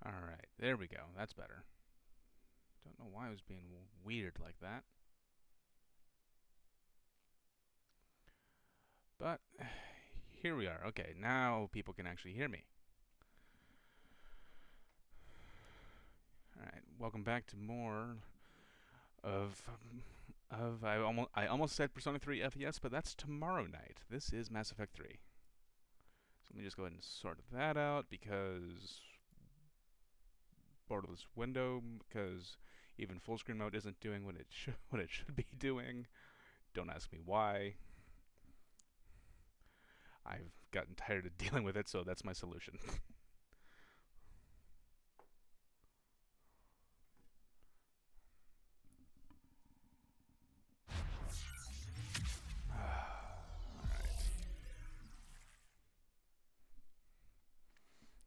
Alright, there we go. That's better. Don't know why it was being weird like that. But here we are. Okay, now people can actually hear me. Alright, welcome back to more of I almost said Persona 3 FES, but that's tomorrow night. This is Mass Effect 3. So let me just go ahead and sort that out because borderless window, because even full screen mode isn't doing what it should be doing. Don't ask me why. I've gotten tired of dealing with it, so that's my solution.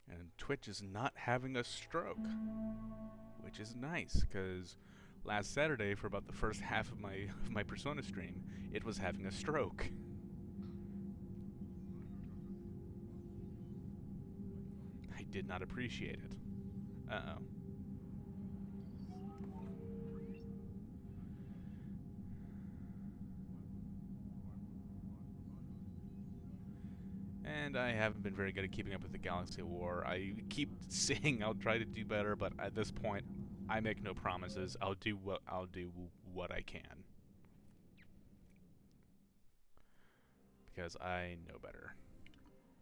And Twitch is not having a stroke, which is nice because last Saturday, for about the first half of my Persona stream, it was having a stroke. I did not appreciate it. Uh-oh. And I haven't been very good at keeping up with the Galaxy War. I keep saying I'll try to do better, but at this point, I make no promises. I'll do what I can. Because I know better.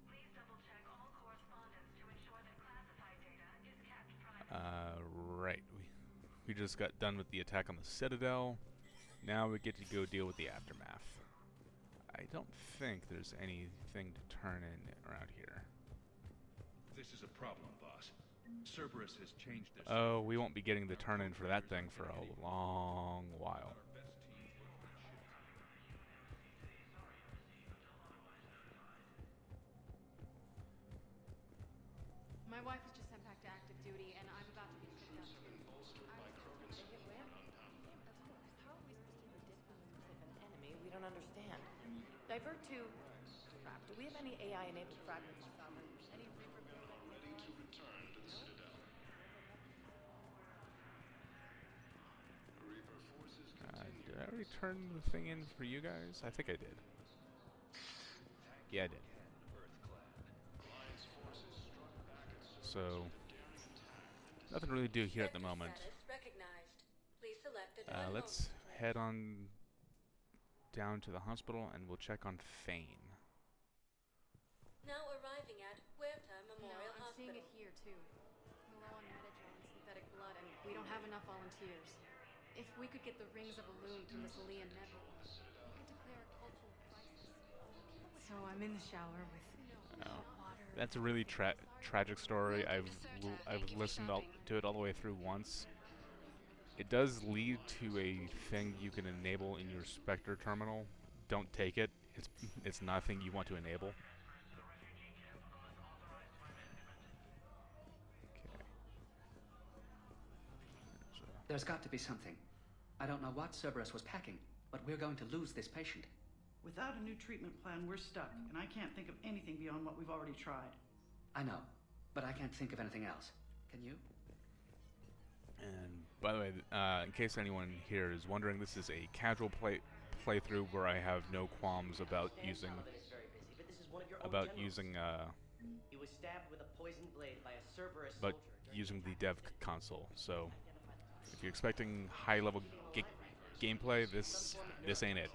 Please double-check all correspondence to ensure that classified data is kept private. Right. We just got done with the attack on the Citadel. Now we get to go deal with the aftermath. I don't think there's anything to turn in around here. This is a problem, boss. Cerberus has changed their... Oh, we won't be getting the turn in for that thing for a long while. My wife was just sent back to active duty, and I'm about to be picked up. How are we supposed to predict if an enemy we don't understand? Divert to... Crap, do we have any AI-enabled fragments? Any Reaper build Ready to return to the Citadel. Reaper forces continue. Did I already turn the thing in for you guys? I think I did. Yeah, I did. Alliance forces struck back at So, nothing to really do here at the moment. Recognized. Please select a Let's head on down to the hospital and we'll check on Thane. Now arriving at Huerta Memorial No, I'm Hospital. seeing it here, too. We're low on Metager and synthetic blood, and we don't have enough volunteers. If we could get the rings of Elune to Miss Lee and Neville, we could declare a cultural crisis. So I'm in the shower with water. That's a really tragic story. I've listened to it all the way through once. It does lead to a thing you can enable in your Spectre terminal. Don't take it. It's nothing you want to enable. There's got to be something. I don't know what Cerberus was packing, but we're going to lose this patient. Without a new treatment plan, we're stuck, and I can't think of anything beyond what we've already tried. I know, but I can't think of anything else. Can you? And by the way, in case anyone here is wondering, this is a casual playthrough where I have no qualms about using He was stabbed with a poisoned blade by a Cerberus but soldier. using the dev console. So if you're expecting high-level gameplay, this ain't it.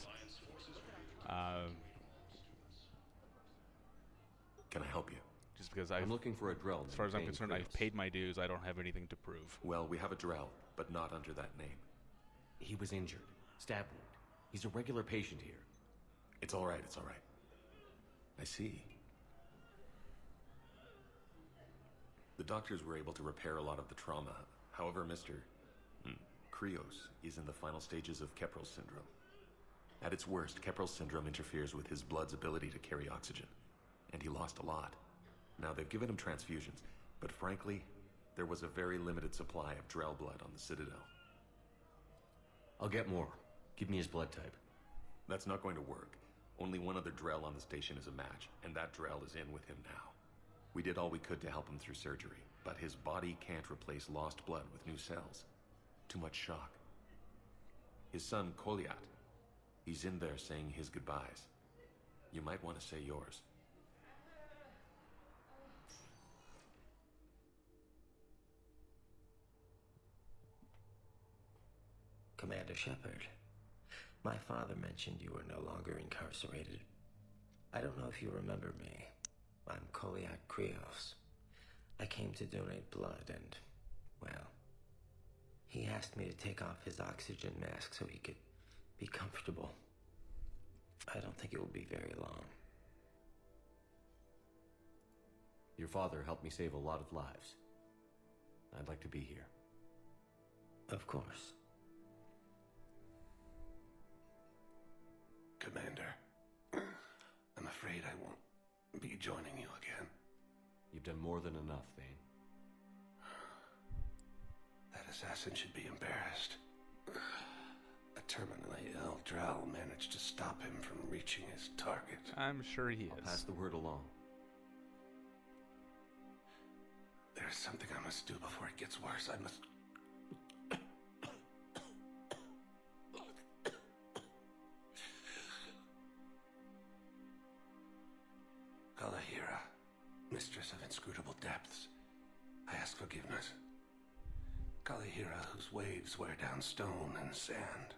Can I help you? Just because I'm looking for a Drell. as far as I'm named concerned, I've Kratos. paid my dues. I don't have anything to prove. Well, we have a Drell, but not under that name. He was injured. Stab wound. He's a regular patient here. It's all right, it's all right. I see. The doctors were able to repair a lot of the trauma. However, Mr. Krios is in the final stages of Keprel's syndrome. At its worst, Keprel's syndrome interferes with his blood's ability to carry oxygen, and he lost a lot. Now, they've given him transfusions, but frankly, there was a very limited supply of Drell blood on the Citadel. I'll get more. Give me his blood type. That's not going to work. Only one other Drell on the station is a match, and that Drell is in with him now. We did all we could to help him through surgery, but his body can't replace lost blood with new cells. Too much shock. His son, Kolyat, he's in there saying his goodbyes. You might want to say yours. Commander Shepard, my father mentioned you were no longer incarcerated. I don't know if you remember me. I'm Kolyat Krios. I came to donate blood and, well, he asked me to take off his oxygen mask so he could be comfortable. I don't think it will be very long. Your father helped me save a lot of lives. I'd like to be here. Of course. Commander, I'm afraid I won't be joining you again. You've done more than enough, Thane. That assassin should be embarrassed. A terminally ill Drow managed to stop him from reaching his target. I'm sure he I'll is. pass the word along. There's something I must do before it gets worse. I must... Kalahira, mistress of inscrutable depths, I ask forgiveness. Kalahira, whose waves wear down stone and sand.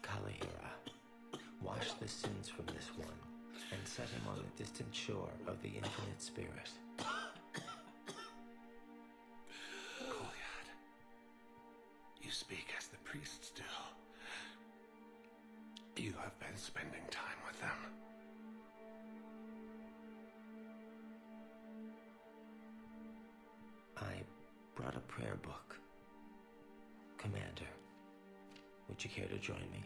Kalahira, wash the sins from this one and set him on the distant shore of the infinite spirit. Kolyat, you speak as the priests do. You have been spending time with them. I brought a prayer book. Commander, would you care to join me?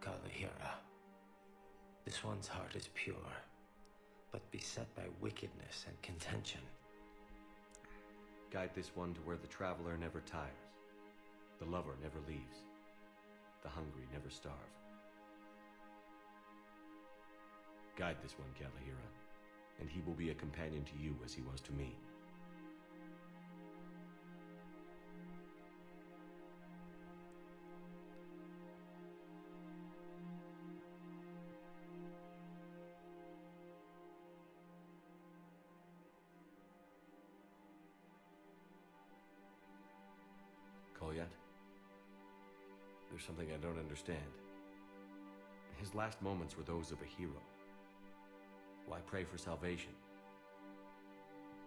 Kalahira, this one's heart is pure, but beset by wickedness and contention. Guide this one to where the traveler never tires. The lover never leaves. The hungry never starve. Guide this one, Kalahira, and he will be a companion to you as he was to me. Kolyat? There's something I don't understand. His last moments were those of a hero. Why pray for salvation?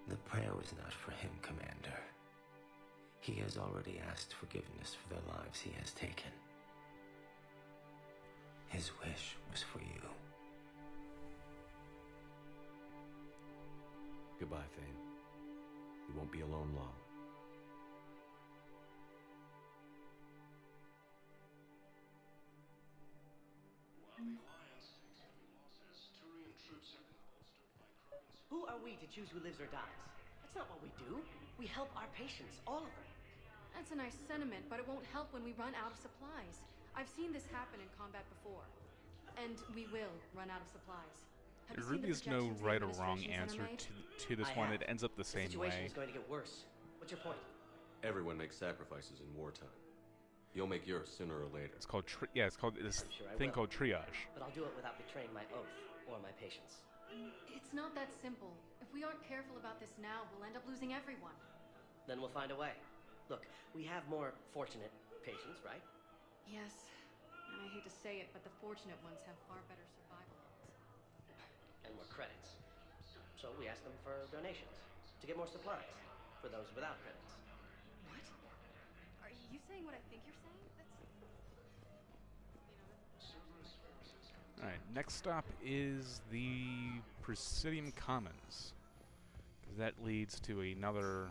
The prayer was not for him, Commander. He has already asked forgiveness for the lives he has taken. His wish was for you. Goodbye, Thane. You won't be alone long. While the Alliance takes heavy losses, Turian troops have been bolstered by Krogan's... Who are we to choose who lives or dies? That's not what we do. We help our patients, all of them. That's a nice sentiment, but it won't help when we run out of supplies. I've seen this happen in combat before. And we will run out of supplies. Have There you seen really the is no projections the right or wrong administration answer center made? to this I one. have. It ends up the same The situation way. is going to get worse. What's your point? Everyone makes sacrifices in wartime. You'll make yours sooner or later. It's called it's called this I'm sure I thing will. called triage. But I'll do it without betraying my oath or my patients. It's not that simple. If we aren't careful about this now, we'll end up losing everyone. Then we'll find a way. Look, we have more fortunate patients, right? Yes, and I hate to say it, but the fortunate ones have far better survival rates. And more credits. So we ask them for donations to get more supplies for those without credits. What? Are you saying what I think you're saying? Alright, next stop is the Presidium Commons. 'Cause that leads to another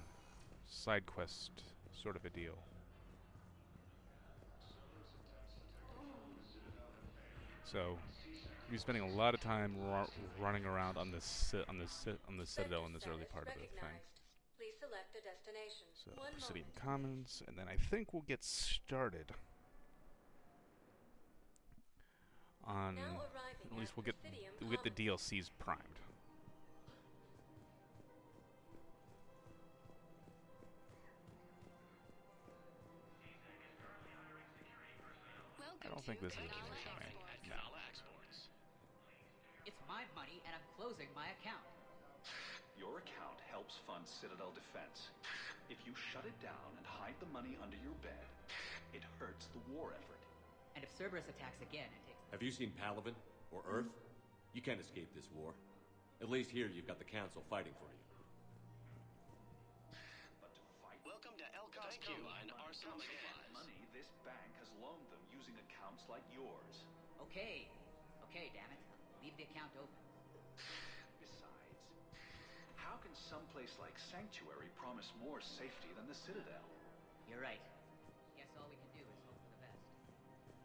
side quest sort of a deal. So, you're spending a lot of time running around on the Citadel in this early part of the thing. Please select a destination. So, Presidium Commons, and then I think we'll get started. on. Now arriving At least at we'll get the DLCs primed. I don't think this is a mission. No. It's my money and I'm closing my account. Your account helps fund Citadel defense. If you shut it down and hide the money under your bed, it hurts the war effort. And if Cerberus attacks again, it takes... Have you seen Palaven or Earth? You can't escape this war. At least here you've got the Council fighting for you. But to fight... Welcome to El Costco and Arsenal money this bank has loaned them using accounts like yours. Okay. Okay, damn it. Leave the account open. Besides, how can someplace like Sanctuary promise more safety than the Citadel? You're right. Guess all we can do is hope for the best.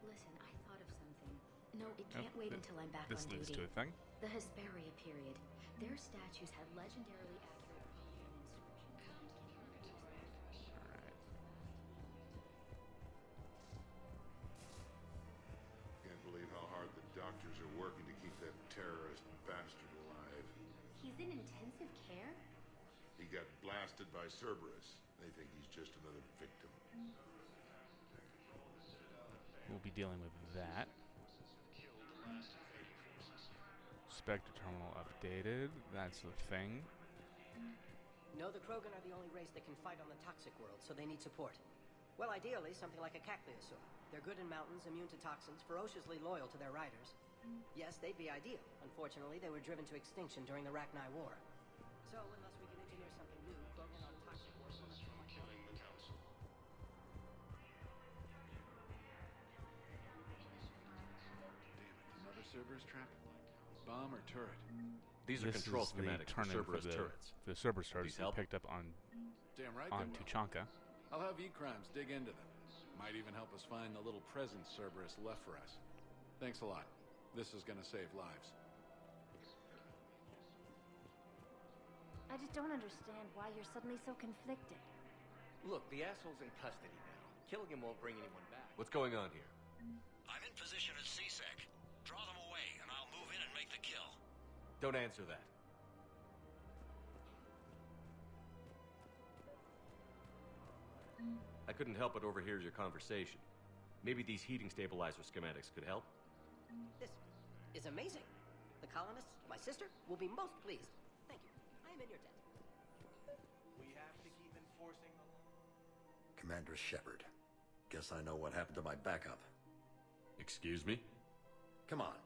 Listen, I thought of something. No, it can't wait until I'm back This on leads duty. to a thing. The Hesperia period. Their statues had legendarily accurate inscriptions. Alright. Can't believe how hard the doctors are working to keep that terrorist bastard alive. He's in intensive care? He got blasted by Cerberus. They think he's just another victim. We'll be dealing with that. Spectre terminal updated. That's the thing. No, the Krogan are the only race that can fight on the toxic world, so they need support. Well, ideally, something like a cacliosaur. They're good in mountains, immune to toxins, ferociously loyal to their riders. Yes, they'd be ideal. Unfortunately, they were driven to extinction during the Rachni War. So, unless we can engineer something new, Krogan on toxic world will not come Killing the Council. Another Cerberus trap? Bomb or turret? These are This control is the schematics for turn-in Cerberus turrets. The Cerberus turrets These we help? picked up on Damn right on they will. Tuchanka. I'll have E-Crimes dig into them. Might even help us find the little present Cerberus left for us. Thanks a lot. This is gonna save lives. I just don't understand why you're suddenly so conflicted. Look, the asshole's in custody now. Killing him won't bring anyone back. What's going on here? I'm in position at CSEC. Draw them away, and I'll move in and make the kill. Don't answer that. I couldn't help but overhear your conversation. Maybe these heating stabilizer schematics could help? This is amazing. The colonists, my sister, will be most pleased. Thank you. I am in your debt. We have to keep enforcing the law. Commander Shepard. Guess I know what happened to my backup. Excuse me? Come on.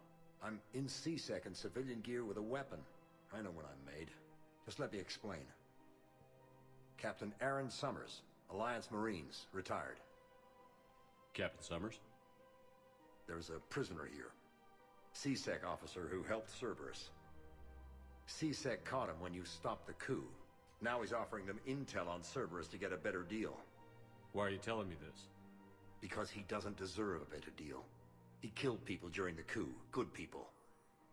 I'm in C-Sec in civilian gear with a weapon. I know what I'm made. Just let me explain. Captain Aaron Summers, Alliance Marines, retired. Captain Summers? There's a prisoner here. C-Sec officer who helped Cerberus. C-Sec caught him when you stopped the coup. Now he's offering them intel on Cerberus to get a better deal. Why are you telling me this? Because he doesn't deserve a better deal. He killed people during the coup, good people.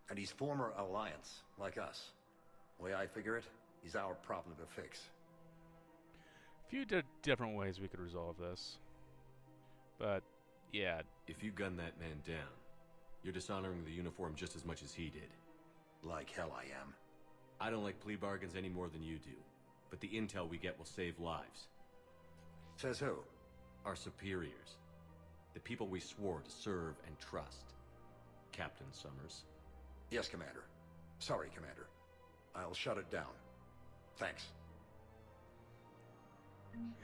And he's former Alliance, like us. The way I figure it, he's our problem to fix. A few different ways we could resolve this. But, yeah. If you gun that man down, you're dishonoring the uniform just as much as he did. Like hell I am. I don't like plea bargains any more than you do. But the intel we get will save lives. Says who? Our superiors. The people we swore to serve and trust. Captain Summers. Yes, Commander. Sorry, Commander. I'll shut it down. Thanks.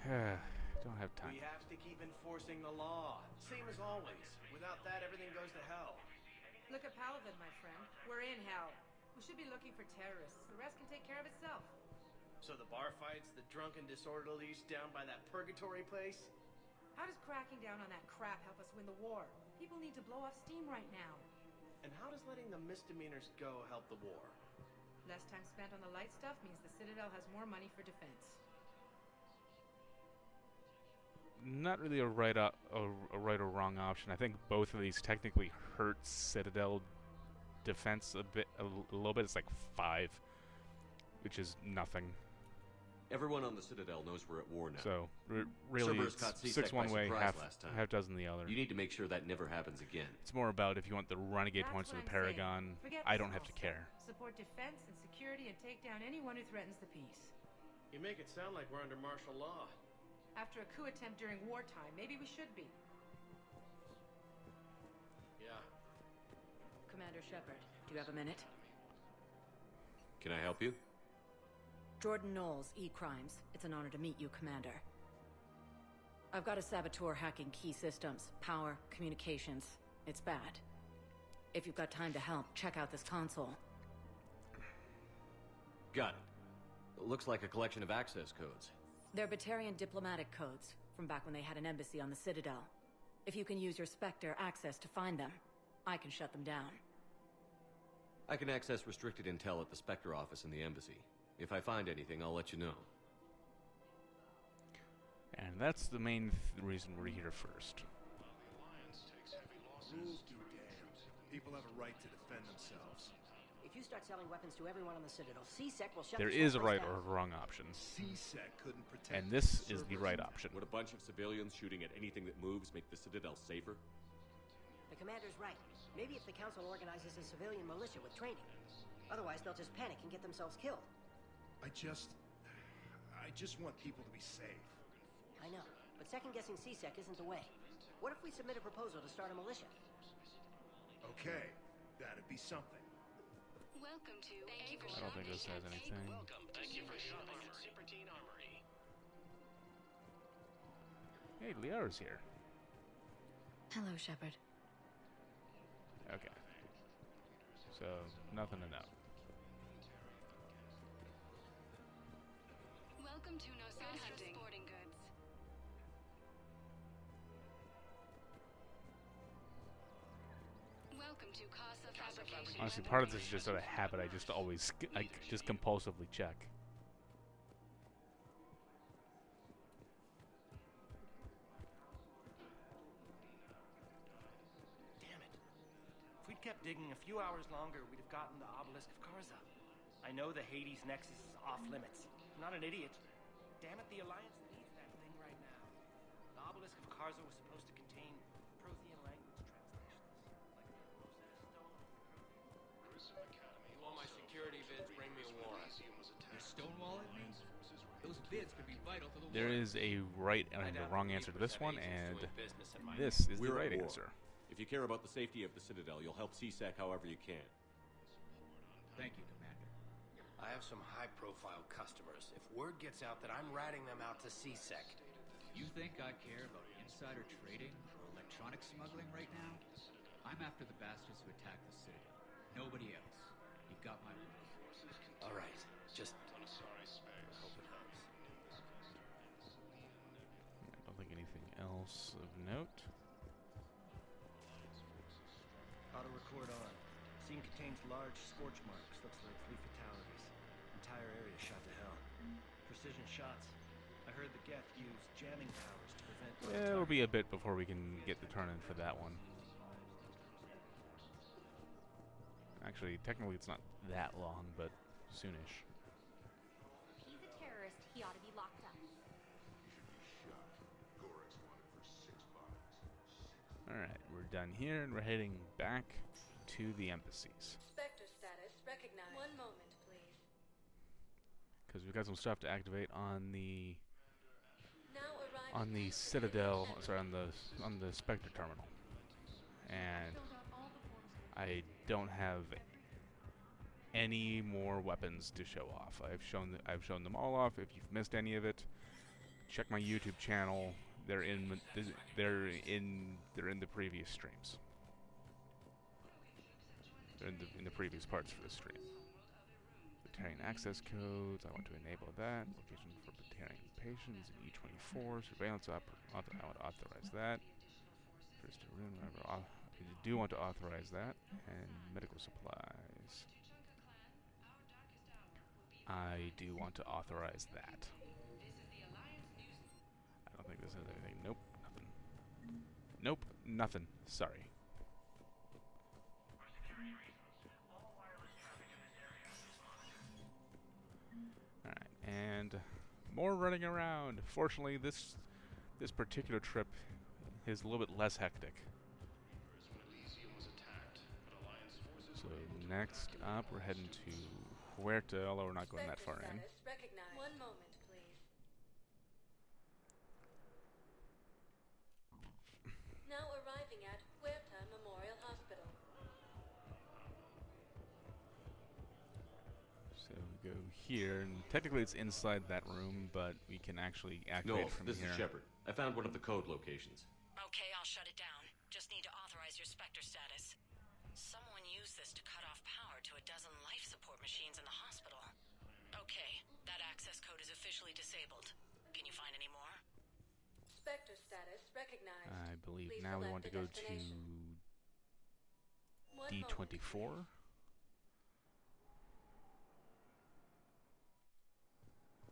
Don't have time. We have to keep enforcing the law. Same as always. Without that, everything goes to hell. Look at Palaven, my friend. We're in hell. We should be looking for terrorists. The rest can take care of itself. So the bar fights, the drunken disorderlies down by that purgatory place? How does cracking down on that crap help us win the war? People need to blow off steam right now. And how does letting the misdemeanors go help the war? Less time spent on the light stuff means the Citadel has more money for defense. Not really a right or wrong option. I think both of these technically hurt Citadel defense a little bit. It's like 5, which is nothing. Everyone on the Citadel knows we're at war now. So, really, Cerberus it's caught C-Sec 6 one by way, surprise last time. half dozen the other. You need to make sure that never happens again. It's more about if you want the renegade That's points what of the I'm saying. Paragon, Forget I the don't have to small care. stuff. Support defense and security and take down anyone who threatens the peace. You make it sound like we're under martial law. After a coup attempt during wartime, maybe we should be. Yeah. Commander Shepard, do you have a minute? Can I help you? Jordan Knowles, E-Crimes. It's an honor to meet you, Commander. I've got a saboteur hacking key systems, power, communications. It's bad. If you've got time to help, check out this console. Got it. It looks like a collection of access codes. They're Batarian diplomatic codes, from back when they had an embassy on the Citadel. If you can use your Spectre access to find them, I can shut them down. I can access restricted intel at the Spectre office in the embassy. If I find anything, I'll let you know. And that's the main reason we're here first. Rules do damned. People have a right to defend themselves. If you start selling weapons to everyone on the Citadel, C-Sec will shut There the is a right Cerberus or down. a wrong option. C-Sec couldn't protect And this is the Cerberus. right option. Would a bunch of civilians shooting at anything that moves make the Citadel safer? The commander's right. Maybe if the council organizes a civilian militia with training. Otherwise, they'll just panic and get themselves killed. I just want people to be safe. I know, but second-guessing C-Sec isn't the way. What if we submit a proposal to start a militia? Okay, that'd be something. Welcome to I don't think this has anything. Thank you for shopping at Supertine Armory. Hey, Liara's here. Hello, Shepard. Okay. So, nothing to know. Welcome to Nosasa Sporting Goods. Welcome to Casa Fabrication. Honestly, part of this is just out of habit. I just always, I just compulsively check. Damn it. If we'd kept digging a few hours longer, we'd have gotten the obelisk of Karza. I know the Hades Nexus is off limits. I'm not an idiot. Damn it, the Alliance needs that thing right now. The obelisk of Karza was supposed to contain Prothean language translations, like the Rosetta Stone. You want my security vids, bring me a warrant. You're stonewalling me? Those vids could be vital to the There war. is a right and a wrong answer to this one, and my this is the We're right at war. answer. If you care about the safety of the Citadel, you'll help C-Sec however you can. Thank you, Commander. I have some high-profile customers. If word gets out that I'm ratting them out to C-Sec, You think I care about insider trading or electronic smuggling right now? I'm after the bastards who attacked the Citadel. Nobody else. You got my word. all right, just hope it helps. I don't think anything else of note. Auto record on. Scene contains large scorch marks. Looks like 3 fatalities. Entire area shot to hell. Precision shots. I heard the Geth use jamming powers to prevent. Yeah, it'll be a bit before we can get the turn in for that one. Actually, technically it's not that long, but soonish. He's a terrorist. He ought to be locked up. Alright, we're done here, and we're heading back to the embassies. Spectre status recognized. One moment, please. Because we've got some stuff to activate on the Now arriving at Citadel, sorry, on the Spectre terminal. And I don't have any more weapons to show off. I've shown them all off. If you've missed any of it, check my YouTube channel. They're in the previous streams. They're in the previous parts for the stream. Batarian access codes. I want to enable that. Location for Batarian patients in E24. Surveillance I want to authorize that. First room, I do want to authorize that. And medical supplies. I do want to authorize that. I don't think this has anything. Nope, nothing. Nope, nothing. Sorry. Alright, and More running around. Fortunately, this particular trip is a little bit less hectic. So next up, we're heading to Huerta, although we're not going that far in. Recognized. 1 moment, please. Now arriving at Huerta Memorial Hospital. So we go here, and technically it's inside that room, but we can actually activate Knowles, from this here. is Shepard. I found one of the code locations. Okay, I'll shut it down. Just need to authorize your Spectre status. Someone used this to cut off power to a dozen life support machines in the hospital. Okay, that access code is officially disabled. Can you find any more? Spectre status recognized. I believe Please now we select want to the go destination. to 1 D24.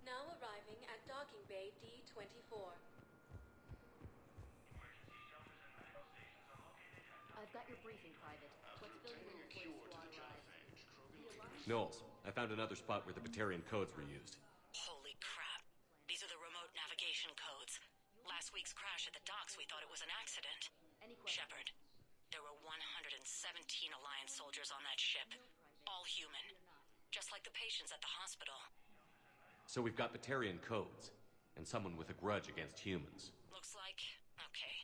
Now arriving at docking bay D24. I've got your briefing, Private. Let's fill you in before the squad arrives. Knowles, I found another spot where the Batarian codes were used. Holy crap. These are the remote navigation codes. Last week's crash at the docks, we thought it was an accident. Shepard, there were 117 Alliance soldiers on that ship. All human. Just like the patients at the hospital. So we've got Batarian codes, and someone with a grudge against humans. Looks like... Okay.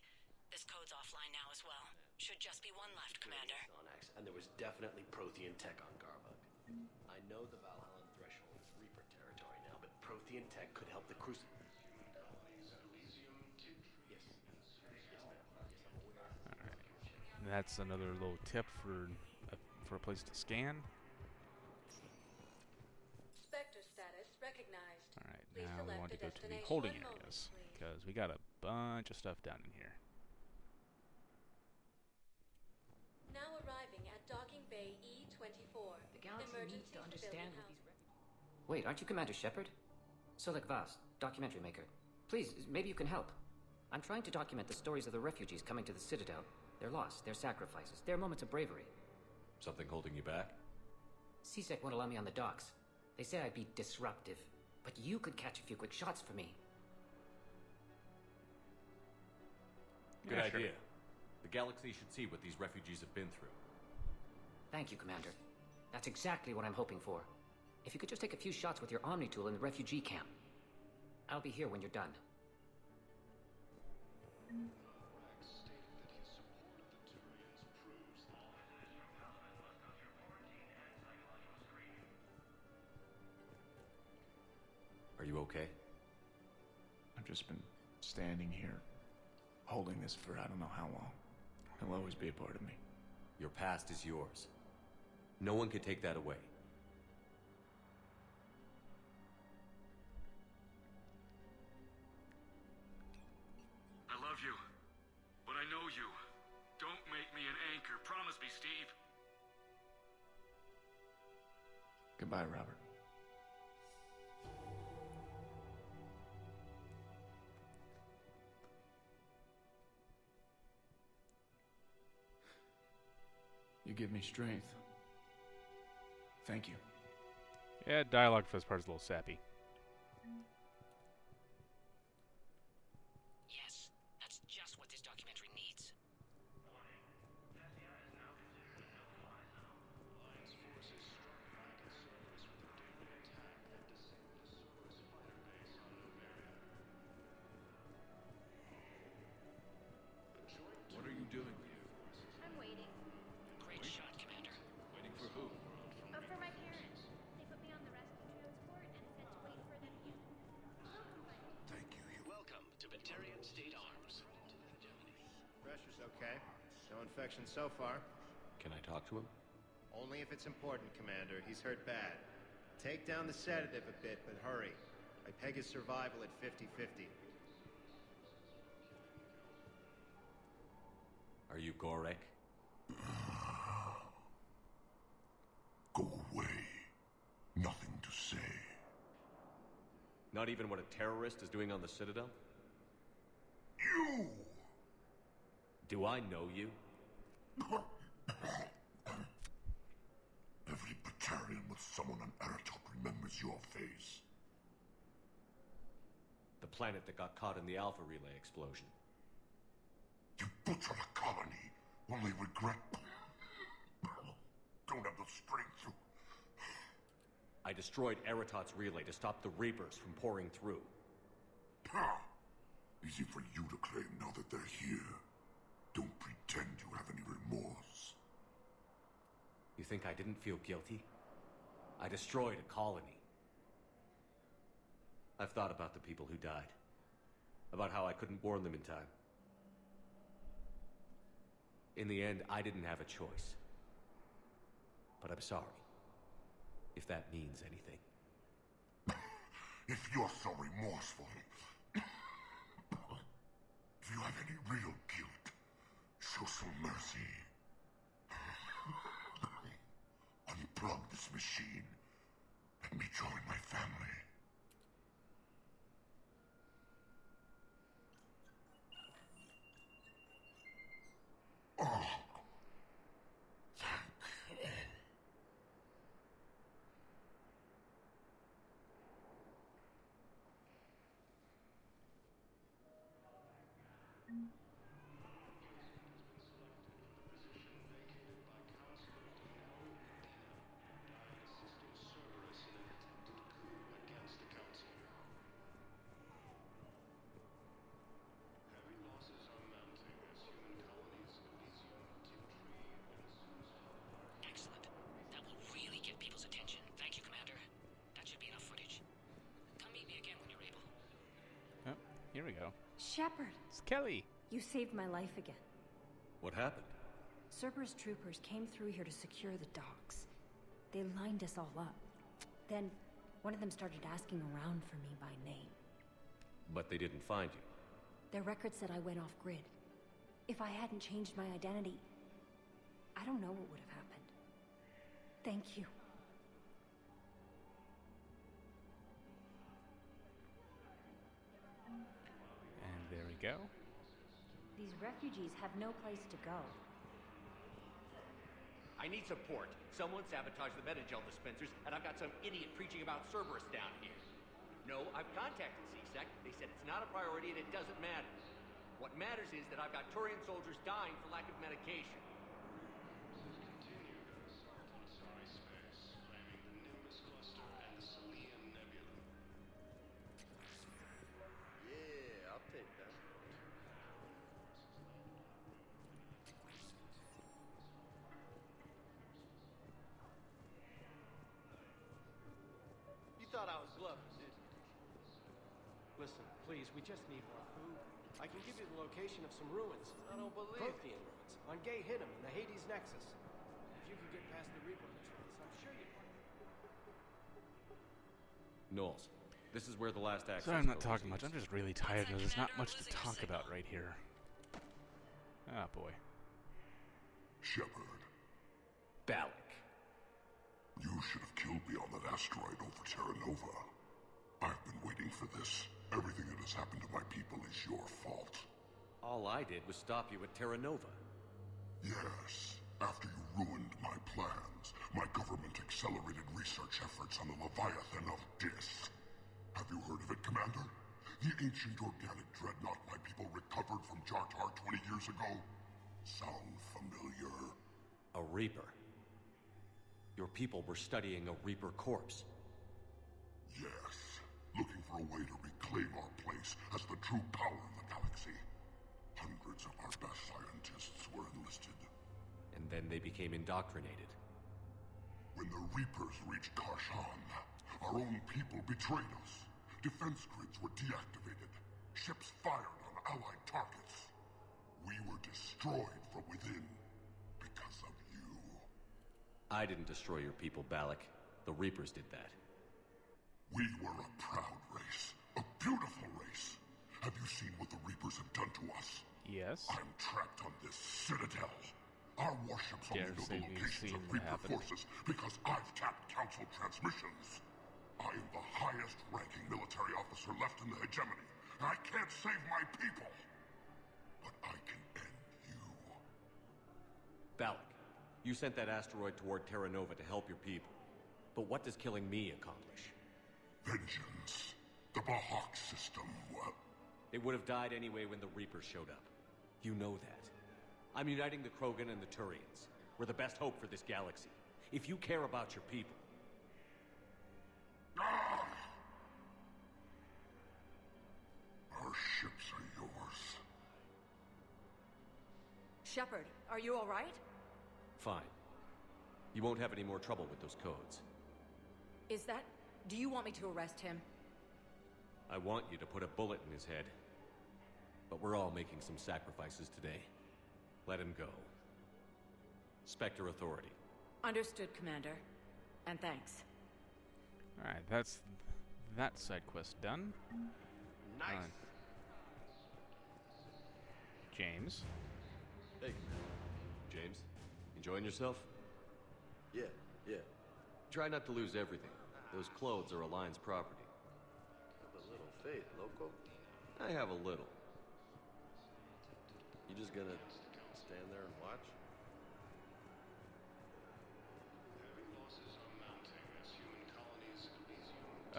This code's offline now as well. Should just be one left, Commander. Sonax, and there was definitely Prothean tech on Garbug. I know the Valhalla threshold is Reaper territory now, but Prothean tech could help the Crucible. Yes. Yes, ma'am. Yes, I'm aware. Alright. That's another little tip for a place to scan. Spectre status recognized. Alright, Please now we select want to the go to the destination. holding 1 moment, areas, please. because we got a bunch of stuff down in here. Now arriving at docking bay E24. The galaxy needs to understand what these... Wait, aren't you Commander Shepard? Solik Vast, documentary maker. Please, maybe you can help. I'm trying to document the stories of the refugees coming to the Citadel. Their loss, their sacrifices, their moments of bravery. Something holding you back? CSEC won't allow me on the docks. They say I'd be disruptive. But you could catch a few quick shots for me. Good Yeah, idea. sure. The galaxy should see what these refugees have been through. Thank you, Commander. That's exactly what I'm hoping for. If you could just take a few shots with your Omni tool in the refugee camp. I'll be here when you're done. Are you okay? I've just been standing here, holding this for I don't know how long. It'll always be a part of me. Your past is yours. No one can take that away. I love you, but I know you. Don't make me an anchor. Promise me, Steve. Goodbye, Robert. You give me strength. Thank you. Yeah, dialogue for this part is a little sappy. Yes, that's just what this documentary needs. What are you doing here? I'm waiting. Great shot, Commander. Waiting for who? For my parents. They put me on the rescue transport and said to wait for them here. Thank you. Welcome to Batarian State Arms. Pressure's okay. No infection so far. Can I talk to him? Only if it's important, Commander. He's hurt bad. Take down the sedative a bit, but hurry. I peg his survival at 50-50. Are you Gorek? Go away. Nothing to say. Not even what a terrorist is doing on the Citadel? You! Do I know you? Every Batarian with someone on Aratok remembers your face. planet that got caught in the Alpha Relay explosion. You butchered a colony, only regret... don't have the strength to... I destroyed Eritot's relay to stop the Reapers from pouring through. Ha! Easy for you to claim now that they're here. Don't pretend you have any remorse. You think I didn't feel guilty? I destroyed a colony. I've thought about the people who died. About how I couldn't warn them in time. In the end, I didn't have a choice. But I'm sorry. If that means anything. If you're so remorseful, if you have any real guilt, show some mercy. Unplug this machine. Let me join my family. Oh. Excellent. That will really get people's attention. Thank you, Commander. That should be enough footage. Come meet me again when you're able. Oh, here we go. Shepard! It's Kelly! You saved my life again. What happened? Cerberus troopers came through here to secure the docks. They lined us all up. Then, one of them started asking around for me by name. But they didn't find you. Their record said I went off grid. If I hadn't changed my identity, I don't know what would have happened. Thank you. And there we go. These refugees have no place to go. I need support. Someone sabotaged the Metagel dispensers, and I've got some idiot preaching about Cerberus down here. No, I've contacted CSEC. They said it's not a priority and it doesn't matter. What matters is that I've got Turian soldiers dying for lack of medication. Yeah, I'll take that. You thought I was bluffing, didn't you? Listen, please, we just need more food. I can give you the location of some ruins. I don't believe Prothean ruins. On Gay Hittim in the Hades Nexus. If you could get past the Reaper patrols, I'm sure you'd... Knowles, this is where the last access Sorry I'm not code talking was much. I'm used. just really tired and there's not much to talk about right here. Ah, boy. Shepard. Balak. You should have killed me on that asteroid over Terra Nova. I've been waiting for this. Everything that has happened to my people is your fault. All I did was stop you at Terra Nova. Yes. After you ruined my plans, my government accelerated research efforts on the Leviathan of Dis. Have you heard of it, Commander? The ancient organic dreadnought my people recovered from Jartar 20 years ago? Sound familiar? A Reaper. Your people were studying a Reaper corpse. Yes. Looking for a way to reclaim our place as the true power of the galaxy. Hundreds of our best scientists were enlisted. And then they became indoctrinated. When the Reapers reached Karshan, our own people betrayed us. Defense grids were deactivated. Ships fired on Allied targets. We were destroyed from within because of you. I didn't destroy your people, Balak. The Reapers did that. We were a proud race. A beautiful race. Have you seen what the Reapers have done to us? Yes. I'm trapped on this citadel. Our warships only know the locations of Reaper forces because I've tapped Council transmissions. I am the highest-ranking military officer left in the hegemony, and I can't save my people. But I can end you. Balak, you sent that asteroid toward Terra Nova to help your people. But what does killing me accomplish? Vengeance. The Bahak system, well... They would have died anyway when the Reapers showed up. You know that. I'm uniting the Krogan and the Turians. We're the best hope for this galaxy. If you care about your people... Our ships are yours. Shepard, are you all right? Fine. You won't have any more trouble with those codes. Is that... Do you want me to arrest him? I want you to put a bullet in his head. But we're all making some sacrifices today. Let him go. Spectre Authority. Understood, Commander. And thanks. Alright, that's that side quest done. Nice. James. Hey, James. Enjoying yourself? Yeah. Try not to lose everything. Those clothes are Alliance property. Have a little faith, loco. I have a little. You just gonna stand there and watch?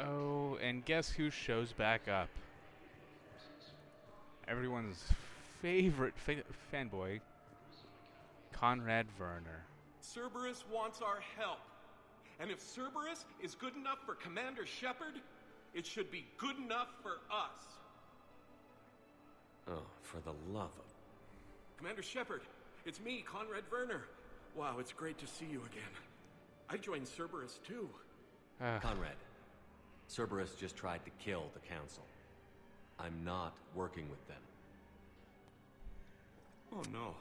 Oh, and guess who shows back up? Everyone's favorite fanboy, Conrad Werner. Cerberus wants our help. And if Cerberus is good enough for Commander Shepard, it should be good enough for us. Oh, for the love of... Commander Shepard, it's me, Conrad Werner. Wow, it's great to see you again. I joined Cerberus too. Conrad, Cerberus just tried to kill the Council. I'm not working with them. Oh no.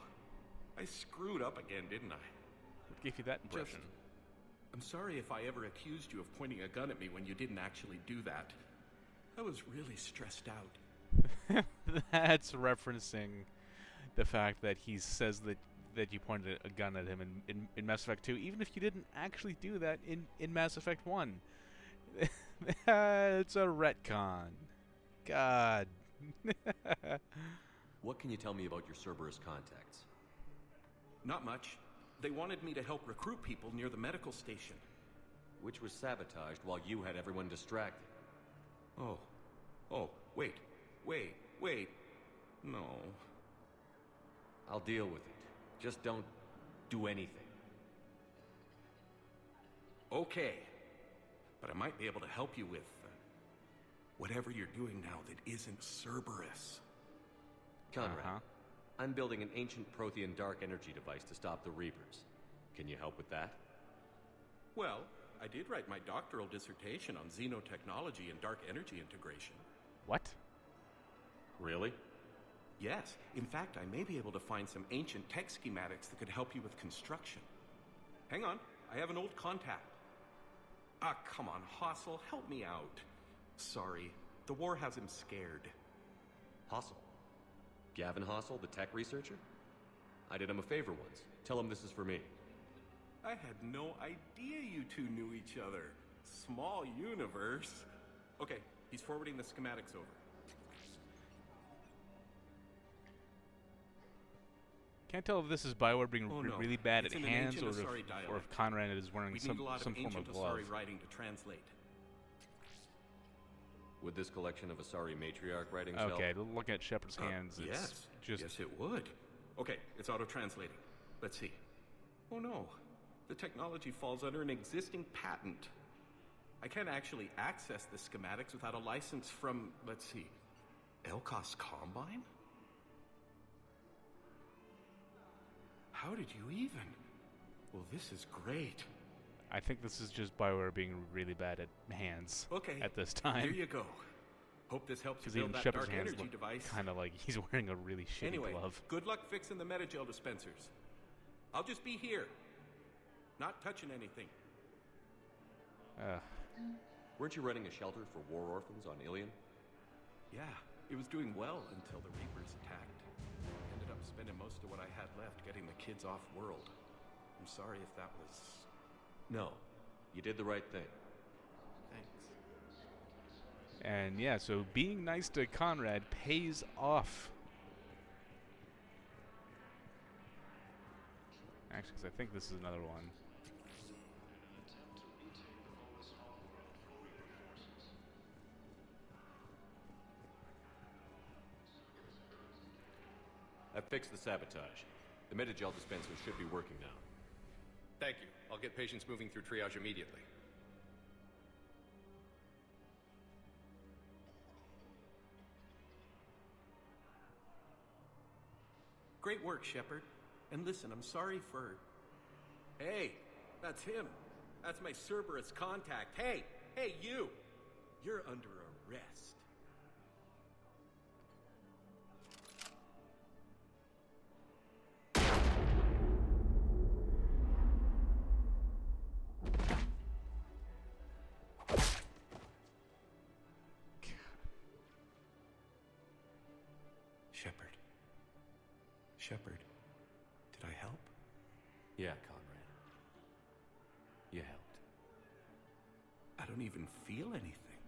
I screwed up again, didn't I? What gave you that impression? I'm sorry if I ever accused you of pointing a gun at me when you didn't actually do that. I was really stressed out. That's referencing the fact that he says that you pointed a gun at him in Mass Effect 2, even if you didn't actually do that in Mass Effect 1. It's a retcon. God. What can you tell me about your Cerberus contacts? Not much. They wanted me to help recruit people near the medical station. Which was sabotaged while you had everyone distracted. Oh, wait. No. I'll deal with it. Just don't do anything. Okay. But I might be able to help you with whatever you're doing now that isn't Cerberus. Conrad, I'm building an ancient Prothean dark energy device to stop the Reapers. Can you help with that? Well, I did write my doctoral dissertation on xenotechnology and dark energy integration. What? Really? Yes. In fact, I may be able to find some ancient tech schematics that could help you with construction. Hang on. I have an old contact. Ah, come on, Hossel, help me out. Sorry. The war has him scared. Hossel? Gavin Hossel, the tech researcher? I did him a favor once. Tell him this is for me. I had no idea you two knew each other. Small universe. Okay, he's forwarding the schematics over. Can't tell if this is Bioware being really bad It's at in an hands, ancient or Asari if dialect. Conrad is wearing We'd some need a lot of form ancient of glove. Asari writing to translate. Would this collection of Asari matriarch writings help? Okay, look at Shepard's hands. It's just... Yes, it would. Okay, it's auto-translating. Let's see. Oh no. The technology falls under an existing patent. I can't actually access the schematics without a license from, let's see, Elkos Combine? How did you even? Well, this is great. I think this is just Bioware being really bad at hands at this time. Here you go. Hope this helps you Because build even that Shepard's dark hands energy look device. kind of like he's wearing a really shitty Anyway, glove. good luck fixing the metagel dispensers. I'll just be here. Not touching anything. Weren't you running a shelter for war orphans on Ilion? Yeah, it was doing well until the Reapers attacked. Ended up spending most of what I had left getting the kids off world. I'm sorry if that was... No, you did the right thing. Thanks. And yeah, so being nice to Conrad pays off. Actually, because I think this is another one. fixed the sabotage. The Metagel dispenser should be working now. Thank you. I'll get patients moving through triage immediately. Great work, Shepard. And listen, I'm sorry for... Hey, that's him. That's my Cerberus contact. Hey, you! You're under arrest. Shepard, did I help? Yeah, Conrad. You helped. I don't even feel anything.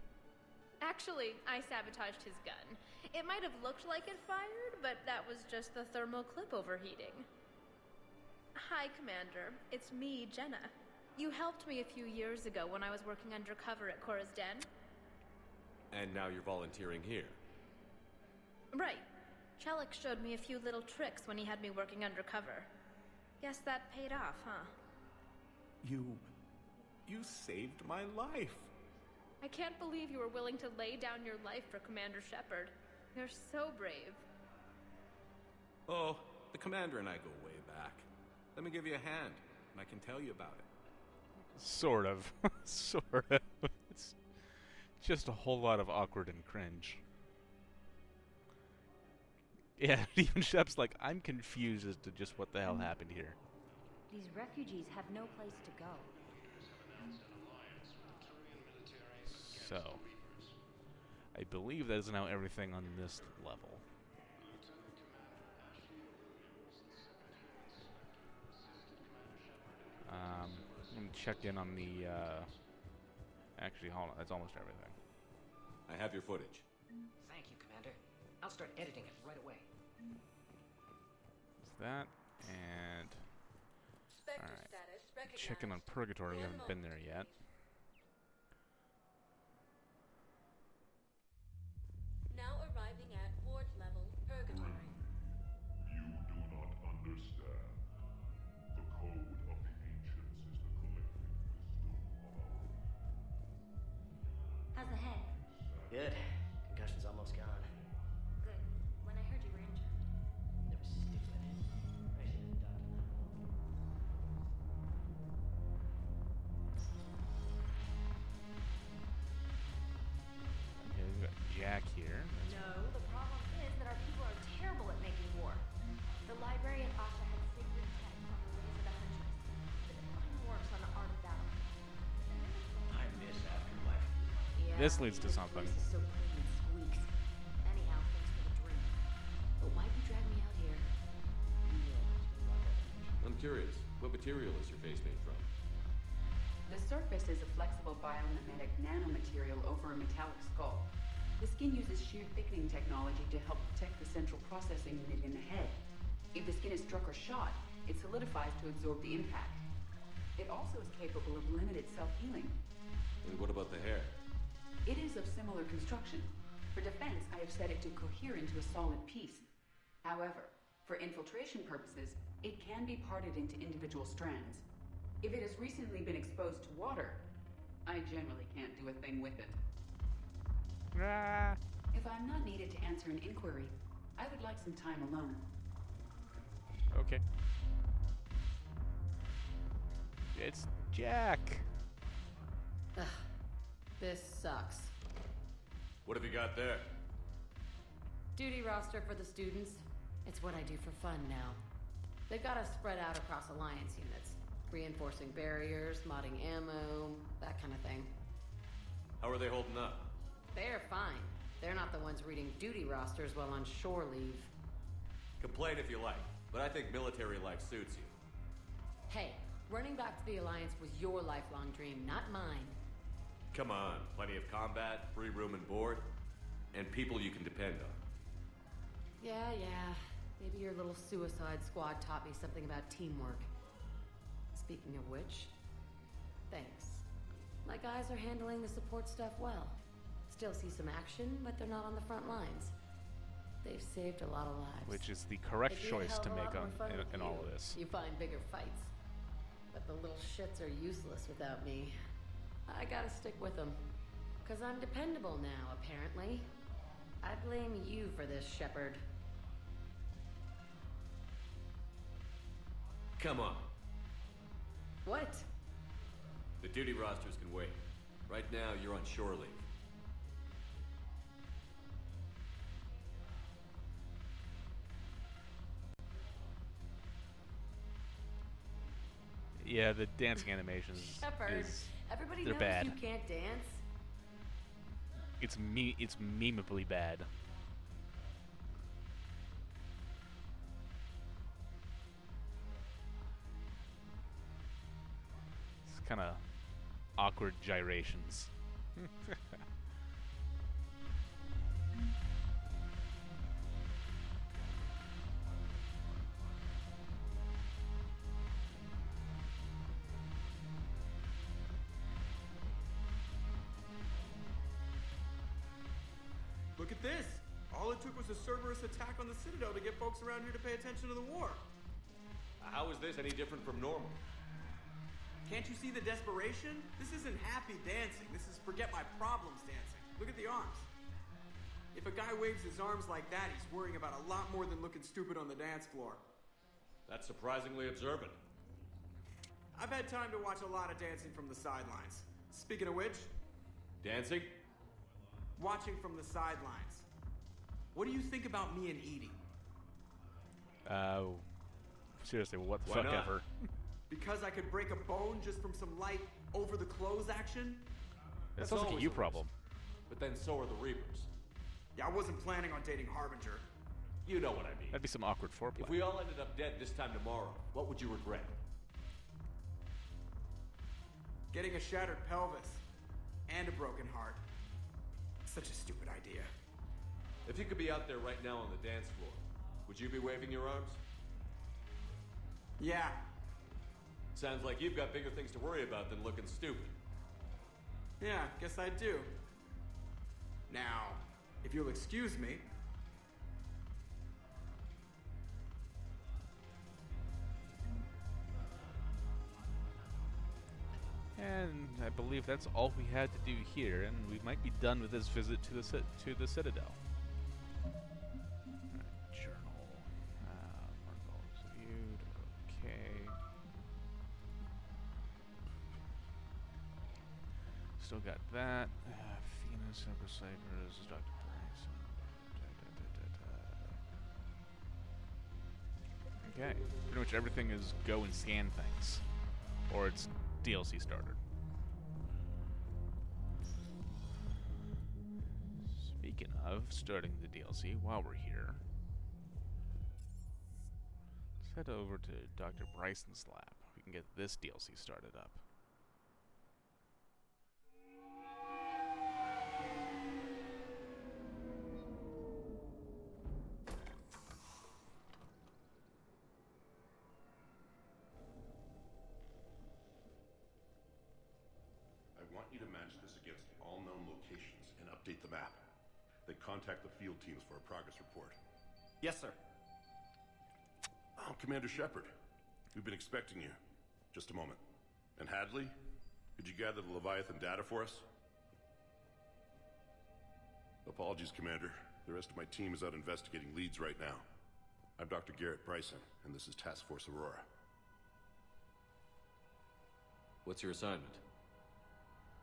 Actually, I sabotaged his gun. It might have looked like it fired, but that was just the thermal clip overheating. Hi, Commander. It's me, Jenna. You helped me a few years ago when I was working undercover at Cora's Den. And now you're volunteering here. Right. Chelik showed me a few little tricks when he had me working undercover. Guess that paid off, huh? You saved my life. I can't believe you were willing to lay down your life for Commander Shepard. You're so brave. Oh, the Commander and I go way back. Let me give you a hand, and I can tell you about it. Sort of. Sort of. It's just a whole lot of awkward and cringe. Yeah, even Shep's like, I'm confused as to just what the hell happened here. These refugees have no place to go. So, I believe that is now everything on this level. Let me check in on the, actually, hold on, that's almost everything. I have your footage. Thank you, Commander. I'll start editing it right away. Is that, and... Spectre Alright. status recognized. Checking on Purgatory, we haven't been there yet. Now arriving at ward level Purgatory. You do not understand. The code of the ancients is the collective wisdom of our... How's the head? Good. Concussion's almost gone. Good. When I heard you were injured. It was stupid. I should have done that. Okay, we've got Jack here. No, the problem is that our people are terrible at making war. The librarian Asha had sacred texts on the ways of Ephesians, but the fine works on the art of battle. I miss afterlife. Yeah, This leads to this something. place is so clean it squeaks. Anyhow, thanks for the drink. But why'd you drag me out here? I'm curious, what material is your face made from? The surface is a flexible biomimetic nanomaterial over a metallic skull. The skin uses shear thickening technology to help protect the central processing unit in the head. If the skin is struck or shot, it solidifies to absorb the impact. It also is capable of limited self-healing. And what about the hair? It is of similar construction. For defense, I have set it to cohere into a solid piece. However, for infiltration purposes, it can be parted into individual strands. If it has recently been exposed to water, I generally can't do a thing with it. If I'm not needed to answer an inquiry, I would like some time alone. Okay. It's Jack. Ugh, this sucks. What have you got there? Duty roster for the students. It's what I do for fun now. They've got us spread out across Alliance units. Reinforcing barriers, modding ammo, that kind of thing. How are they holding up? They're fine. They're not the ones reading duty rosters while on shore leave. Complain if you like, but I think military life suits you. Hey, running back to the Alliance was your lifelong dream, not mine. Come on, plenty of combat, free room and board, and people you can depend on. Yeah. Maybe your little suicide squad taught me something about teamwork. Speaking of which, thanks. My guys are handling the support stuff well. Still see some action, but they're not on the front lines. They've saved a lot of lives. which is the correct It'd be a choice hell to of a make lot more fun with in all of this. You find bigger fights. But the little shits are useless without me. I gotta stick with them. 'Cause I'm dependable now, apparently. I blame you for this, Shepard. Come on. What? The duty rosters can wait. Right now, you're on shore leave. Yeah, the dancing animations Shepard, everybody they're knows bad. you can't dance. It's memeably bad. It's kind of awkward gyrations. Look at this! All it took was a Cerberus attack on the Citadel to get folks around here to pay attention to the war. How is this any different from normal? Can't you see the desperation? This isn't happy dancing. This is forget my problems dancing. Look at the arms. If a guy waves his arms like that, he's worrying about a lot more than looking stupid on the dance floor. That's surprisingly observant. I've had time to watch a lot of dancing from the sidelines. Speaking of which, Dancing? watching from the sidelines. What do you think about me and Edie? Seriously, what the Why fuck not? ever? Because I could break a bone just from some light over the clothes action? That sounds like a always you the problem. But then so are the Reapers. Yeah, I wasn't planning on dating Harbinger. You know what I mean. That'd be some awkward foreplay. If we all ended up dead this time tomorrow, what would you regret? Getting a shattered pelvis and a broken heart. Such a stupid idea. If you could be out there right now on the dance floor, would you be waving your arms? Yeah. Sounds like you've got bigger things to worry about than looking stupid. Yeah, guess I do. Now, if you'll excuse me. And I believe that's all we had to do here, and we might be done with this visit to the Citadel. Alright, journal. Marvel's viewed. Okay. Still got that. Venus, Super Cyphers, Dr. Bryson. Okay. Pretty much everything is go and scan things. Or it's DLC starter. Speaking of starting the DLC, while we're here, let's head over to Dr. Bryson's lab. We can get this DLC started up. I want you to match this against all known locations and update the map. Then contact the field teams for a progress report. Yes, sir. Oh, Commander Shepard. We've been expecting you. Just a moment. And Hadley? Could you gather the Leviathan data for us? Apologies, Commander. The rest of my team is out investigating leads right now. I'm Dr. Garrett Bryson, and this is Task Force Aurora. What's your assignment?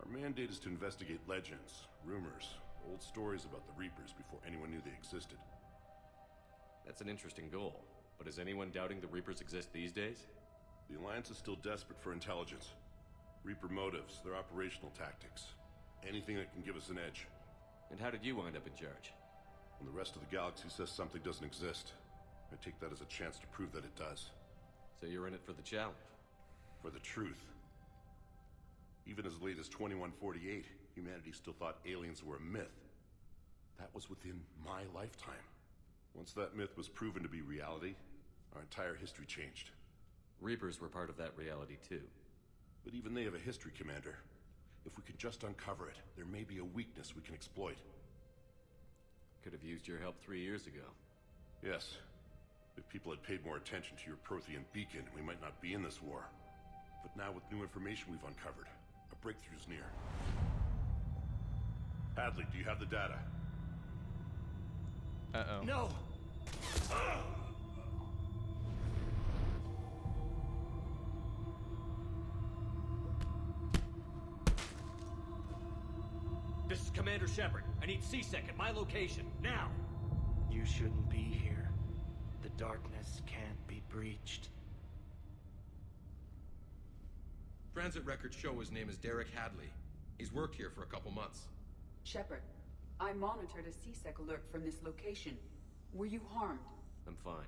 Our mandate is to investigate legends, rumors, old stories about the Reapers before anyone knew they existed. That's an interesting goal. But is anyone doubting the Reapers exist these days? The Alliance is still desperate for intelligence. Reaper motives, their operational tactics. Anything that can give us an edge. And how did you wind up in charge? When the rest of the galaxy says something doesn't exist, I take that as a chance to prove that it does. So you're in it for the challenge? For the truth. Even as late as 2148, humanity still thought aliens were a myth. That was within my lifetime. Once that myth was proven to be reality, our entire history changed. Reapers were part of that reality too. But even they have a history, Commander. If we can just uncover it, there may be a weakness we can exploit. Could have used your help 3 years ago. Yes. If people had paid more attention to your Prothean beacon, we might not be in this war. But now with new information we've uncovered, a breakthrough's near. Hadley, do you have the data? Uh-oh. No! This is Commander Shepard. I need C-Sec at my location, now! You shouldn't be here. The darkness can't be breached. Transit records show his name is Derek Hadley. He's worked here for a couple months. Shepard, I monitored a C-Sec alert from this location. Were you harmed? I'm fine.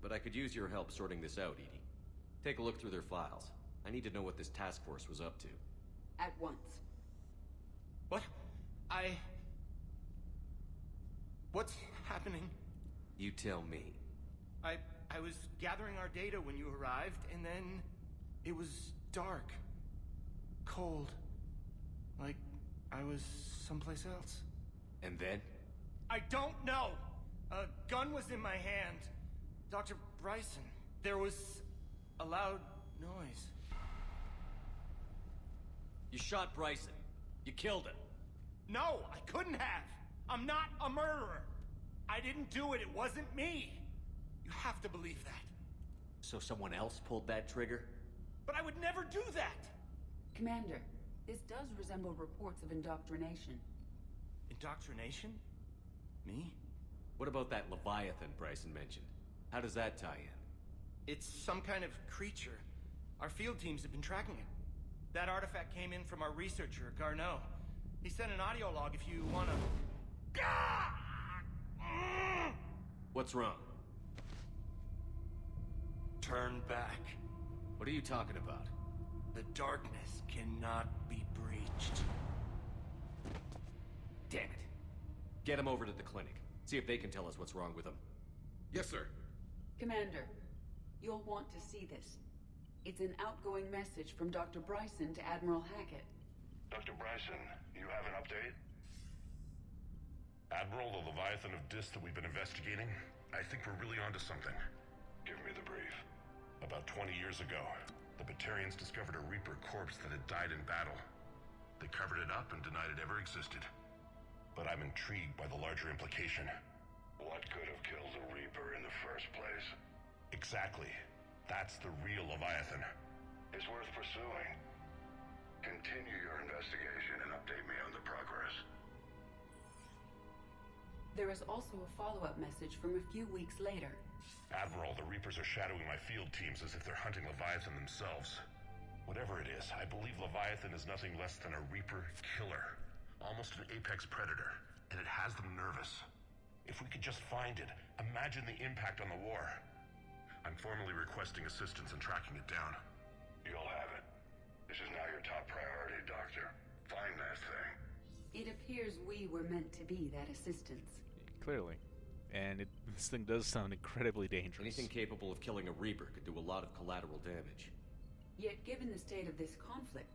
But I could use your help sorting this out, Edie. Take a look through their files. I need to know what this task force was up to. At once. What? What's happening? You tell me. I was gathering our data when you arrived, and then it was dark. Cold. Like I was someplace else. And then? I don't know! A gun was in my hand. Dr. Bryson. There was a loud noise. You shot Bryson. You killed him. No, I couldn't have. I'm not a murderer. I didn't do it. It wasn't me. You have to believe that. So someone else pulled that trigger? But I would never do that! Commander, this does resemble reports of indoctrination. Indoctrination? Me? What about that Leviathan Bryson mentioned? How does that tie in? It's some kind of creature. Our field teams have been tracking it. That artifact came in from our researcher, Garneau. He sent an audio log if you wanna... What's wrong? Turn back. What are you talking about? The darkness cannot be breached. Damn it. Get him over to the clinic. See if they can tell us what's wrong with him. Yes, sir. Commander, you'll want to see this. It's an outgoing message from Dr. Bryson to Admiral Hackett. Dr. Bryson, you have an update? Admiral, the Leviathan of Dis that we've been investigating, I think we're really onto something. Give me the brief. About 20 years ago, the Batarians discovered a Reaper corpse that had died in battle. They covered it up and denied it ever existed. But I'm intrigued by the larger implication. What could have killed the Reaper in the first place? Exactly. That's the real Leviathan. It's worth pursuing. Continue your investigation and update me on the progress. There is also a follow-up message from a few weeks later. Admiral, the Reapers are shadowing my field teams as if they're hunting Leviathan themselves. Whatever it is, I believe Leviathan is nothing less than a Reaper killer. Almost an apex predator, and it has them nervous. If we could just find it, imagine the impact on the war. I'm formally requesting assistance in tracking it down. You'll have it. This is now your top priority, Doctor. Find that thing. It appears we were meant to be that assistance. Clearly. And this thing does sound incredibly dangerous. Anything capable of killing a Reaper could do a lot of collateral damage. Yet given the state of this conflict,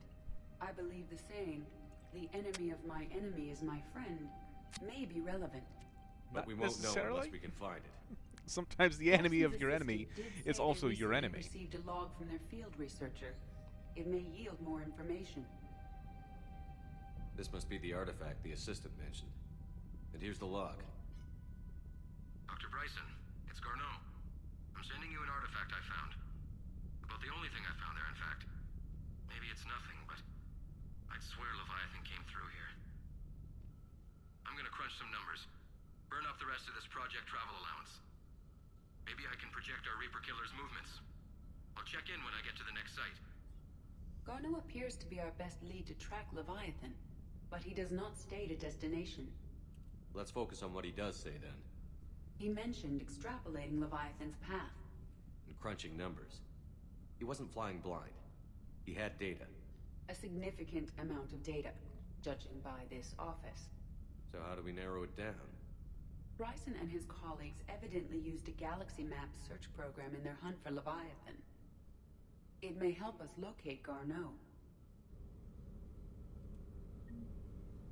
I believe the saying, "The enemy of my enemy is my friend," may be relevant. But we won't know unless we can find it. Sometimes the enemy of your Bryce's enemy assistant did is say also they your recently enemy. Received a log from their field researcher. It may yield more information. This must be the artifact the assistant mentioned. And here's the log. Dr. Bryson, it's Garneau. I'm sending you an artifact I found. About the only thing I found there, in fact. Maybe it's nothing, but I'd swear Leviathan came through here. I'm gonna crunch some numbers. Burn up the rest of this project travel allowance. Maybe I can project our Reaper killer's movements. I'll check in when I get to the next site. Garneau appears to be our best lead to track Leviathan, but he does not state a destination. Let's focus on what he does say then. He mentioned extrapolating Leviathan's path. And crunching numbers. He wasn't flying blind. He had data. A significant amount of data, judging by this office. So how do we narrow it down? Bryson and his colleagues evidently used a galaxy map search program in their hunt for Leviathan. It may help us locate Garneau.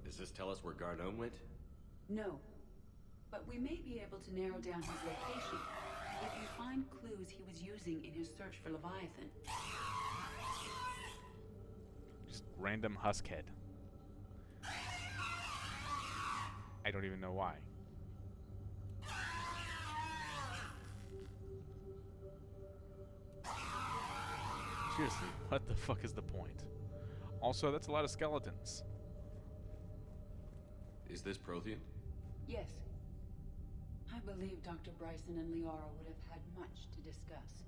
Does this tell us where Garneau went? No. but we may be able to narrow down his location if you find clues he was using in his search for Leviathan. Just random huskhead. I don't even know why. Seriously, what the fuck is the point? Also, that's a lot of skeletons. Is this Prothean? Yes. I believe Dr. Bryson and Liara would have had much to discuss.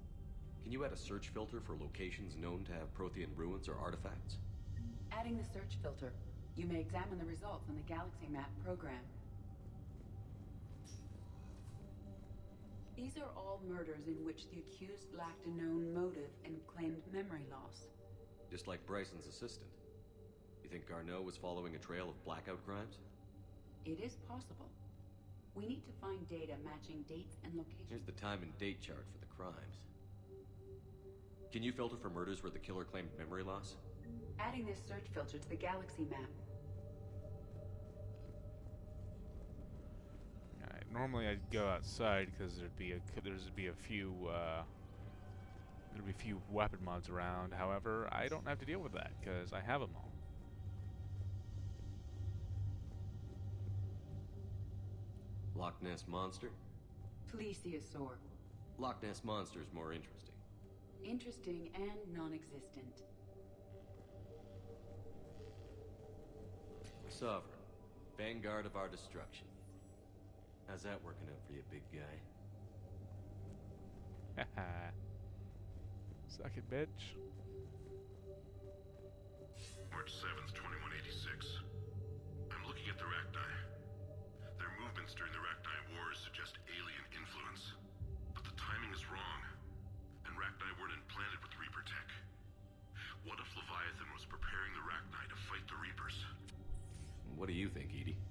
Can you add a search filter for locations known to have Prothean ruins or artifacts? Adding the search filter, you may examine the results in the Galaxy Map program. These are all murders in which the accused lacked a known motive and claimed memory loss. Just like Bryson's assistant. You think Garneau was following a trail of blackout crimes? It is possible. We need to find data matching dates and locations. Here's the time and date chart for the crimes. Can you filter for murders where the killer claimed memory loss? Adding this search filter to the Galaxy Map. Normally I'd go outside because there'd be a few weapon mods around. However, I don't have to deal with that because I have them all. Loch Ness Monster? Plesiosaur. Loch Ness Monster is more interesting. Interesting and non-existent. Sovereign. Vanguard of our destruction. How's that working out for you, big guy? Haha. Suck it, bitch. March 7th, 2186. I'm looking at the Rachni. Their movements during the Rachni Wars suggest alien influence. But the timing is wrong. And Rachni weren't implanted with Reaper tech. What if Leviathan was preparing the Rachni to fight the Reapers? What do you think, Edie?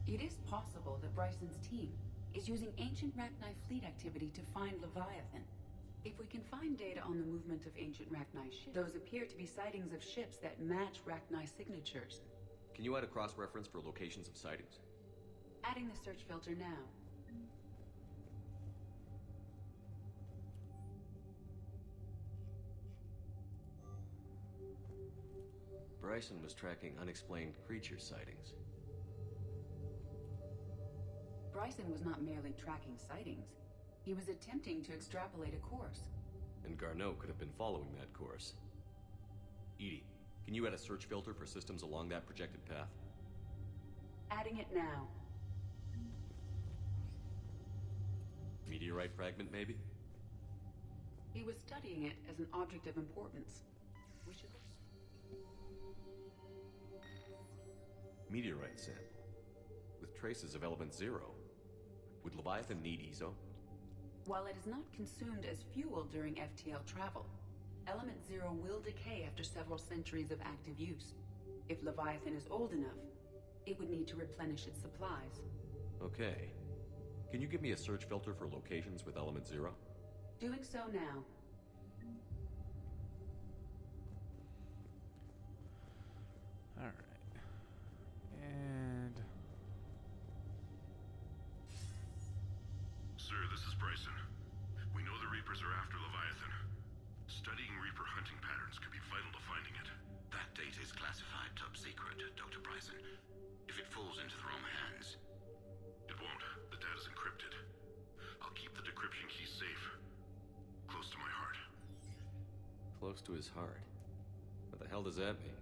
It is possible that Bryson's team is using ancient Rachni fleet activity to find Leviathan. If we can find data on the movement of ancient Rachni ships, those appear to be sightings of ships that match Rachni signatures. Can you add a cross-reference for locations of sightings? Adding the search filter now. Bryson was tracking unexplained creature sightings. Bryson was not merely tracking sightings. He was attempting to extrapolate a course. And Garneau could have been following that course. Edie, can you add a search filter for systems along that projected path? Adding it now. Meteorite fragment, maybe? He was studying it as an object of importance. We should... Meteorite sample. With traces of element 0. Would Leviathan need ESO? While it is not consumed as fuel during FTL travel, element 0 will decay after several centuries of active use. If Leviathan is old enough, it would need to replenish its supplies. Okay. Can you give me a search filter for locations with element 0? Doing so now. Alright. And... Sir, this is Bryson. We know the Reapers are after Leviathan. Studying Reaper hunting patterns could be vital to finding it. That data is classified top secret, Dr. Bryson. If it falls into the wrong hands... It won't. The data's encrypted. I'll keep the decryption key safe. Close to my heart. Close to his heart. What the hell does that mean?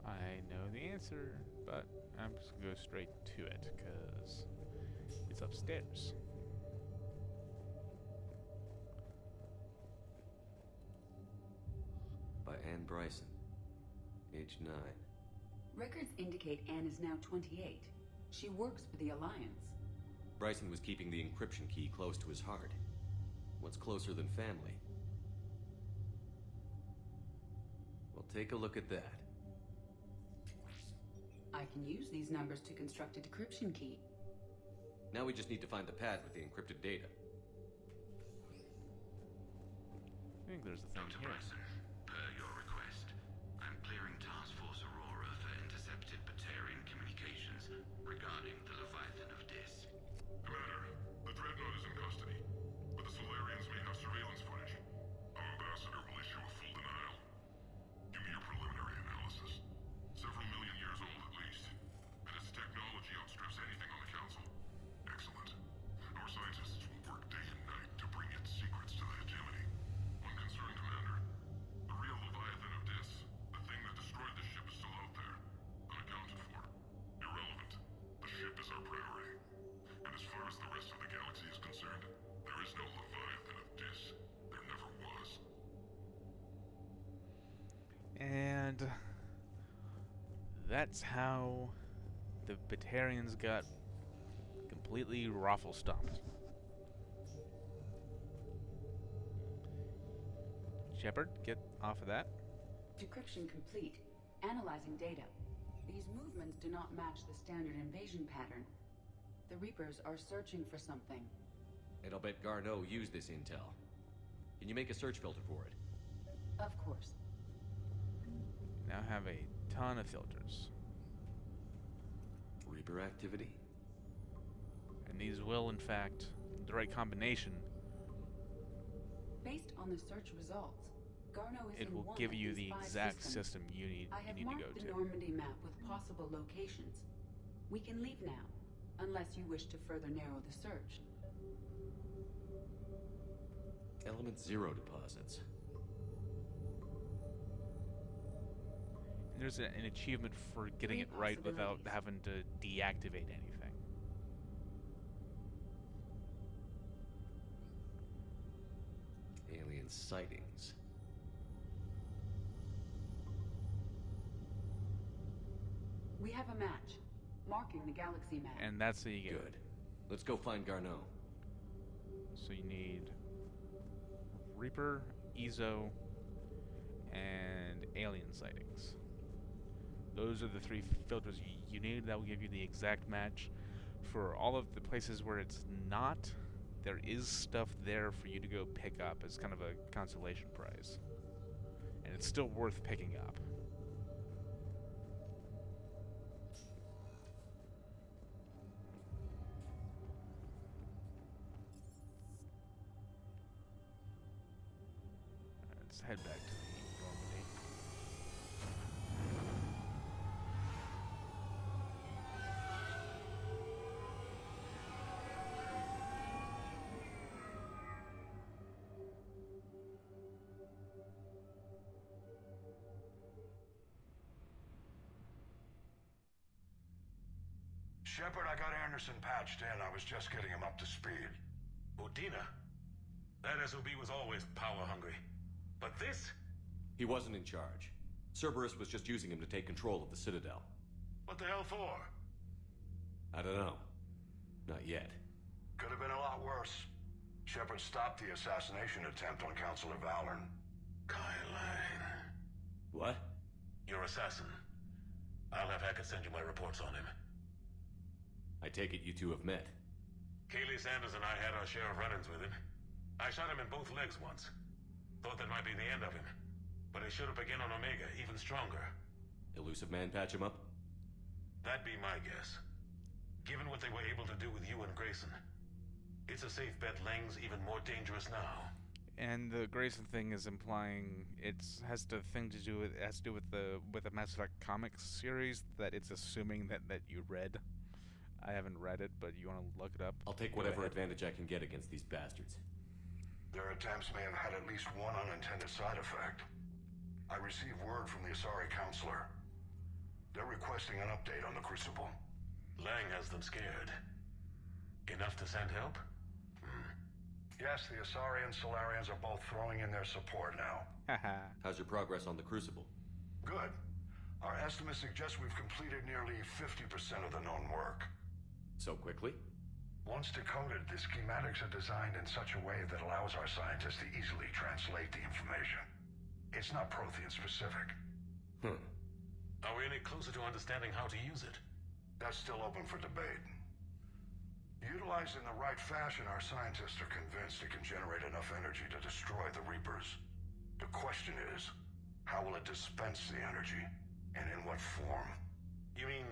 I know the answer, but I'm just gonna go straight to it, because it's upstairs. By Anne Bryson. Age 9. Records indicate Anne is now 28. She works for the Alliance. Bryson was keeping the encryption key close to his heart. What's closer than family? Well, take a look at that. I can use these numbers to construct a decryption key. Now we just need to find the pad with the encrypted data. I think there's a thing Dr. here. Bryson, per your request, I'm clearing Task Force Aurora for intercepted Batarian communications regarding And that's how the Batarians got completely raffle stomped. Shepard, get off of that. Decryption complete. Analyzing data. These movements do not match the standard invasion pattern. The Reapers are searching for something. And I'll bet Garneau used this intel. Can you make a search filter for it? Of course. You now have a ton of filters. Reaper activity? And these will, in fact, the right combination, Based on the search results, Garneau is it in will one give of you these the 5 exact systems. system you need I have to marked go the to. Normandy map with possible locations. We can leave now, unless you wish to further narrow the search. Element 0 deposits. And there's an achievement for getting 3 it right without possibilities. having to deactivate anything. Alien sightings. We have a match, marking the galaxy map. And that's how you get Good. Let's go find Garneau. So you need Reaper, Ezo, and alien sightings. Those are the 3 filters you need. That will give you the exact match. For all of the places where it's not, there is stuff there for you to go pick up as kind of a consolation prize. And it's still worth picking up. Let's head back to the Normandy. Shepard, I got Anderson patched in. I was just getting him up to speed. Udina? That SOB was always power-hungry. But this? He wasn't in charge. Cerberus was just using him to take control of the Citadel. What the hell for? I don't know. Not yet. Could have been a lot worse. Shepard stopped the assassination attempt on Counselor Valern. Kylan. What? Your assassin. I'll have Hackett send you my reports on him. I take it you two have met. Kaylee Sanders and I had our share of run-ins with him. I shot him in both legs once. Thought that might be the end of him. But he showed up again on Omega, even stronger. Elusive Man patch him up? That'd be my guess. Given what they were able to do with you and Grayson. It's a safe bet Lang's even more dangerous now. And the Grayson thing is implying it has to do with the Mass Effect comics series that it's assuming that you read. I haven't read it, but you want to look it up? I'll take Go whatever ahead. advantage I can get against these bastards. Their attempts may have had at least one unintended side effect. I received word from the Asari Counselor. They're requesting an update on the Crucible. Lang has them scared. Enough to send help? Yes, the Asari and Solarians are both throwing in their support now. How's your progress on the Crucible? Good. Our estimates suggest we've completed nearly 50% of the known work. So quickly? Once decoded, the schematics are designed in such a way that allows our scientists to easily translate the information. It's not Prothean specific. Are we any closer to understanding how to use it? That's still open for debate. Utilized in the right fashion, our scientists are convinced it can generate enough energy to destroy the Reapers. The question is, how will it dispense the energy? And in what form? You mean,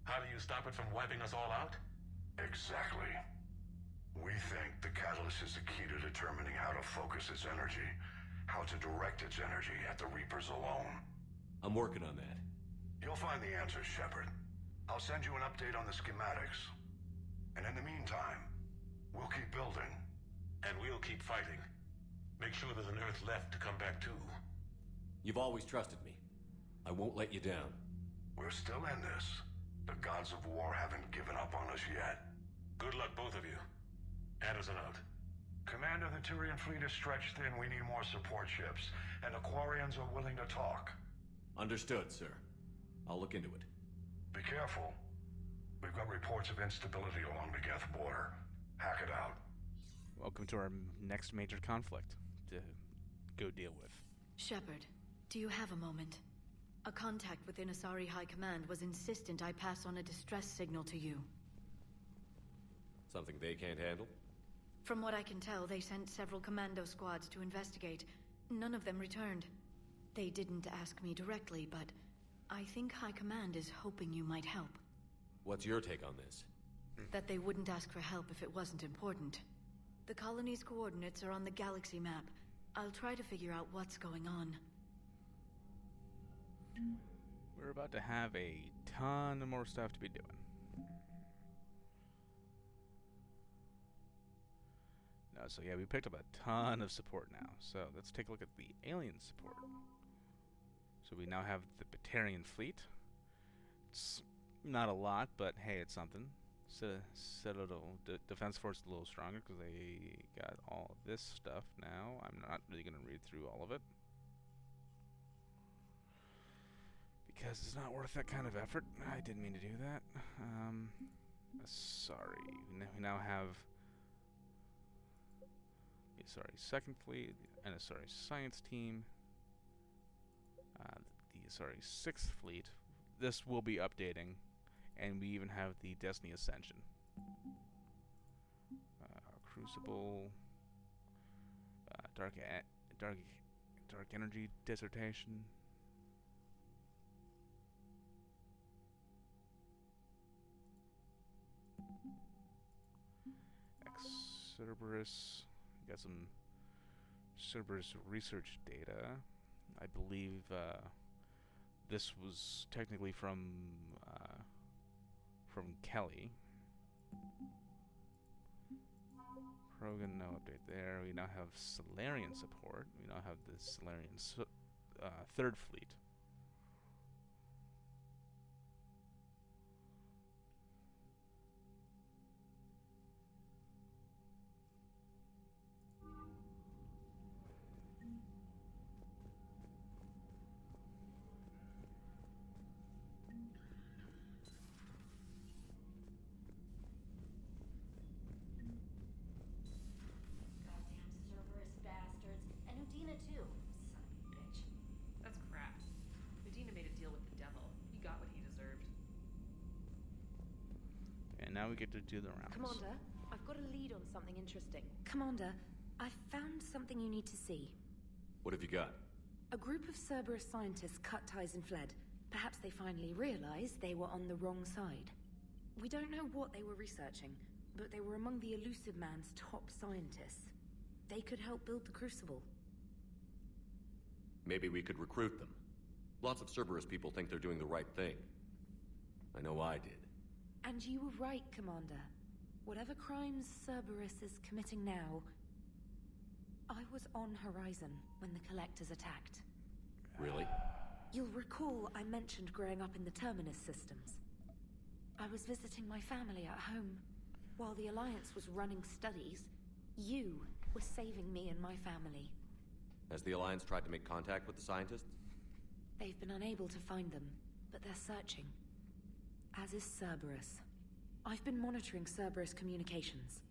how do you stop it from wiping us all out? Exactly. We think the catalyst is the key to determining how to focus its energy, how to direct its energy at the Reapers alone. I'm working on that. You'll find the answers, Shepard. I'll send you an update on the schematics. And in the meantime, we'll keep building. And we'll keep fighting. Make sure there's an Earth left to come back to. You've always trusted me. I won't let you down. We're still in this. The gods of war haven't given up on us yet. Good luck, both of you. Anderson out. Commander, the Turian fleet is stretched thin. We need more support ships. And the Quarians are willing to talk. Understood, sir. I'll look into it. Be careful. We've got reports of instability along the Geth border. Hack it out. Welcome to our next major conflict to go deal with. Shepard, do you have a moment? A contact within Asari High Command was insistent I pass on a distress signal to you. Something they can't handle? From what I can tell, they sent several commando squads to investigate. None of them returned. They didn't ask me directly, but I think High Command is hoping you might help. What's your take on this? That they wouldn't ask for help if it wasn't important. The colony's coordinates are on the galaxy map. I'll try to figure out what's going on. We're about to have a ton of more stuff to be doing. No, so yeah, we picked up a ton of support now. So let's take a look at the alien support. So we now have the Batarian fleet. It's not a lot, but hey, it's something. Citadel Defense Force is a little stronger because they got all this stuff now. I'm not really going to read through all of it, because it's not worth that kind of effort. I didn't mean to do that. Sorry. We now have sorry, Second Fleet and a sorry Science Team. The sorry Sixth Fleet. This will be updating, and we even have the Destiny Ascension. Crucible. Dark Energy Dissertation. Cerberus. Got some Cerberus research data. I believe this was technically from Kelly. Krogan, no update there. We now have Solarian support. We now have the Solarian Third Fleet. Now we get to do the rounds. Commander, I've got a lead on something interesting. Commander, I've found something you need to see. What have you got? A group of Cerberus scientists cut ties and fled. Perhaps they finally realized they were on the wrong side. We don't know what they were researching, but they were among the Elusive Man's top scientists. They could help build the Crucible. Maybe we could recruit them. Lots of Cerberus people think they're doing the right thing. I know I did. And you were right, Commander. Whatever crimes Cerberus is committing now, I was on Horizon when the Collectors attacked. Really? You'll recall I mentioned growing up in the Terminus systems. I was visiting my family at home. While the Alliance was running studies, you were saving me and my family. Has the Alliance tried to make contact with the scientists? They've been unable to find them, but they're searching. As is Cerberus. I've been monitoring Cerberus communications.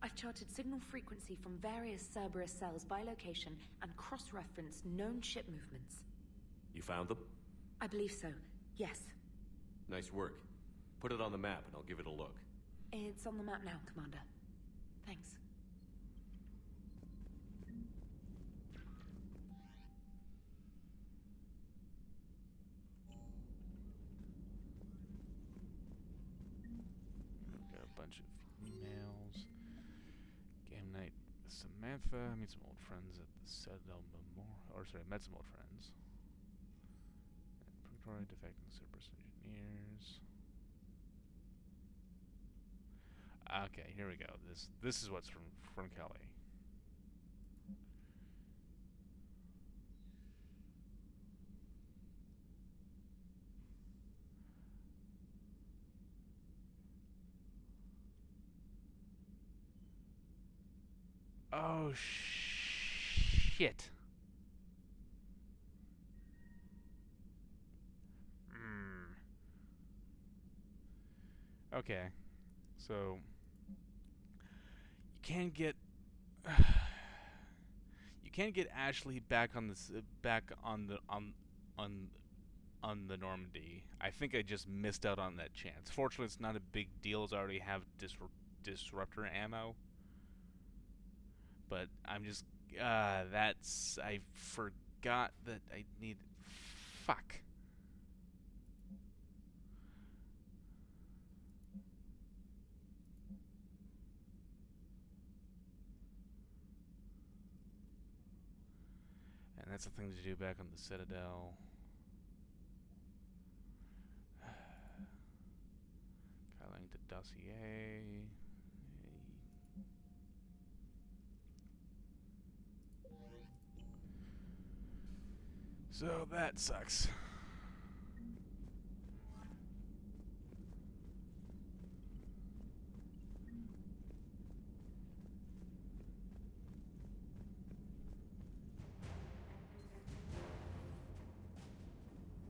I've charted signal frequency from various Cerberus cells by location and cross-referenced known ship movements. You found them? I believe so, yes. Nice work. Put it on the map and I'll give it a look. It's on the map now, Commander. Thanks. Got a bunch of emails. Game night with Samantha. Meet some old friends at the Citadel Memorial. Or sorry, met some old friends. And Purgatory defecting Cerberus engineers. Okay, here we go. This is what's from Kelly. Oh shit. Okay, so you can get you can get Ashley back on this back on the Normandy. I think I just missed out on that chance. Fortunately, it's not a big deal as I already have disruptor ammo. But I'm just that's I forgot that I need. Fuck. And that's the thing to do back on the Citadel. Filing the dossier. So that sucks.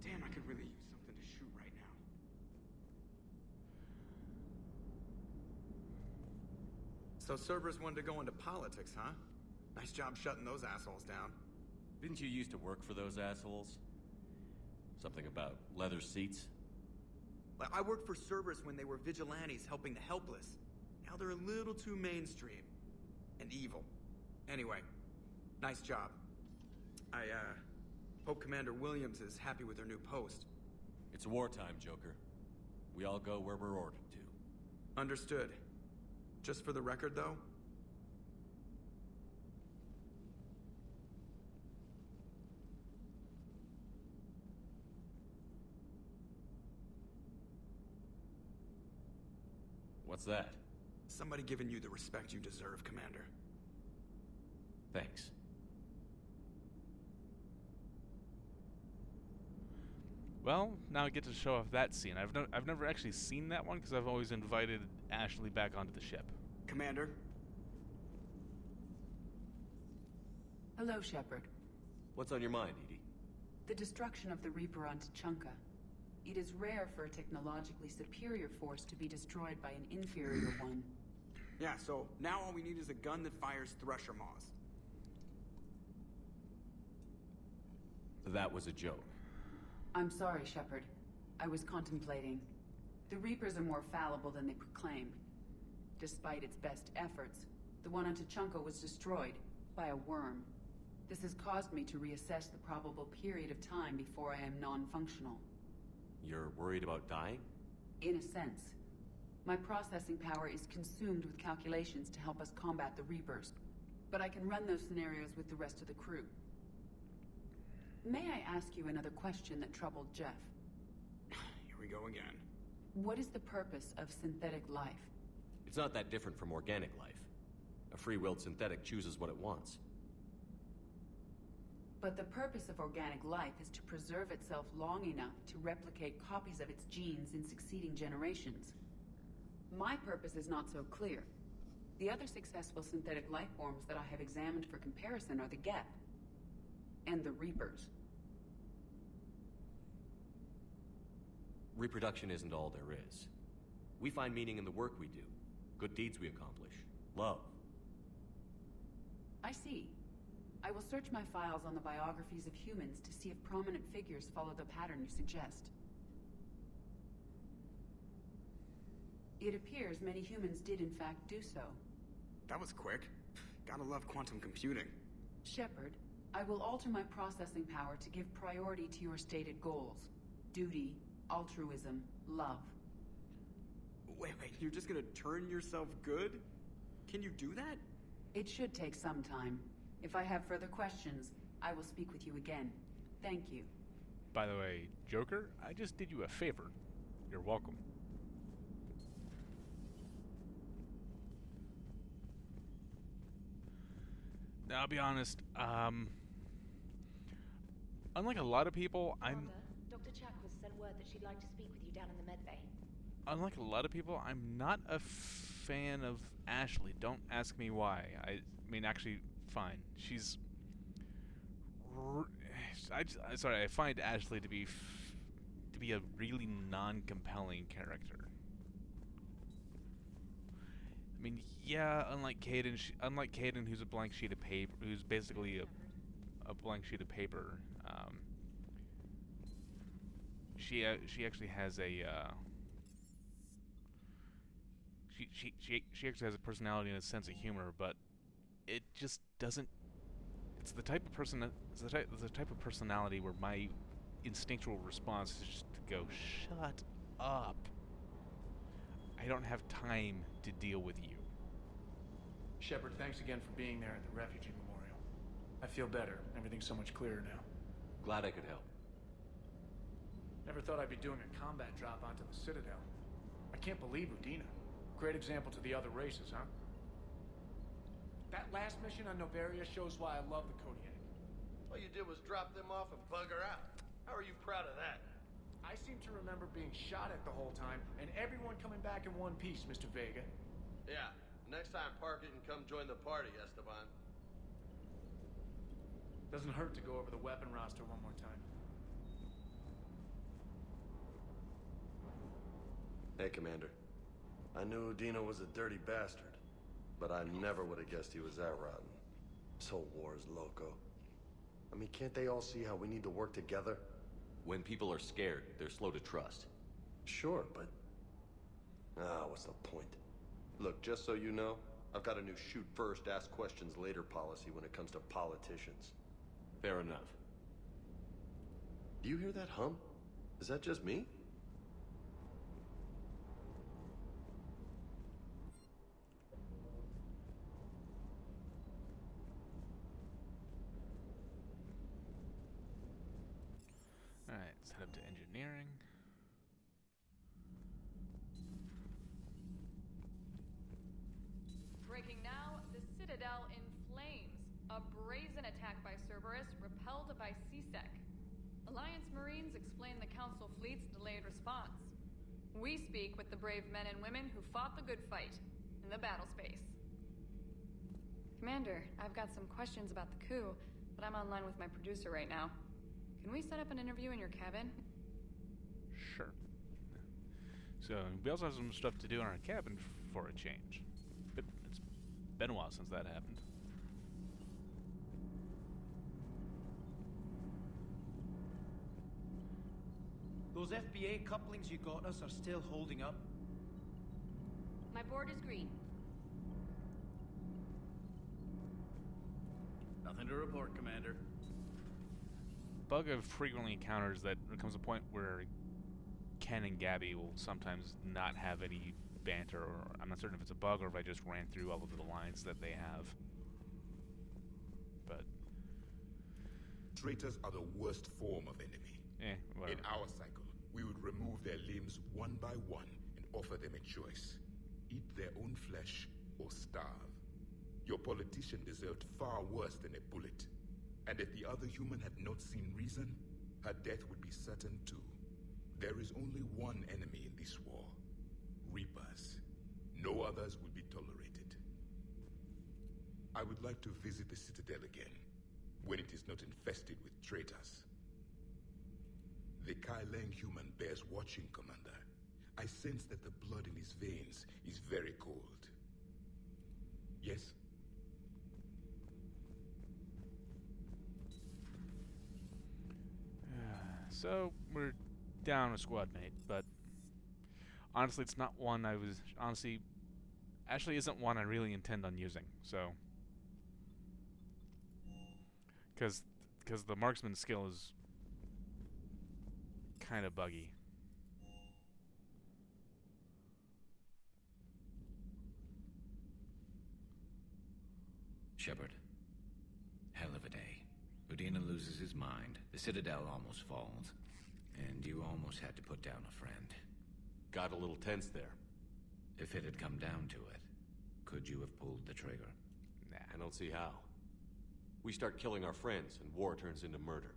Damn, I could really use something to shoot right now. So Cerberus wanted to go into politics, huh? Nice job shutting those assholes down. Didn't you used to work for those assholes? Something about leather seats? I worked for Cerberus when they were vigilantes helping the helpless. Now they're a little too mainstream. And evil. Anyway, nice job. I hope Commander Williams is happy with her new post. It's wartime, Joker. We all go where we're ordered to. Understood. Just for the record, though, What's that? somebody giving you the respect you deserve, Commander. Thanks. Well, now I get to show off that scene. I've never actually seen that one because I've always invited Ashley back onto the ship. Commander? Hello, Shepard. What's on your mind, Edie? The destruction of the Reaper on Tuchanka. It is rare for a technologically superior force to be destroyed by an inferior one. Yeah, so now all we need is a gun that fires Thresher Maws. That was a joke. I'm sorry, Shepard. I was contemplating. The Reapers are more fallible than they proclaim. Despite its best efforts, the one on Tuchanka was destroyed by a worm. This has caused me to reassess the probable period of time before I am non-functional. You're worried about dying? In a sense. My processing power is consumed with calculations to help us combat the Reapers. But I can run those scenarios with the rest of the crew. May I ask you another question that troubled Jeff? Here we go again. What is the purpose of synthetic life? It's not that different from organic life. A free-willed synthetic chooses what it wants. But the purpose of organic life is to preserve itself long enough to replicate copies of its genes in succeeding generations. My purpose is not so clear. The other successful synthetic life forms that I have examined for comparison are the Geth and the Reapers. Reproduction isn't all there is. We find meaning in the work we do, good deeds we accomplish, love. I see. I will search my files on the biographies of humans to see if prominent figures follow the pattern you suggest. It appears many humans did in fact do so. That was quick. Gotta love quantum computing. Shepard, I will alter my processing power to give priority to your stated goals. Duty, altruism, love. Wait, you're just gonna turn yourself good? Can you do that? It should take some time. If I have further questions, I will speak with you again. Thank you. By the way, Joker, I just did you a favor. You're welcome. Now, I'll be honest, unlike a lot of people, Dr. Chakwas sent word that she'd like to speak with you down in the med bay. Unlike a lot of people, I'm not a fan of Ashley. Don't ask me why. I mean, actually, fine. She's... I find Ashley to be a really non-compelling character. I mean, yeah, unlike Caden, who's a blank sheet of paper, who's basically a blank sheet of paper. She actually has a she actually has a personality and a sense of humor, but it just doesn't. It's the type of personality where my instinctual response is just to go, "Shut up! I don't have time to deal with you." Shepard, thanks again for being there at the Refugee Memorial. I feel better. Everything's so much clearer now. Glad I could help. Never thought I'd be doing a combat drop onto the Citadel. I can't believe Udina. Great example to the other races, huh? That last mission on Noveria shows why I love the Kodiak. All you did was drop them off and bugger out. How are you proud of that? I seem to remember being shot at the whole time, and everyone coming back in one piece, Mr. Vega. Yeah, next time park it and come join the party, Esteban. Doesn't hurt to go over the weapon roster one more time. Hey, Commander. I knew Udina was a dirty bastard, but I never would have guessed he was that rotten. This whole war is loco. I mean, can't they all see how we need to work together? When people are scared, they're slow to trust. Sure, but... what's the point? Look, just so you know, I've got a new shoot first, ask questions later policy when it comes to politicians. Fair enough. Do you hear that hum? Is that just me? Alright, let's head up to engineering. Breaking now, the Citadel in flames. A brazen attack by Cerberus repelled by CSEC. Alliance Marines explain the Council fleet's delayed response. We speak with the brave men and women who fought the good fight in the battle space. Commander, I've got some questions about the coup, but I'm online with my producer right now. Can we set up an interview in your cabin? Sure. So, we also have some stuff to do in our cabin for a change. But it's been a while since that happened. Those FBA couplings you got us are still holding up? My board is green. Nothing to report, Commander. Bug I've frequently encounters that there comes a point where Ken and Gabby will sometimes not have any banter, or I'm not certain if it's a bug or if I just ran through all of the lines that they have. But traitors are the worst form of enemy. Whatever. In our cycle, we would remove their limbs one by one and offer them a choice. Eat their own flesh or starve. Your politician deserved far worse than a bullet. And if the other human had not seen reason, her death would be certain too. There is only one enemy in this war. Reapers. No others will be tolerated. I would like to visit the Citadel again, when it is not infested with traitors. The Kai Leng human bears watching, Commander. I sense that the blood in his veins is very cold. Yes? So, we're down a squad mate, but honestly, it's not one I was... actually isn't one I really intend on using, so... Because the marksman skill is kind of buggy. Shepard. Hell of a day. Udina loses his mind, the Citadel almost falls, and you almost had to put down a friend. Got a little tense there. If it had come down to it, could you have pulled the trigger? Nah, I don't see how. We start killing our friends, and war turns into murder.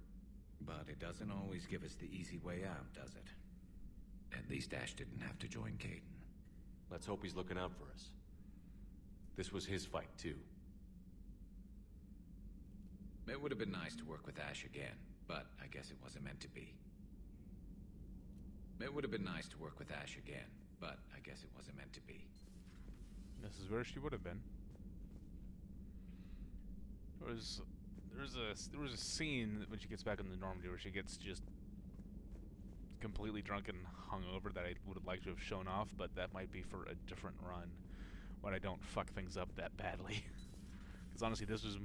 But it doesn't always give us the easy way out, does it? At least Ash didn't have to join Caden. Let's hope he's looking out for us. This was his fight, too. It would have been nice to work with Ash again, but I guess it wasn't meant to be. It would have been nice to work with Ash again, but I guess it wasn't meant to be. This is where she would have been. There was a scene when she gets back in the Normandy where she gets just completely drunk and hungover that I would have liked to have shown off, but that might be for a different run when I don't fuck things up that badly. Because honestly, this was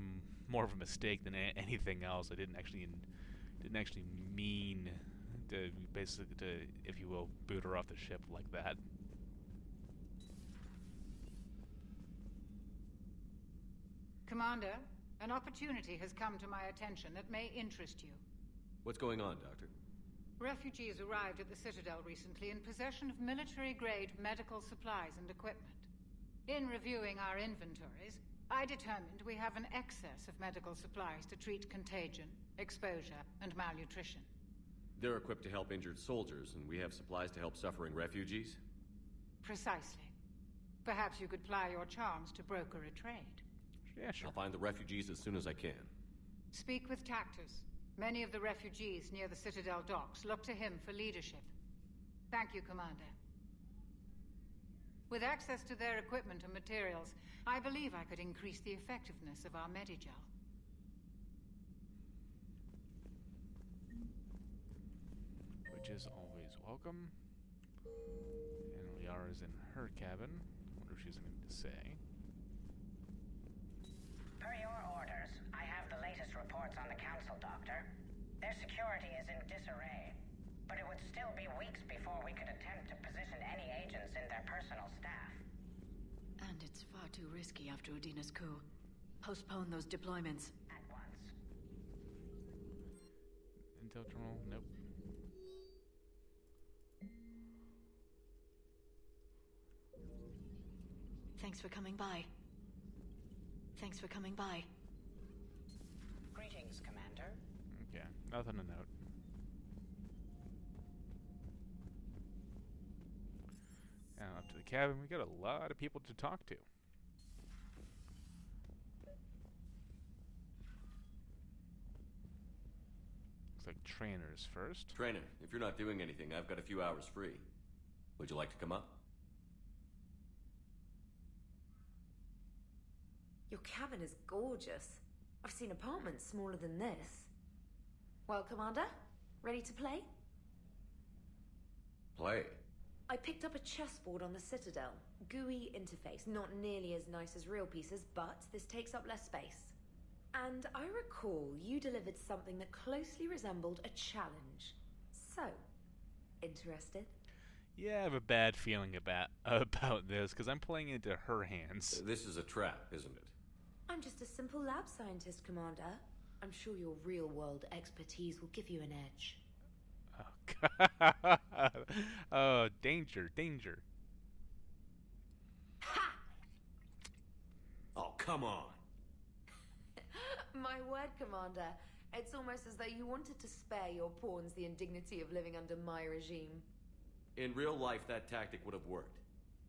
more of a mistake than anything else. I didn't actually mean to basically to, if you will, boot her off the ship like that. Commander, an opportunity has come to my attention that may interest you. What's going on, Doctor? Refugees arrived at the Citadel recently in possession of military-grade medical supplies and equipment. In reviewing our inventories, I determined we have an excess of medical supplies to treat contagion, exposure, and malnutrition. They're equipped to help injured soldiers, and we have supplies to help suffering refugees? Precisely. Perhaps you could ply your charms to broker a trade. Yeah, sure. I'll find the refugees as soon as I can. Speak with Tactus. Many of the refugees near the Citadel docks look to him for leadership. Thank you, Commander. With access to their equipment and materials, I believe I could increase the effectiveness of our Medigel. Which is always welcome. And Liara's in her cabin. Wonder if she's anything to say. Per your orders, I have the latest reports on the Council, Doctor. Their security is in disarray, but it would still be weeks before we could attempt to position any agents in their personal staff. And it's far too risky after Udina's coup. Postpone those deployments. At once. Intel terminal? Nope. Thanks for coming by. Thanks for coming by. Greetings, Commander. Okay, nothing to note. Now up to the cabin, we got a lot of people to talk to. Looks like trainers first. Trainer, if you're not doing anything, I've got a few hours free. Would you like to come up? Your cabin is gorgeous. I've seen apartments smaller than this. Well, Commander, ready to play? Play? I picked up a chessboard on the Citadel. GUI interface, not nearly as nice as real pieces, but this takes up less space. And I recall you delivered something that closely resembled a challenge. So, interested? Yeah, I have a bad feeling about this, because I'm playing into her hands. This is a trap, isn't it? I'm just a simple lab scientist, Commander. I'm sure your real-world expertise will give you an edge. Oh, God. Oh, danger, danger. Ha! Oh, come on. My word, Commander. It's almost as though you wanted to spare your pawns the indignity of living under my regime. In real life, that tactic would have worked.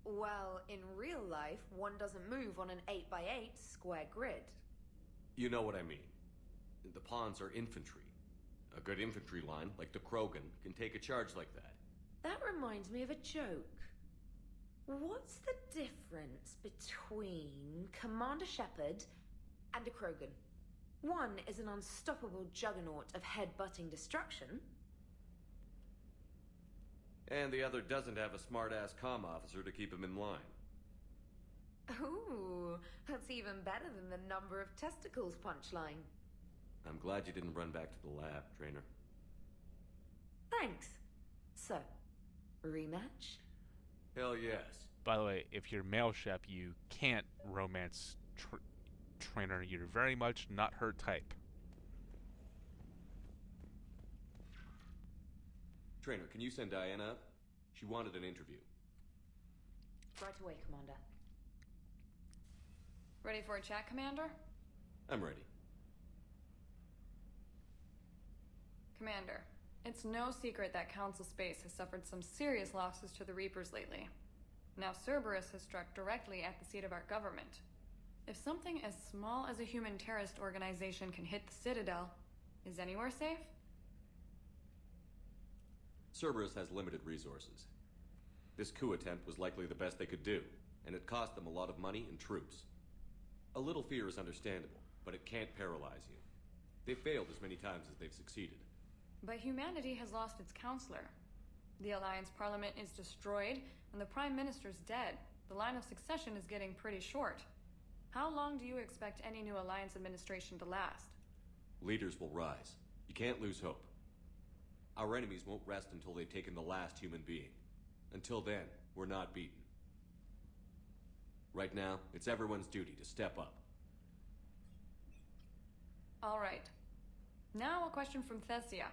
Well, in real life, one doesn't move on an 8x8 square grid. You know what I mean. The pawns are infantry. A good infantry line, like the Krogan, can take a charge like that. That reminds me of a joke. What's the difference between Commander Shepard and a Krogan? One is an unstoppable juggernaut of head-butting destruction. And the other doesn't have a smart-ass comm officer to keep him in line. Ooh, that's even better than the number of testicles punchline. I'm glad you didn't run back to the lab, Trainer. Thanks. So, rematch? Hell yes. By the way, if you're male Shep, you can't romance Trainer. You're very much not her type. Trainer, can you send Diana up? She wanted an interview. Right away, Commander. Ready for a chat, Commander? I'm ready. Commander, it's no secret that Council Space has suffered some serious losses to the Reapers lately. Now Cerberus has struck directly at the seat of our government. If something as small as a human terrorist organization can hit the Citadel, is anywhere safe? Cerberus has limited resources. This coup attempt was likely the best they could do. and it cost them a lot of money and troops. A little fear is understandable, but it can't paralyze you. They've failed as many times as they've succeeded. But humanity has lost its counselor. The Alliance Parliament is destroyed, and the Prime Minister's dead. The line of succession is getting pretty short. How long do you expect any new Alliance administration to last? Leaders will rise. You can't lose hope. Our enemies won't rest until they've taken the last human being. Until then, we're not beaten. Right now, it's everyone's duty to step up. All right. Now a question from Thessia.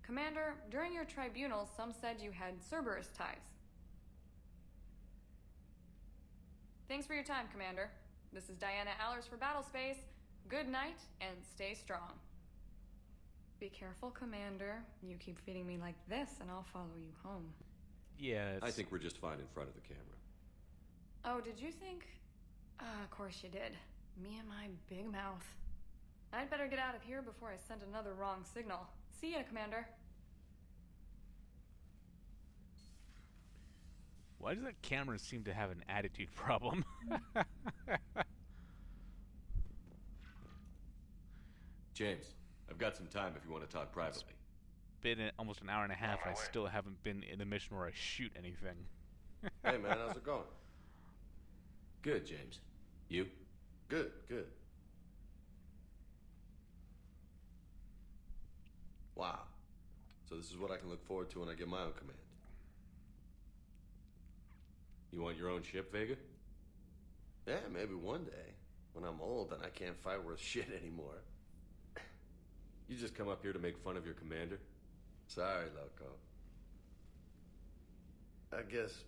Commander, during your tribunal, some said you had Cerberus ties. Thanks for your time, Commander. This is Diana Allers for Battlespace. Good night, and stay strong. Be careful, Commander. You keep feeding me like this, and I'll follow you home. Yeah, I think we're just fine in front of the camera. Oh, did you think? Of course you did. Me and my big mouth. I'd better get out of here before I send another wrong signal. See ya, Commander. Why does that camera seem to have an attitude problem? James, I've got some time if you want to talk privately. Been almost an hour and a half, and I still haven't been in a mission where I shoot anything. Hey man, how's it going? Good, James. You? Good, good. Wow. So this is what I can look forward to when I get my own command. You want your own ship, Vega? Yeah, maybe one day. When I'm old and I can't fight worth shit anymore. You just come up here to make fun of your commander? Sorry, Loco. I guess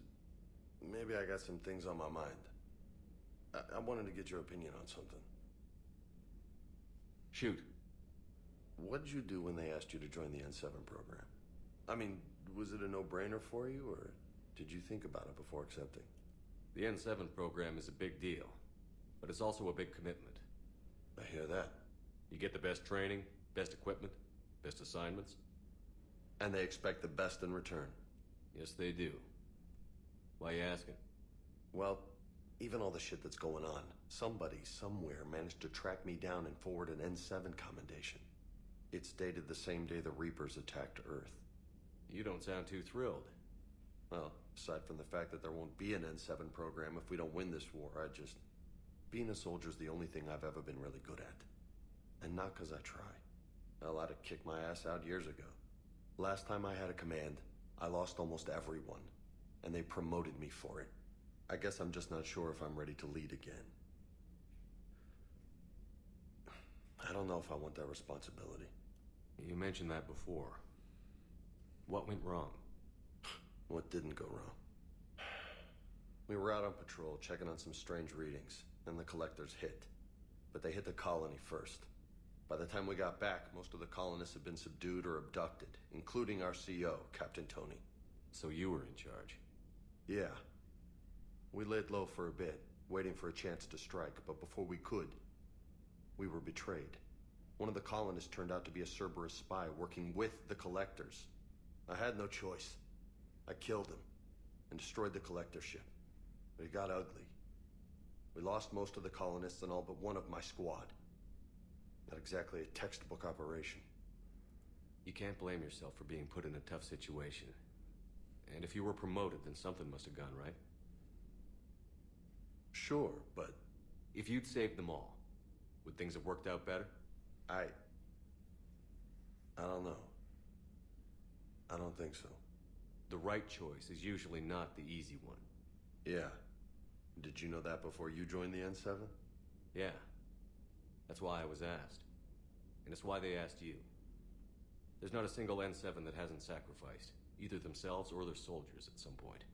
maybe I got some things on my mind. I wanted to get your opinion on something. Shoot. What'd you do when they asked you to join the N7 program? I mean, was it a no-brainer for you, or did you think about it before accepting? The N7 program is a big deal, but it's also a big commitment. I hear that. You get the best training, best equipment, best assignments. And they expect the best in return. Yes, they do. Why you asking? Well, even all the shit that's going on, somebody somewhere managed to track me down and forward an N7 commendation. It's dated the same day the Reapers attacked Earth. You don't sound too thrilled. Well, aside from the fact that there won't be an N7 program if we don't win this war, being a soldier's the only thing I've ever been really good at. And not 'cause I try. Hell, I'd have kicked my ass out years ago. Last time I had a command, I lost almost everyone. And they promoted me for it. I guess I'm just not sure if I'm ready to lead again. I don't know if I want that responsibility. You mentioned that before. What went wrong? What didn't go wrong? We were out on patrol, checking on some strange readings, and the collectors hit. But they hit the colony first. By the time we got back, most of the colonists had been subdued or abducted, including our CO, Captain Tony. So you were in charge? Yeah. We laid low for a bit, waiting for a chance to strike, but before we could, we were betrayed. One of the colonists turned out to be a Cerberus spy working with the collectors. I had no choice. I killed him and destroyed the collector ship. But it got ugly. We lost most of the colonists and all but one of my squad. Not exactly a textbook operation. You can't blame yourself for being put in a tough situation. And if you were promoted, then something must have gone right. Sure, but... If you'd saved them all, would things have worked out better? I don't know. I don't think so. The right choice is usually not the easy one. Yeah. Did you know that before you joined the N7? Yeah. That's why I was asked. And it's why they asked you. There's not a single N7 that hasn't sacrificed, either themselves or their soldiers at some point.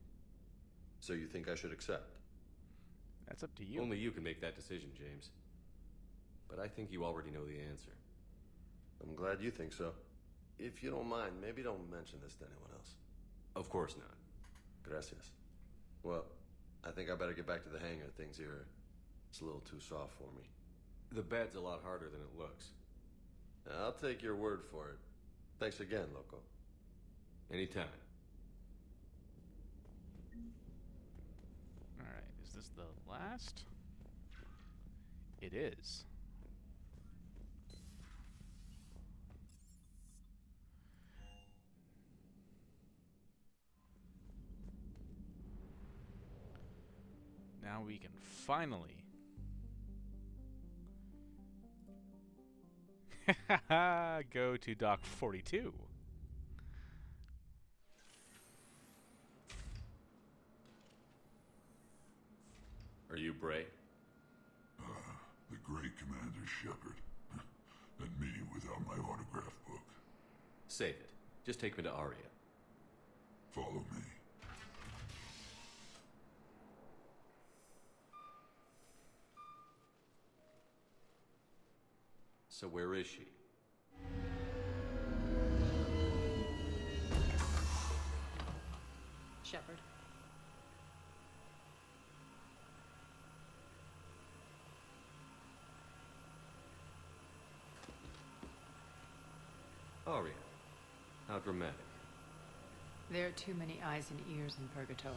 So you think I should accept? That's up to you. Only you can make that decision, James. But I think you already know the answer. I'm glad you think so. If you don't mind, maybe don't mention this to anyone else. Of course not. Gracias. Well, I think I better get back to the hangar. Things here, it's a little too soft for me. The bed's a lot harder than it looks. I'll take your word for it. Thanks again, Loco. Anytime. Alright, Is this the last? It is. Now we can finally go to Dock 42. Are you Bray? The great Commander Shepard. That meeting without my autograph book. Save it. Just take me to Aria. Follow me. So where is she? Shepard. Aria. How dramatic. There are too many eyes and ears in Purgatory.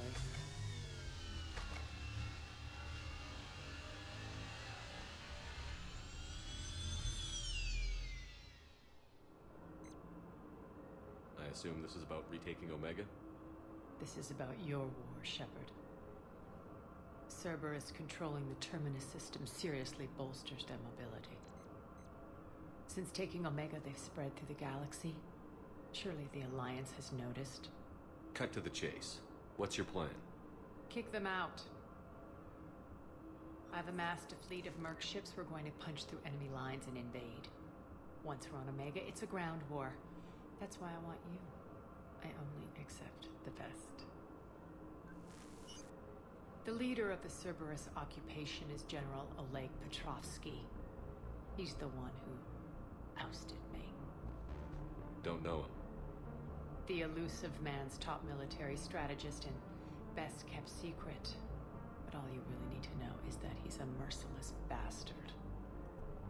I assume this is about retaking Omega? This is about your war, Shepard. Cerberus controlling the Terminus system seriously bolsters their mobility. Since taking Omega, they've spread through the galaxy. Surely the Alliance has noticed. Cut to the chase. What's your plan? Kick them out. I've amassed a fleet of merc ships. We're going to punch through enemy lines and invade. Once we're on Omega, it's a ground war. That's why I want you. I only accept the best. The leader of the Cerberus occupation is General Oleg Petrovsky. He's the one who ousted me. Don't know him. The elusive man's top military strategist and best kept secret. But all you really need to know is that he's a merciless bastard.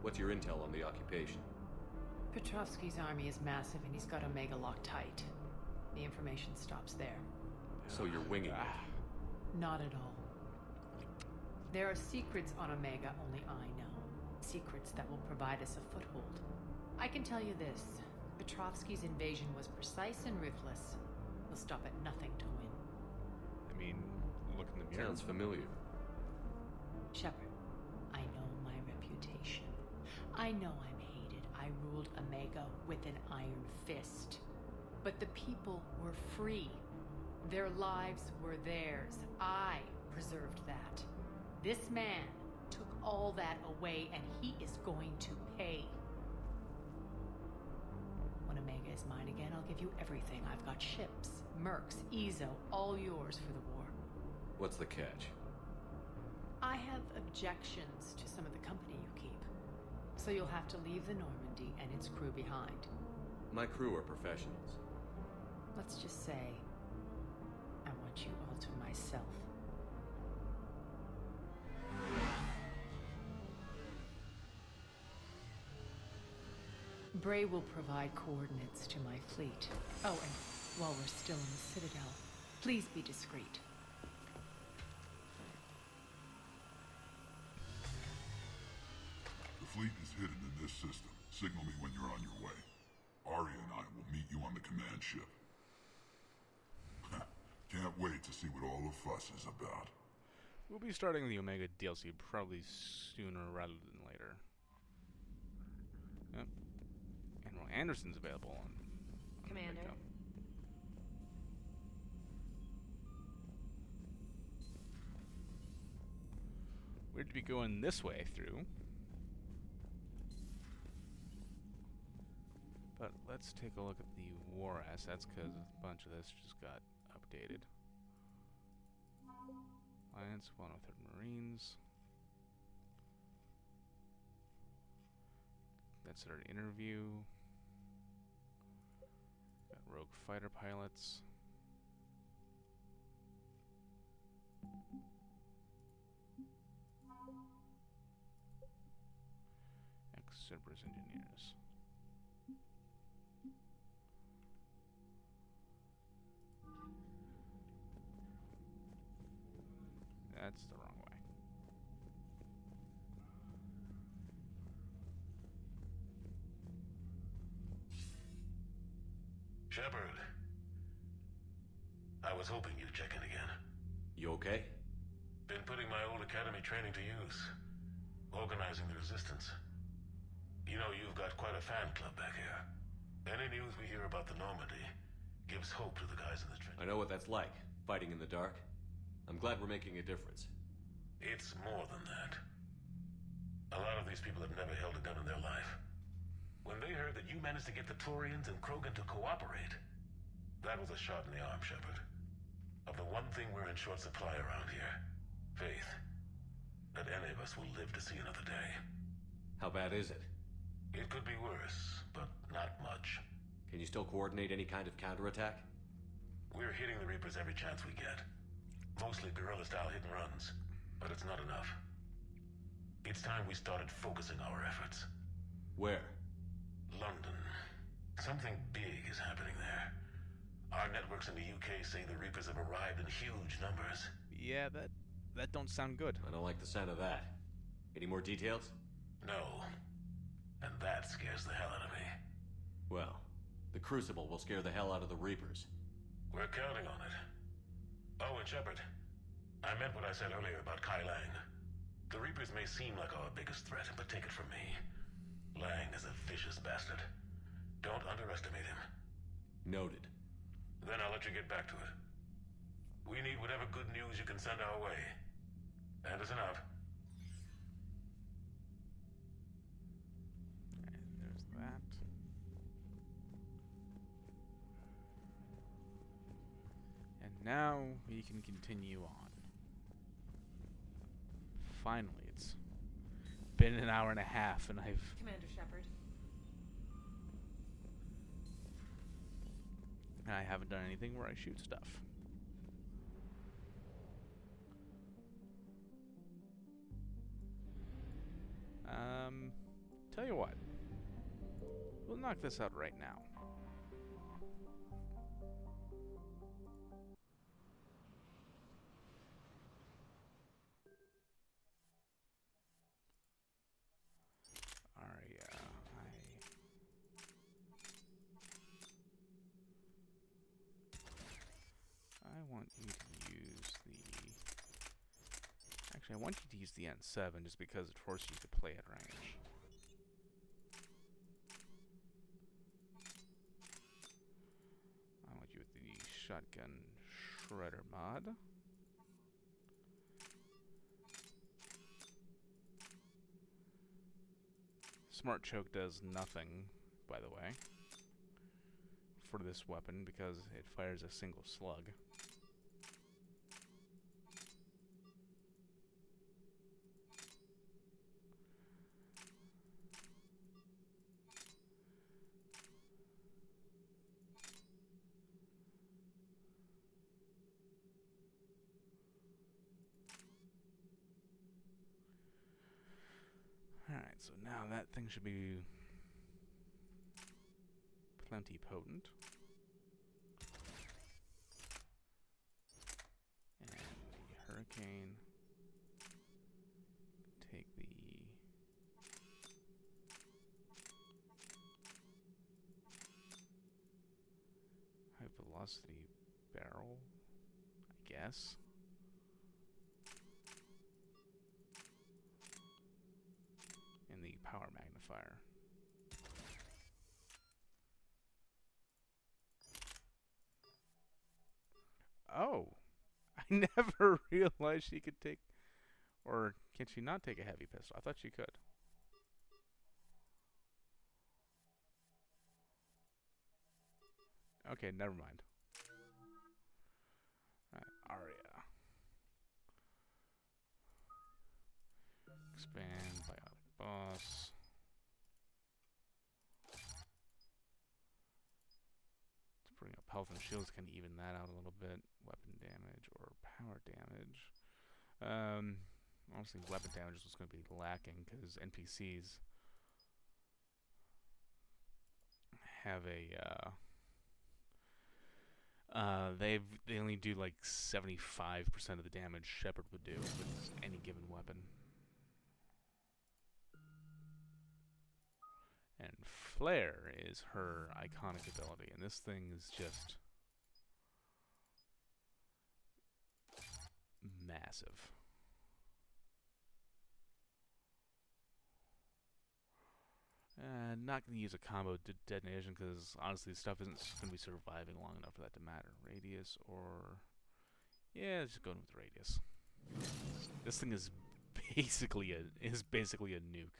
What's your intel on the occupation? Petrovsky's army is massive and he's got Omega locked tight. The information stops there. So you're winging it? Not at all. There are secrets on Omega only I know. Secrets that will provide us a foothold. I can tell you this. Petrovsky's invasion was precise and ruthless. He'll stop at nothing to win. I mean, look in the mirror. Sounds familiar. Shepard, I know my reputation. I know I'm hated. I ruled Omega with an iron fist. But the people were free. Their lives were theirs. I preserved that. This man took all that away, and he is going to pay. When Omega is mine again, I'll give you everything. I've got ships, mercs, Ezo, all yours for the war. What's the catch? I have objections to some of the company you keep. So you'll have to leave the Normandy and its crew behind. My crew are professionals. Let's just say, I want you all to myself. Bray will provide coordinates to my fleet. Oh, and while we're still in the Citadel, please be discreet. The fleet is hidden in this system. Signal me when you're on your way. Aria and I will meet you on the command ship. Can't wait to see what all the fuss is about. We'll be starting the Omega DLC probably sooner rather than later. Yep. Admiral Anderson's available on Commander. Omega. We'd be going this way through. But let's take a look at the war assets, because a bunch of this just got updated. Alliance, 103rd Marines. That's our interview. Got rogue fighter pilots. Ex-Cerberus engineers. That's the wrong Shepard. I was hoping you'd check in again. You okay? Been putting my old academy training to use. Organizing the resistance. You know, you've got quite a fan club back here. Any news we hear about the Normandy gives hope to the guys in the trenches. I know what that's like, fighting in the dark. I'm glad we're making a difference. It's more than that. A lot of these people have never held a gun in their life. When they heard that you managed to get the Turians and Krogan to cooperate, that was a shot in the arm, Shepard. Of the one thing we're in short supply around here, faith. That any of us will live to see another day. How bad is it? It could be worse, but not much. Can you still coordinate any kind of counterattack? We're hitting the Reapers every chance we get. Mostly guerrilla-style hit-and-runs, but it's not enough. It's time we started focusing our efforts. Where? London. Something big is happening there. Our networks in the UK say the Reapers have arrived in huge numbers. Yeah, that don't sound good. I don't like the sound of that. Any more details? No. And that scares the hell out of me. Well, the Crucible will scare the hell out of the Reapers. We're counting on it. Oh, and Shepard, I meant what I said earlier about Kai Lang. The Reapers may seem like our biggest threat, but take it from me. Lang is a vicious bastard. Don't underestimate him. Noted. Then I'll let you get back to it. We need whatever good news you can send our way. Anderson out. And there's that. And now we can continue on. Finally, it's been an hour and a half and I've... Commander Shepard. And I haven't done anything where I shoot stuff. Tell you what. We'll knock this out right now. I want you to use the... Actually, I want you to use the N7 just because it forces you to play at range. I want you with the shotgun shredder mod. Smart choke does nothing, by the way, for this weapon because it fires a single slug. Alright, so now that thing should be plenty potent. And the Hurricane. Take the... high velocity barrel, I guess. And the power magnifier. Oh! I never realized she could take... Or can she not take a heavy pistol? I thought she could. Okay, never mind. Alright, Aria. Expand, biotic boss. Let's bring up health and shields, can even that out a little bit. Weapon damage or power damage. Honestly, weapon damage was going to be lacking because NPCs have a they only do like 75% of the damage Shepard would do with any given weapon. And Flare is her iconic ability, and this thing is just massive. Not going to use a combo detonation because honestly, stuff isn't going to be surviving long enough for that to matter. Radius or... yeah, let's just go with radius. This thing is basically a nuke.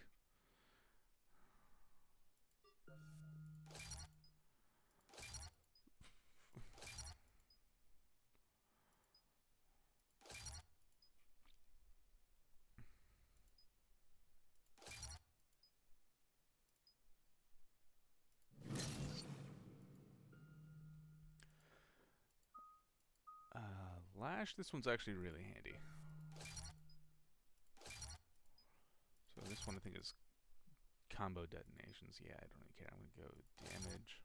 Lash, this one's actually really handy. So this one I think is combo detonations. Yeah, I don't really care. I'm going to go damage.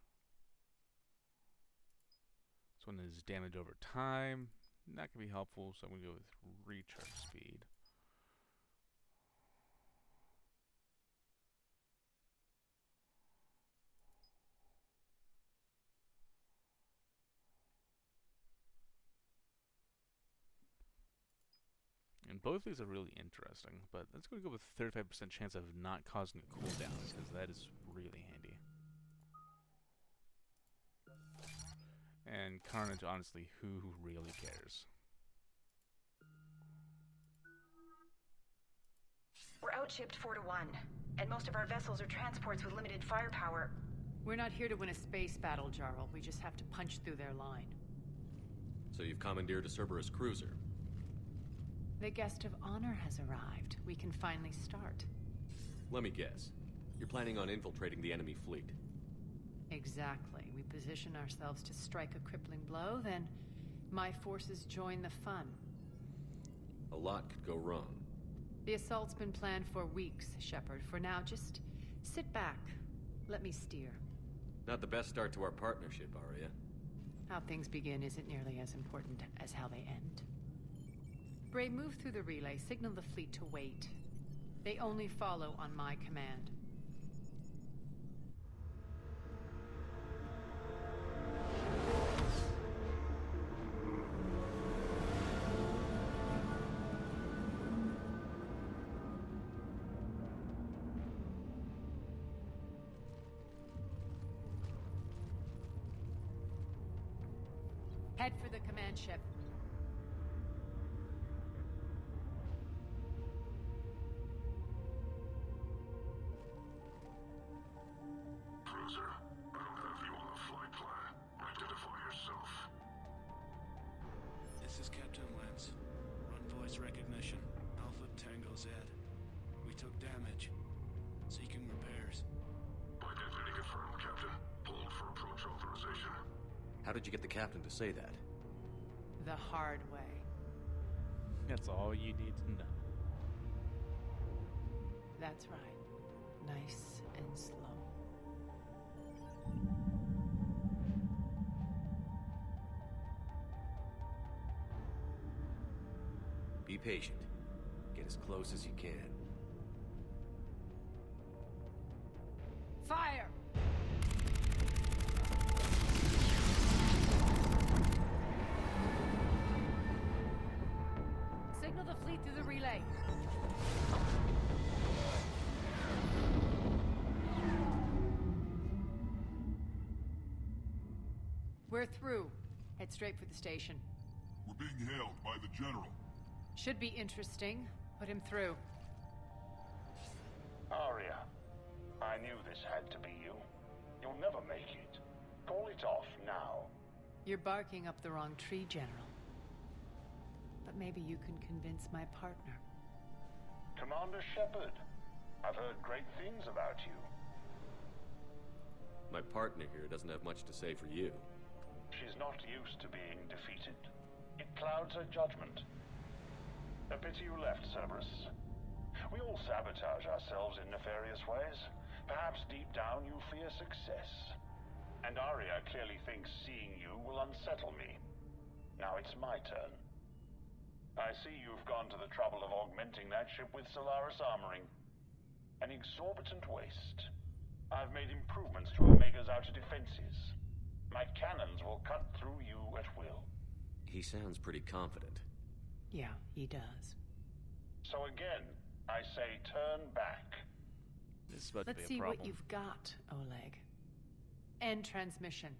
This one is damage over time. Not going to be helpful, so I'm going to go with recharge speed. And both of these are really interesting, but let's go with 35% chance of not causing a cooldown, because that is really handy. And Carnage, honestly, who really cares? We're outshipped 4-1, and most of our vessels are transports with limited firepower. We're not here to win a space battle, Jarl. We just have to punch through their line. So you've commandeered a Cerberus cruiser. The guest of honor has arrived. We can finally start. Let me guess. You're planning on infiltrating the enemy fleet. Exactly. We position ourselves to strike a crippling blow, then my forces join the fun. A lot could go wrong. The assault's been planned for weeks, Shepard. For now, just sit back. Let me steer. Not the best start to our partnership, Arya. How things begin isn't nearly as important as how they end. Bray, move through the relay. Signal the fleet to wait. They only follow on my command. Head for the command ship. Cruiser, I don't have you on the flight plan. Identify yourself. This is Captain Lance. Run voice recognition. Alpha Tango Z. We took damage. Seeking repairs. Identity confirmed, Captain. Hold for approach authorization. How did you get the captain to say that? The hard way. That's all you need to know. That's right. Nice and slow. Be patient. Get as close as you can. Fire! Signal the fleet through the relay. We're through. Head straight for the station. We're being hailed by the General. Should be interesting. Put him through. Arya, I knew this had to be you. You'll never make it. Call it off now. You're barking up the wrong tree, General. But maybe you can convince my partner. Commander Shepard, I've heard great things about you. My partner here doesn't have much to say for you. She's not used to being defeated. It clouds her judgment. A pity you left, Cerberus. We all sabotage ourselves in nefarious ways. Perhaps deep down you fear success. And Arya clearly thinks seeing you will unsettle me. Now it's my turn. I see you've gone to the trouble of augmenting that ship with Solaris armoring. An exorbitant waste. I've made improvements to Omega's outer defenses. My cannons will cut through you at will. He sounds pretty confident. Yeah, he does. So again, I say turn back. This is about Let's to be see a problem. what you've got, Oleg. End transmission.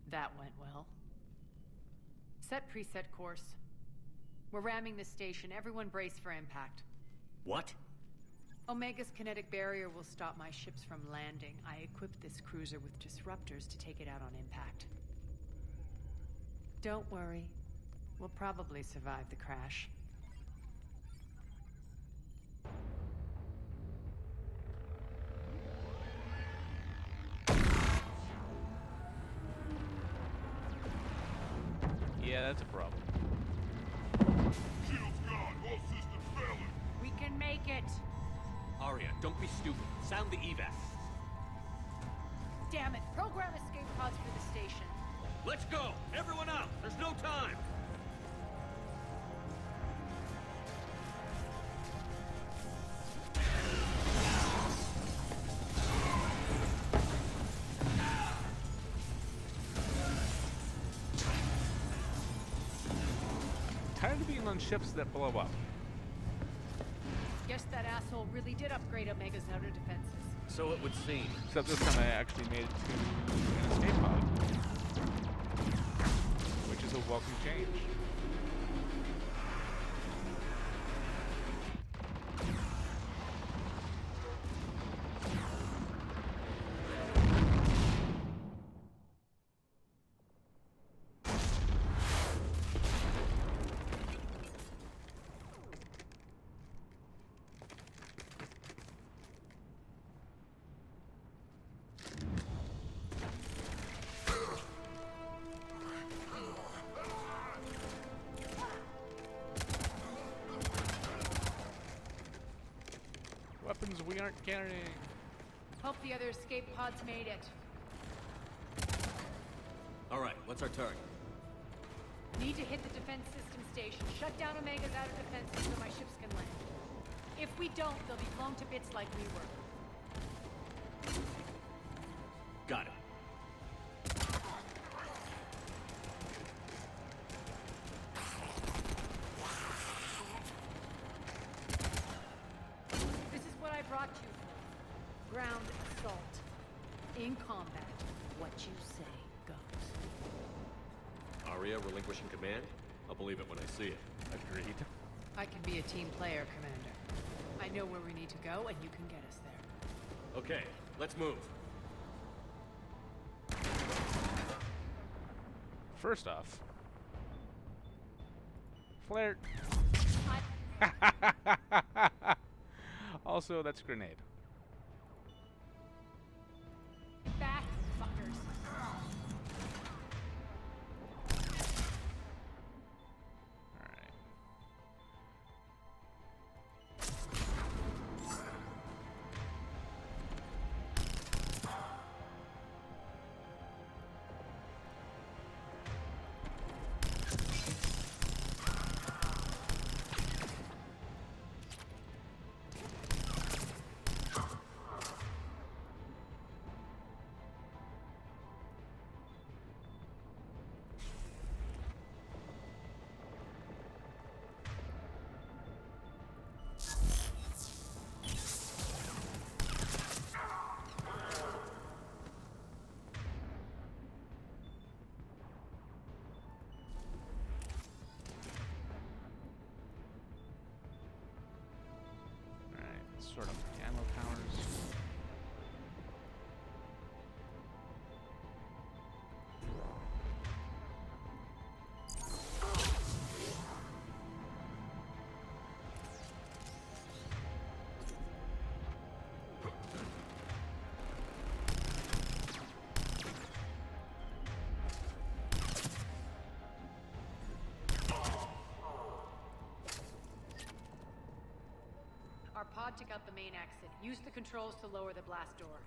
That went well. Set preset course. We're ramming the station. Everyone brace for impact. What? Omega's kinetic barrier will stop my ships from landing. I equipped this cruiser with disruptors to take it out on impact. Don't worry. We'll probably survive the crash. Yeah, that's a problem. Shields gone. All systems failing. We can make it! Arya, don't be stupid. Sound the evac. Damn it! Program escape pods for the station. Let's go! Everyone out! There's no time! Tired of being on ships that blow up. Guess that asshole really did upgrade Omega's outer defenses. So it would seem. Except this time I actually made it to an escape pod. Which is a welcome change. Weapons we aren't carrying. Hope the other escape pods made it. Alright, what's our target? Need to hit the defense system station. Shut down Omega's outer defenses so my ships can land. If we don't, they'll be blown to bits like we were. Got it. This is what I brought you for. Ground assault. In combat, what you say goes. Arya relinquishing command? I'll believe it when I see it. Agreed. I can be a team player, Commander. I know where we need to go, and you can get us there. Okay, let's move. First off, flirt. Also, that's a grenade. Back, fuckers. Alright. Sort of ammo powers. Our pod took out the main exit. Use the controls to lower the blast door.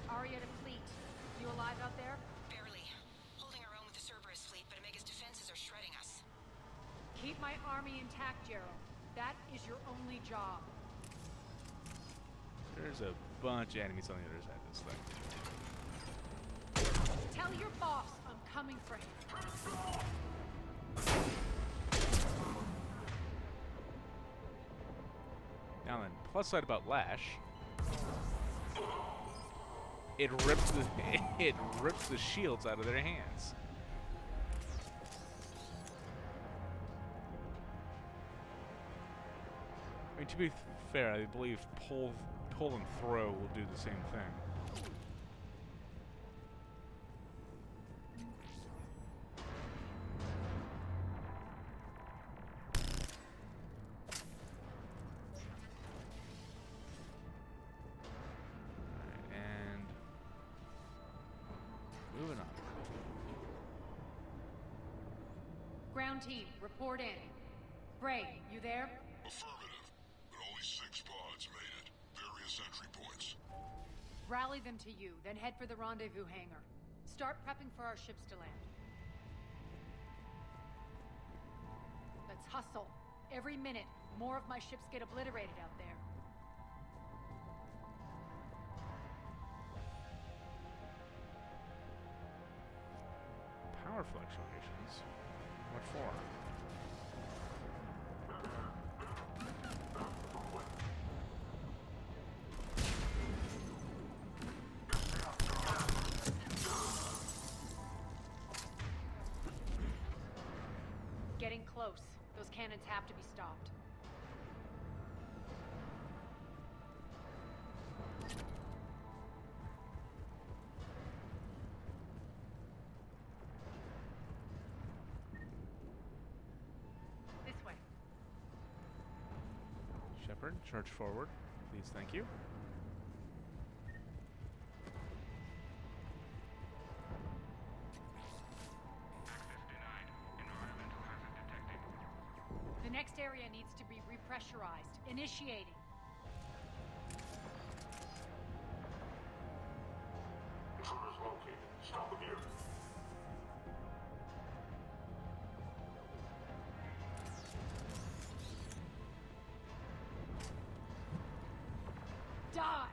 Arya to fleet. You alive out there? Barely. Holding our own with the Cerberus fleet, but Omega's defenses are shredding us. Keep my army intact, Gerald. That is your only job. There's a bunch of enemies on the other side of this thing. Tell your boss I'm coming for him. Now then, plus side about Lash. It rips the shields out of their hands. I mean, to be fair, I believe pull and throw will do the same thing. Ground team, report in. Bray, you there? Affirmative, but only 6 pods made it. Various entry points. Rally them to you, then head for the rendezvous hangar. Start prepping for our ships to land. Let's hustle. Every minute, more of my ships get obliterated out there. Power fluctuations? What for? Getting close. Those cannons have to be stopped. This way. Shepard, charge forward. Please, thank you. The next area needs to be repressurized. Initiating. Intruders located. Stop them here. Die!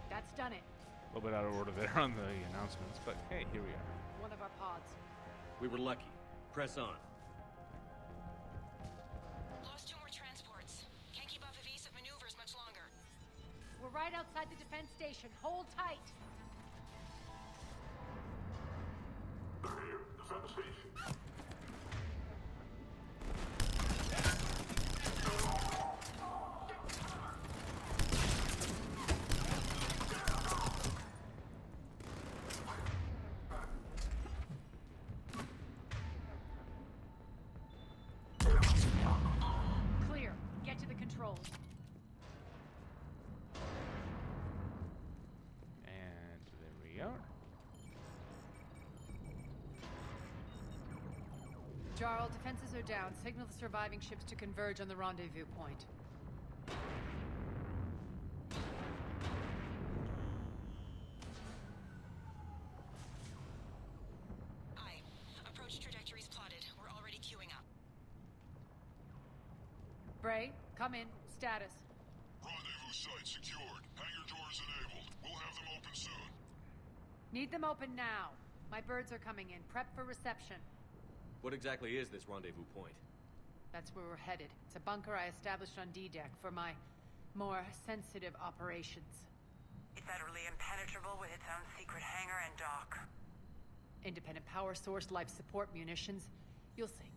That's done it. A little bit out of order there on the announcements, but hey, here we are. One of our pods. We were lucky. Press on. Lost 2 more transports. Can't keep up evasive maneuvers much longer. We're right outside the defense station. Hold tight. They're here. Defend the station. Clear. Get to the controls. And there we are. Jarl, defenses are down. Signal the surviving ships to converge on the rendezvous point. Aye. Approach trajectories plotted. We're already queuing up. Bray, come in. Status. Rendezvous site secured. Hangar doors enabled. We'll have them open soon. Need them open now. My birds are coming in. Prep for reception. What exactly is this rendezvous point? That's where we're headed. It's a bunker I established on D-Deck for my more sensitive operations. It's utterly impenetrable with its own secret hangar and dock. Independent power source, life support, munitions. You'll see.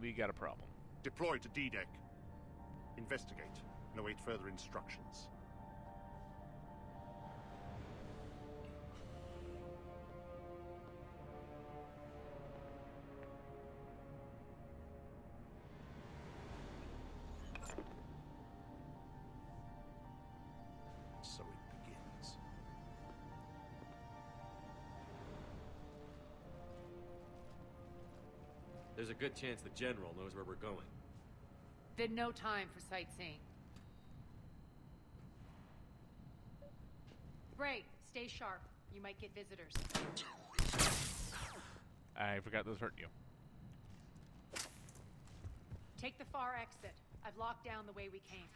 We got a problem. Deploy to D-Deck. Investigate and await further instructions. There's a good chance the General knows where we're going. Then no time for sightseeing. Bray, stay sharp. You might get visitors. I forgot those hurt you. Take the far exit. I've locked down the way we came.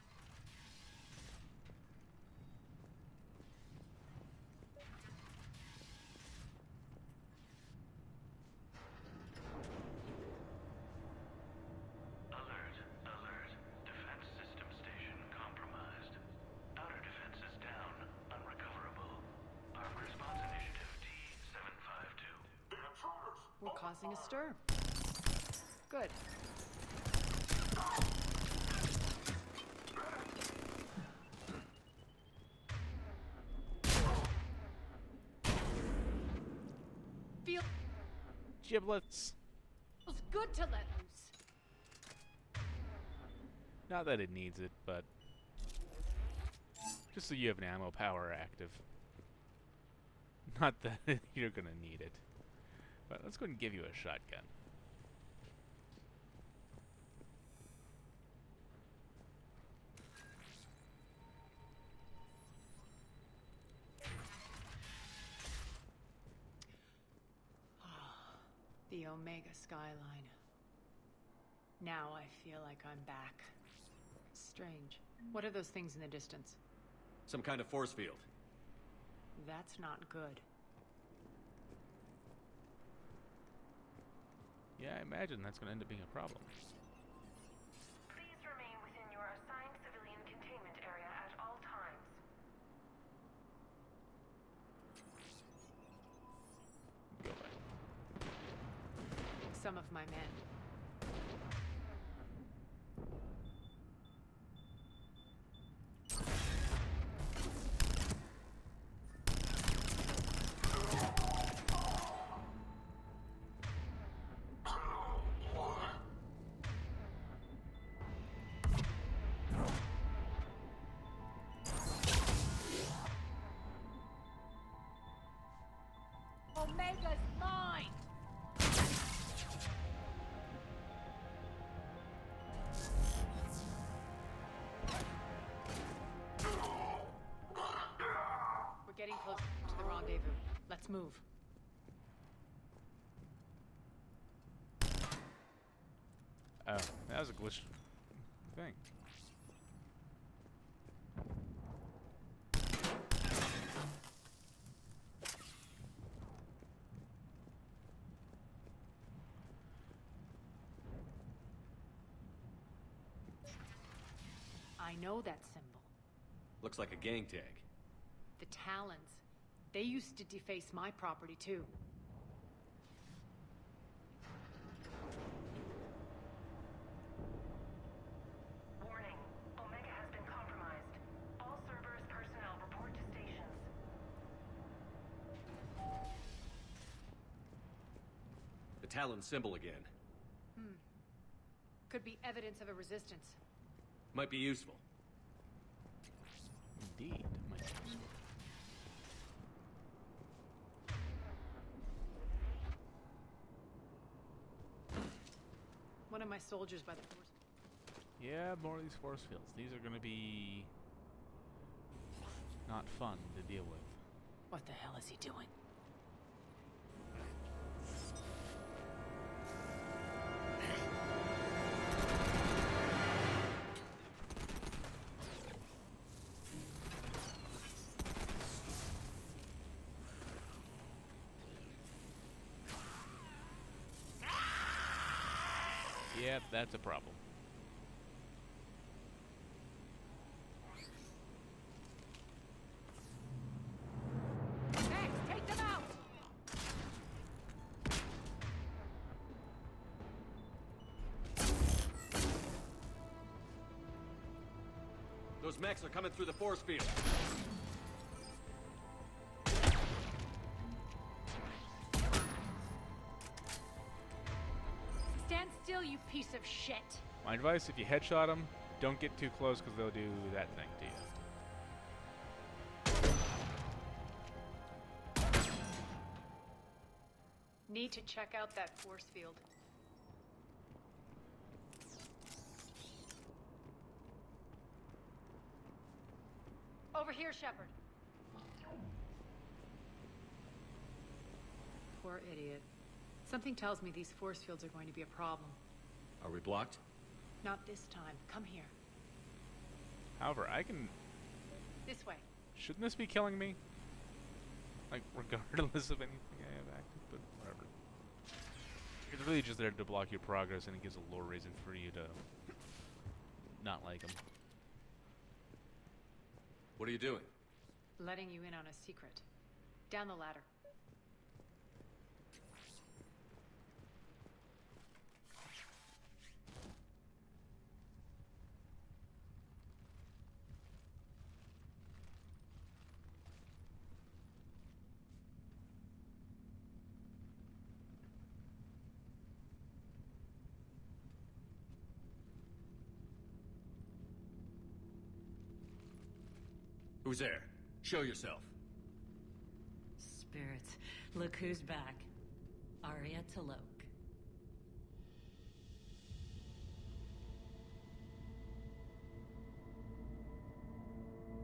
Alert, alert. Defense system station compromised. Outer defenses down, unrecoverable. Armed response initiative T-752. The intruders! We're causing a stir. Good. Giblets. Feels good to let loose. Not that it needs it, but just so you have an ammo power active. Not that you're gonna need it. But let's go ahead and give you a shotgun. The Omega skyline. Now I feel like I'm back. Strange. What are those things in the distance? Some kind of force field. That's not good. Yeah, I imagine that's gonna end up being a problem. Please remain within your assigned civilian containment area at all times. Go back. Some of my men. Omega's mine! We're getting close to the rendezvous. Let's move. Oh, that was a glitch thing. I know that symbol. Looks like a gang tag. The Talons. They used to deface my property, too. Warning. Omega has been compromised. All Cerberus personnel report to stations. The Talon symbol again. Could be evidence of a resistance. Might be useful. Indeed, might be useful. One of my soldiers by the force. Yeah, more of these force fields. These are gonna be not fun to deal with. What the hell is he doing? Yep, that's a problem. Max, take them out! Those mechs are coming through the force field. Stand still, you piece of shit! My advice, if you headshot them, don't get too close because they'll do that thing to you. Need to check out that force field. Over here, Shepard. Poor idiot. Something tells me these force fields are going to be a problem. Are we blocked? Not this time. Come here. However, I can... This way. Shouldn't this be killing me? Like, regardless of anything I have active, but whatever. It's really just there to block your progress, and it gives a lore reason for you to not like them. What are you doing? Letting you in on a secret. Down the ladder. Who's there? Show yourself. Spirits, look who's back. Arya Taloke.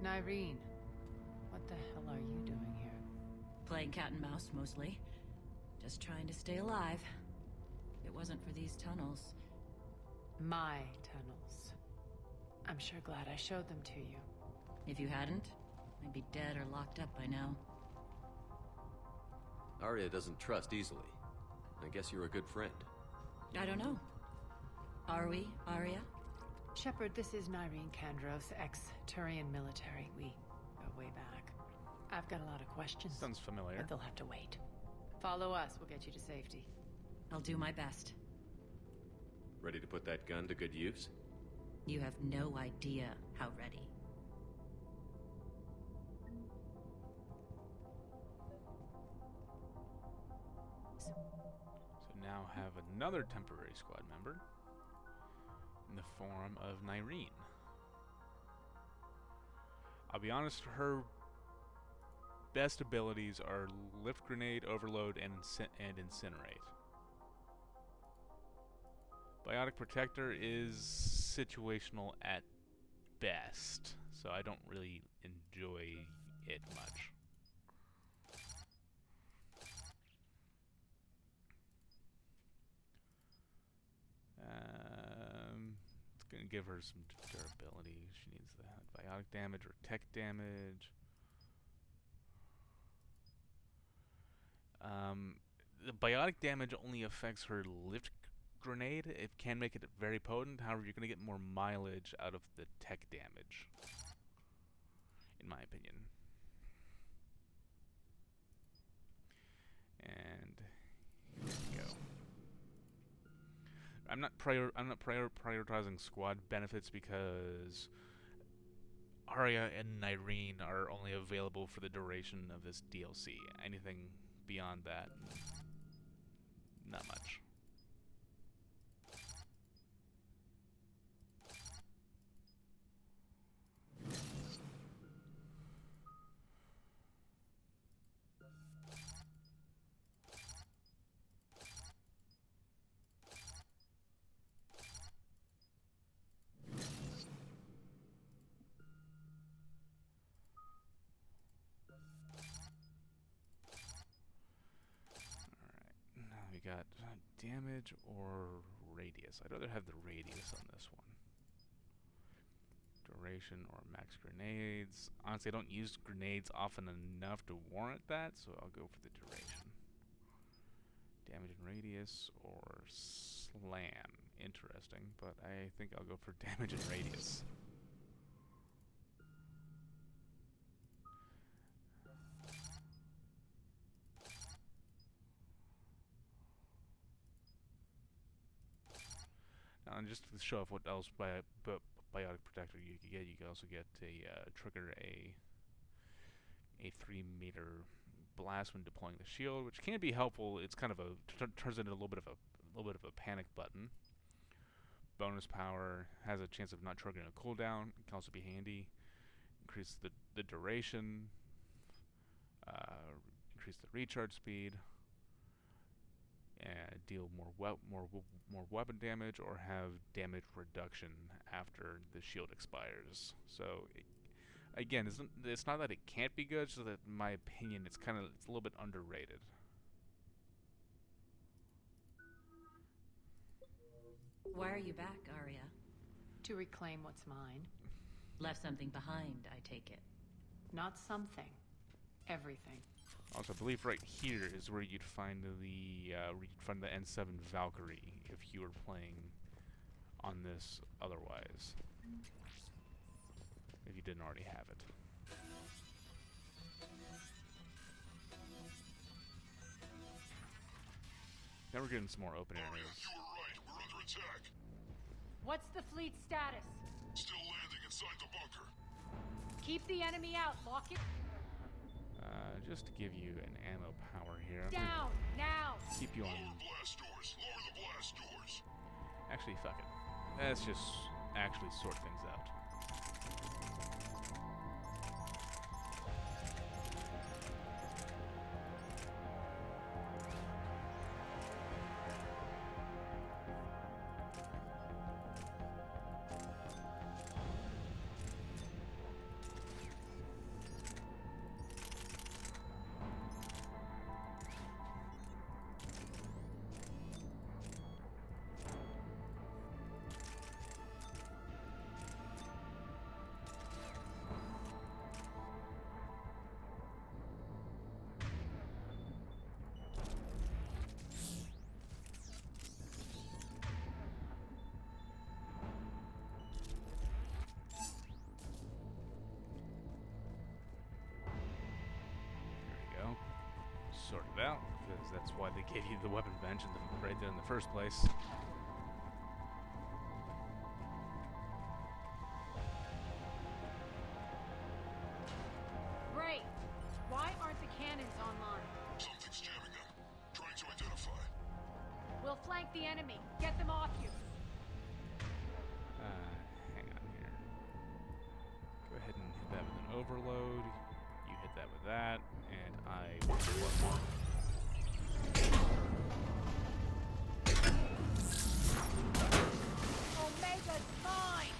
Nyreen, what the hell are you doing here? Playing cat and mouse, mostly. Just trying to stay alive. If it wasn't for these tunnels. My tunnels. I'm sure glad I showed them to you. If you hadn't, I'd be dead or locked up by now. Arya doesn't trust easily. I guess you're a good friend. I don't know. Are we, Arya? Shepard, this is Nyreen Kandros, ex-Turian military. We go way back. I've got a lot of questions. Sounds familiar. But they'll have to wait. Follow us, we'll get you to safety. I'll do my best. Ready to put that gun to good use? You have no idea how ready. So now have another temporary squad member in the form of Nyreen. I'll be honest, her best abilities are lift grenade, overload, and incinerate. Biotic protector is situational at best, so I don't really enjoy it much. It's gonna give her some durability. She needs the biotic damage or tech damage. The biotic damage only affects her lift grenade. It can make it very potent. However, you're gonna get more mileage out of the tech damage, in my opinion. And here we go. I'm not prioritizing squad benefits because Arya and Nyreen are only available for the duration of this DLC. Anything beyond that, not much. Got damage or radius. I'd rather have the radius on this one. Duration or max grenades. Honestly, I don't use grenades often enough to warrant that, so I'll go for the duration. Damage and radius or slam. Interesting, but I think I'll go for damage and radius. And just to show off what else biotic protector you can get, you can also get a trigger a 3-meter blast when deploying the shield, which can be helpful. It's kind of turns into a little bit of a panic button. Bonus power has a chance of not triggering a cooldown. It can also be handy. Increase the duration. Increase the recharge speed. Deal more weapon damage or have damage reduction after the shield expires. So Again, it's not that it can't be good, so that in my opinion, it's a little bit underrated. Why are you back, Arya? To reclaim what's mine. Left something behind, I take it. Not something. Everything. Also, I believe right here is where you'd find the N7 Valkyrie if you were playing on this otherwise. If you didn't already have it. Now we're getting some more open areas. You were right. We're under attack. What's the fleet status? Still landing inside the bunker. Keep the enemy out. Lock it. Just to give you an ammo power here. Down now. Keep you on. Lower blast doors. Lower the blast doors. Actually, fuck it. Let's just actually sort things out. Sort it out, because that's why they gave you the weapon bench right there in the first place. Great. Why aren't the cannons online? Something's jamming them. Trying to identify. We'll flank the enemy. Get them off you. Hang on here. Go ahead and hit that with an overload. You hit that with that, and I will do one more. Omega's mine!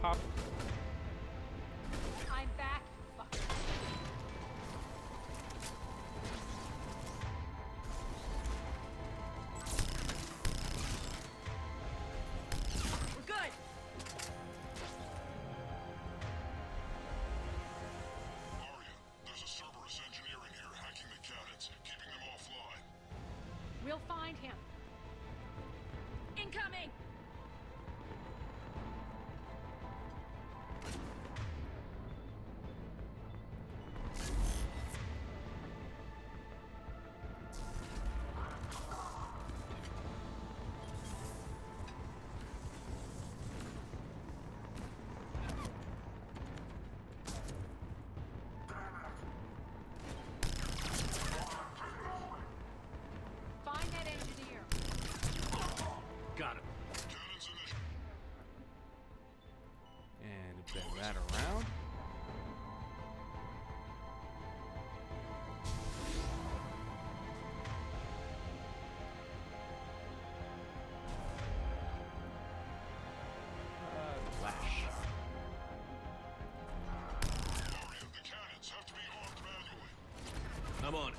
Pop. I'm back, fucker. We're good! Arya, there's a Cerberus engineer in here hacking the cannons, keeping them offline. We'll find him. Incoming! Find that engineer. Got him. Cannons in And bend that around. Flash. Arya, the cannons have to be armed manually. I'm on it.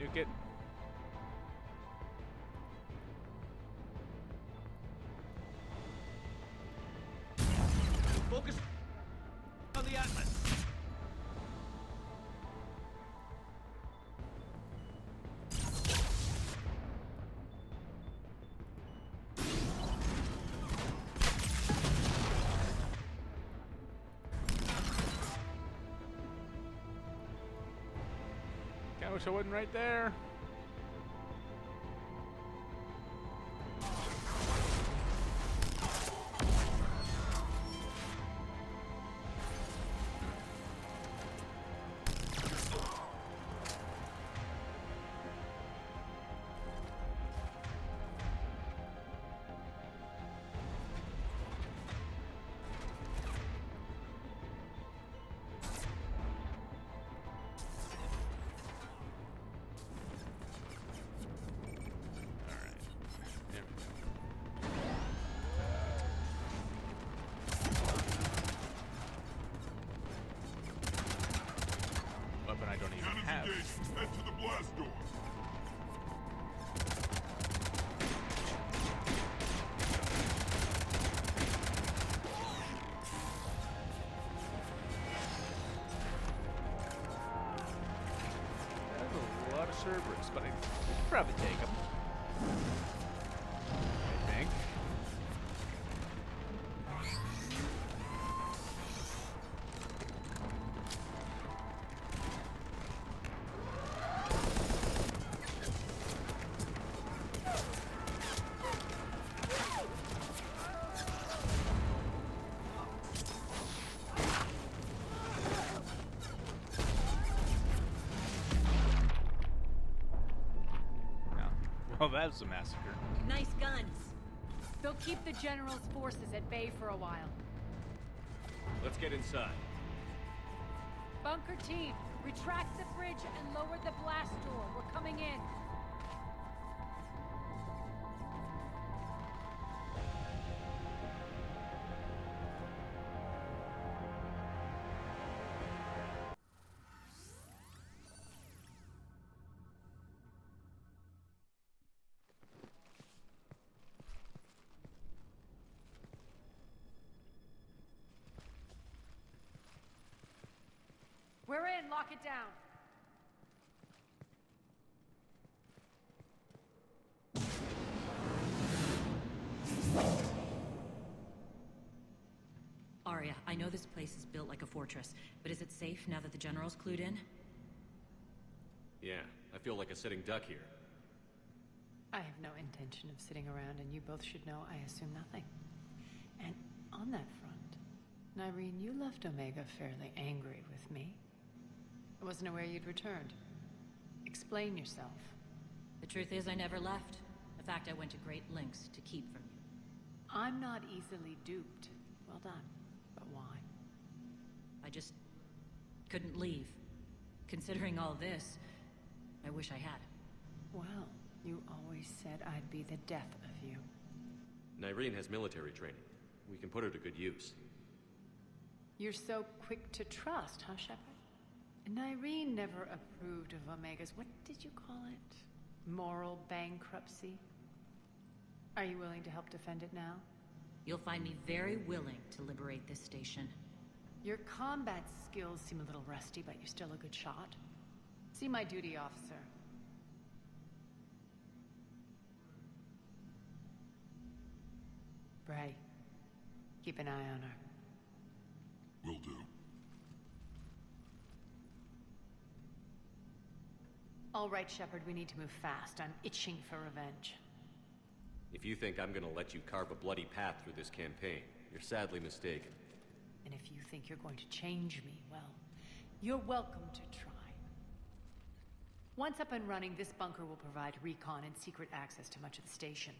Nuke it. Focus on the Atlas. Kinda wish I wasn't right there. have. Disengage. Head to the blast door. That's a lot of Cerberus, but I could probably take them. I think. Well, that was a massacre. Nice guns. They'll keep the General's forces at bay for a while. Let's get inside. Bunker team, retract the bridge and lower the blast door. We're coming in. We're in. Lock it down. Arya, I know this place is built like a fortress, but is it safe now that the General's clued in? Yeah, I feel like a sitting duck here. I have no intention of sitting around, and you both should know I assume nothing. And on that front, Nyreen, you left Omega fairly angry with me. I wasn't aware you'd returned. Explain yourself. The truth is, I never left. In fact, I went to great lengths to keep from you. I'm not easily duped. Well done. But why? I just couldn't leave. Considering all this, I wish I had. Well, you always said I'd be the death of you. Nyreen has military training. We can put her to good use. You're so quick to trust, huh, Shepard? Nyreen never approved of Omega's, what did you call it? Moral bankruptcy? Are you willing to help defend it now? You'll find me very willing to liberate this station. Your combat skills seem a little rusty, but you're still a good shot. See my duty officer. Bray, keep an eye on her. Will do. All right, Shepard, we need to move fast. I'm itching for revenge. If you think I'm gonna let you carve a bloody path through this campaign, you're sadly mistaken. And if you think you're going to change me, well, you're welcome to try. Once up and running, this bunker will provide recon and secret access to much of the station.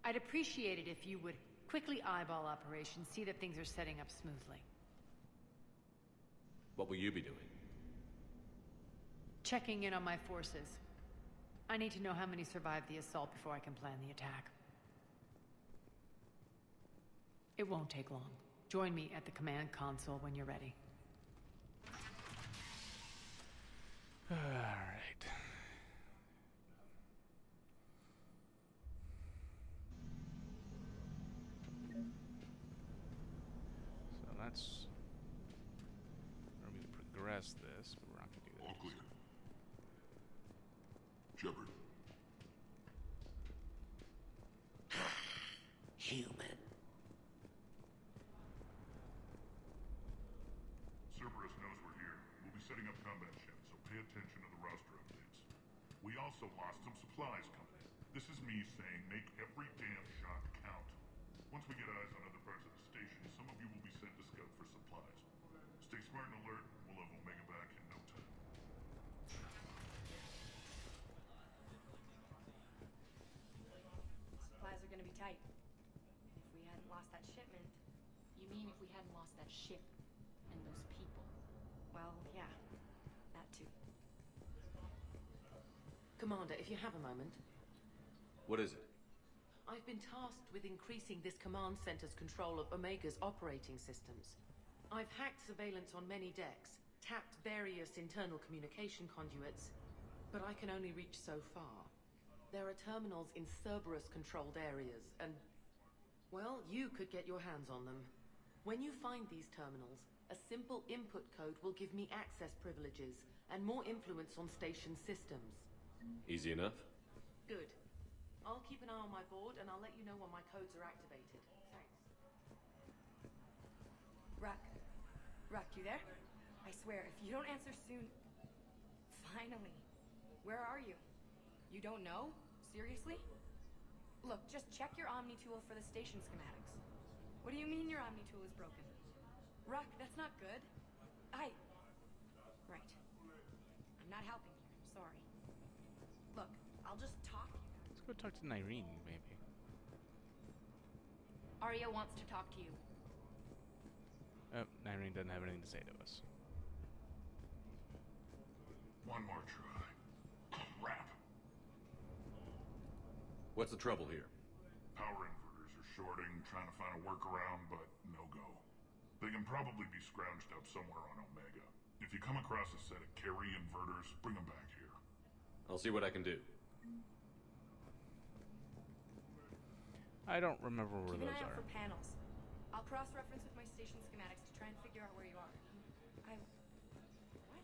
I'd appreciate it if you would quickly eyeball operations, see that things are setting up smoothly. What will you be doing? Checking in on my forces. I need to know how many survived the assault before I can plan the attack. It won't take long. Join me at the command console when you're ready. All right. So that's where we progress this, but we're not going to do that. All clear. Shepard. Human. Cerberus knows we're here. We'll be setting up combat ships, so pay attention to the roster updates. We also lost some supplies coming in. This is me saying make every damn shot count. Once we get eyes on other parts of the station, some of you will be sent to scout for supplies. Stay smart and alert. We'll have Omega back in no time. Supplies are gonna be tight. If we hadn't lost that shipment... You mean if we hadn't lost that ship and those people? Well, yeah. That too. Commander, if you have a moment. What is it? I've been tasked with increasing this command center's control of Omega's operating systems. I've hacked surveillance on many decks, tapped various internal communication conduits, but I can only reach so far. There are terminals in Cerberus-controlled areas, and, well, you could get your hands on them. When you find these terminals, a simple input code will give me access privileges and more influence on station systems. Easy enough? Good. I'll keep an eye on my board, and I'll let you know when my codes are activated. Thanks. Ruck. Ruck, you there? I swear, if you don't answer soon... Finally. Where are you? You don't know? Seriously? Look, just check your Omni tool for the station schematics. What do you mean your Omni tool is broken? Ruck, that's not good. Right. I'm not helping you. Sorry. Look, I'll just talk. Let's go talk to Nyreen, maybe. Arya wants to talk to you. Oh, Nyreen doesn't have anything to say to us. One more try. Crap. What's the trouble here? Power inverters are shorting, trying to find a workaround, but no go. They can probably be scrounged up somewhere on Omega. If you come across a set of carry inverters, bring them back here. I'll see what I can do. I don't remember where Keep an those eye out are. for panels. I'll cross-reference with my station schematics to try and figure out where you are. What?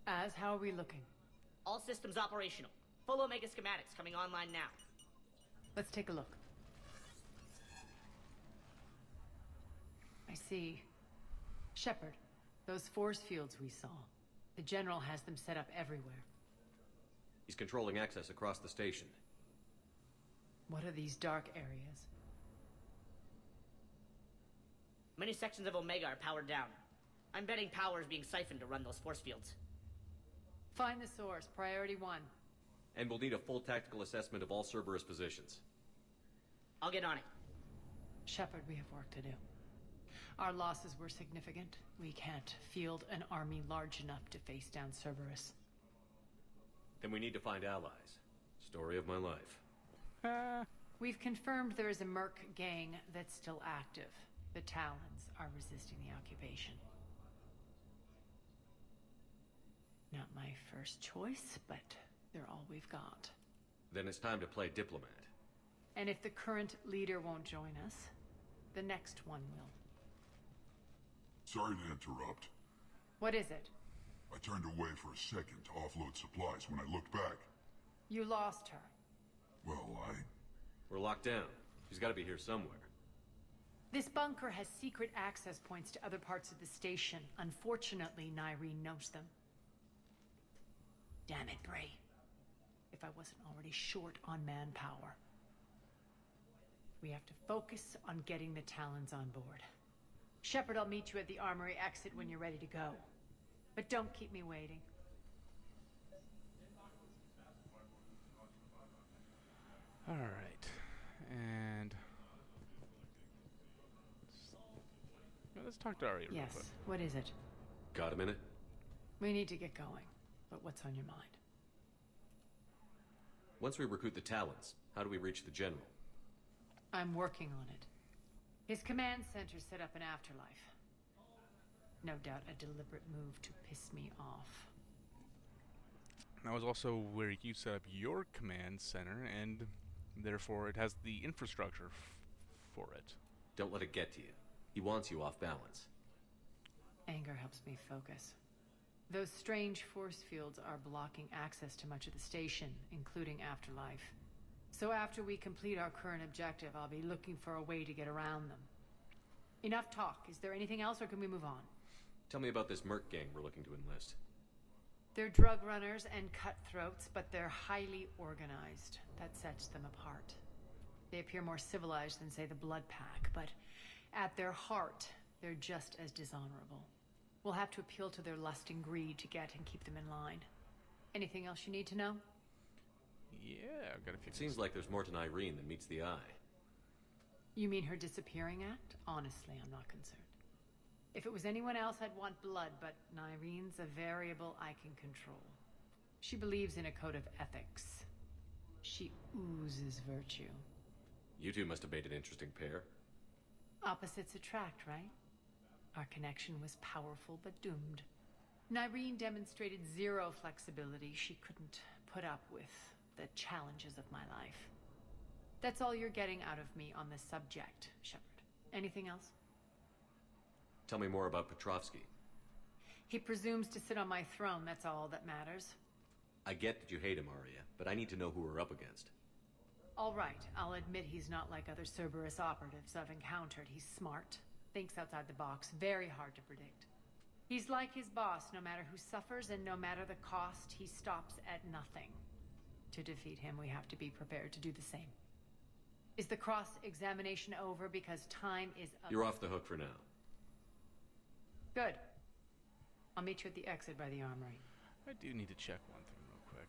As, how are we looking? All systems operational. Full Omega schematics coming online now. Let's take a look. I see. Shepard, those force fields we saw. The General has them set up everywhere. He's controlling access across the station. What are these dark areas? Many sections of Omega are powered down. I'm betting power is being siphoned to run those force fields. Find the source, priority 1. And we'll need a full tactical assessment of all Cerberus positions. I'll get on it. Shepard, we have work to do. Our losses were significant. We can't field an army large enough to face down Cerberus. Then we need to find allies. Story of my life. We've confirmed there is a Merc gang that's still active. The Talons are resisting the occupation. Not my first choice, but they're all we've got. Then it's time to play diplomat. And if the current leader won't join us, the next one will. Sorry to interrupt. What is it? I turned away for a second to offload supplies. When I looked back... You lost her. Well, We're locked down. She's gotta be here somewhere. This bunker has secret access points to other parts of the station. Unfortunately, Nyreen knows them. Damn it, Bray. If I wasn't already short on manpower. We have to focus on getting the Talons on board. Shepard, I'll meet you at the armory exit when you're ready to go. But don't keep me waiting. Alright. And... let's talk to Arya real Yes, quick. what is it? Got a minute? We need to get going. But what's on your mind? Once we recruit the Talons, how do we reach the General? I'm working on it. His command center set up an afterlife. No doubt a deliberate move to piss me off. That was also where you set up your command center, and therefore it has the infrastructure for it. Don't let it get to you. He wants you off balance. Anger helps me focus. Those strange force fields are blocking access to much of the station, including Afterlife. So after we complete our current objective, I'll be looking for a way to get around them. Enough talk. Is there anything else, or can we move on? Tell me about this Merc gang we're looking to enlist. They're drug runners and cutthroats, but they're highly organized. That sets them apart. They appear more civilized than, say, the Blood Pack, but at their heart, they're just as dishonorable. We'll have to appeal to their lust and greed to get and keep them in line. Anything else you need to know? Yeah, I've got a few. It seems like there's more to Nyreen than meets the eye. You mean her disappearing act? Honestly, I'm not concerned. If it was anyone else, I'd want blood, but Nyreen's a variable I can control. She believes in a code of ethics. She oozes virtue. You two must have made an interesting pair. Opposites attract, right? Our connection was powerful but doomed. Nyreen demonstrated zero flexibility. She couldn't put up with the challenges of my life. That's all you're getting out of me on this subject, Shepard. Anything else? Tell me more about Petrovsky. He presumes to sit on my throne, that's all that matters. I get that you hate him, Arya, but I need to know who we're up against. All right, I'll admit he's not like other Cerberus operatives I've encountered. He's smart, thinks outside the box, very hard to predict. He's like his boss, no matter who suffers and no matter the cost, he stops at nothing. To defeat him, we have to be prepared to do the same. Is the cross-examination over because time is up? You're off the hook for now. Good. I'll meet you at the exit by the armory. I do need to check one thing real quick.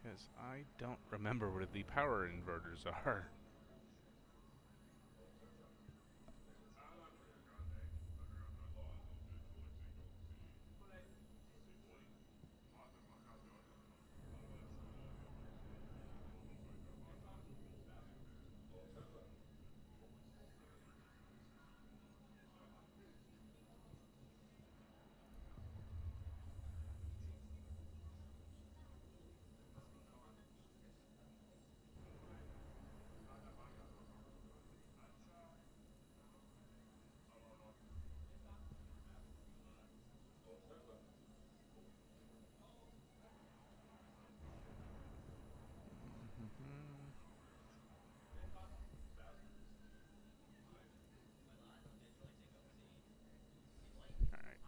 Because I don't remember what the power inverters are.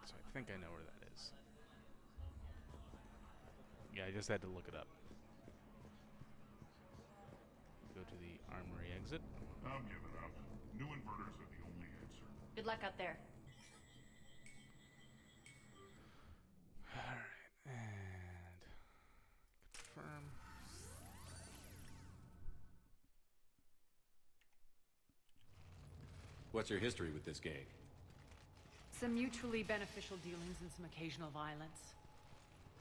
So I think I know where that is. Yeah, I just had to look it up. Go to the armory exit. I'm giving up. New inverters are the only answer. Good luck out there. Alright, and confirm. What's your history with this gang? Some mutually beneficial dealings and some occasional violence.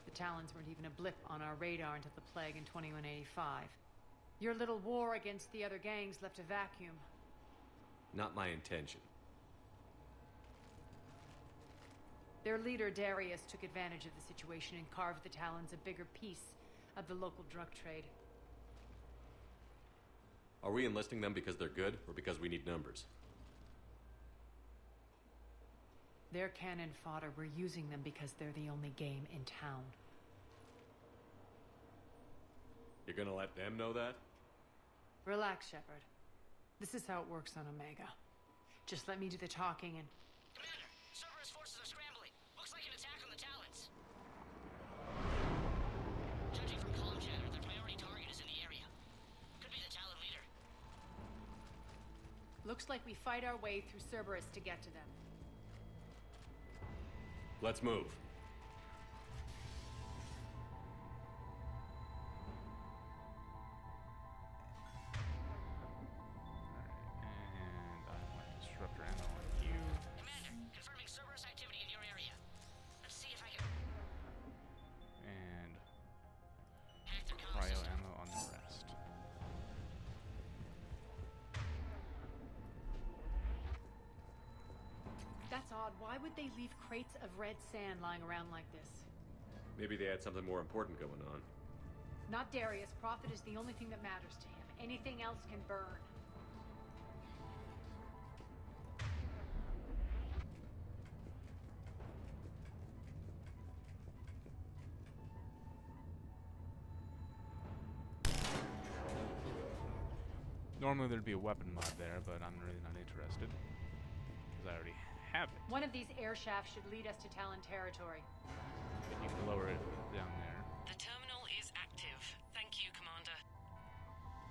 The Talons weren't even a blip on our radar until the plague in 2185. Your little war against the other gangs left a vacuum. Not my intention. Their leader, Darius, took advantage of the situation and carved the Talons a bigger piece of the local drug trade. Are we enlisting them because they're good, or because we need numbers? They're cannon fodder. We're using them because they're the only game in town. You're gonna let them know that? Relax, Shepard. This is how it works on Omega. Just let me do the talking and... Commander, Cerberus forces are scrambling. Looks like an attack on the Talons. Judging from comm chatter, their priority target is in the area. Could be the Talon leader. Looks like we fight our way through Cerberus to get to them. Let's move. And I want disruptor ammo on you. Commander, confirming Cerberus activity in your area. Let's see if I can... And hack their comm cryo system. ammo on the rest. That's odd. Why would they leave crates of red sand lying around like this? Maybe they had something more important going on. Not Darius. Profit is the only thing that matters to him. Anything else can burn. Normally there'd be a weapon mod there, but I'm really not interested. Because I already have it. One of these air shafts should lead us to Talon territory. But you can lower it down there. The terminal is active. Thank you, Commander.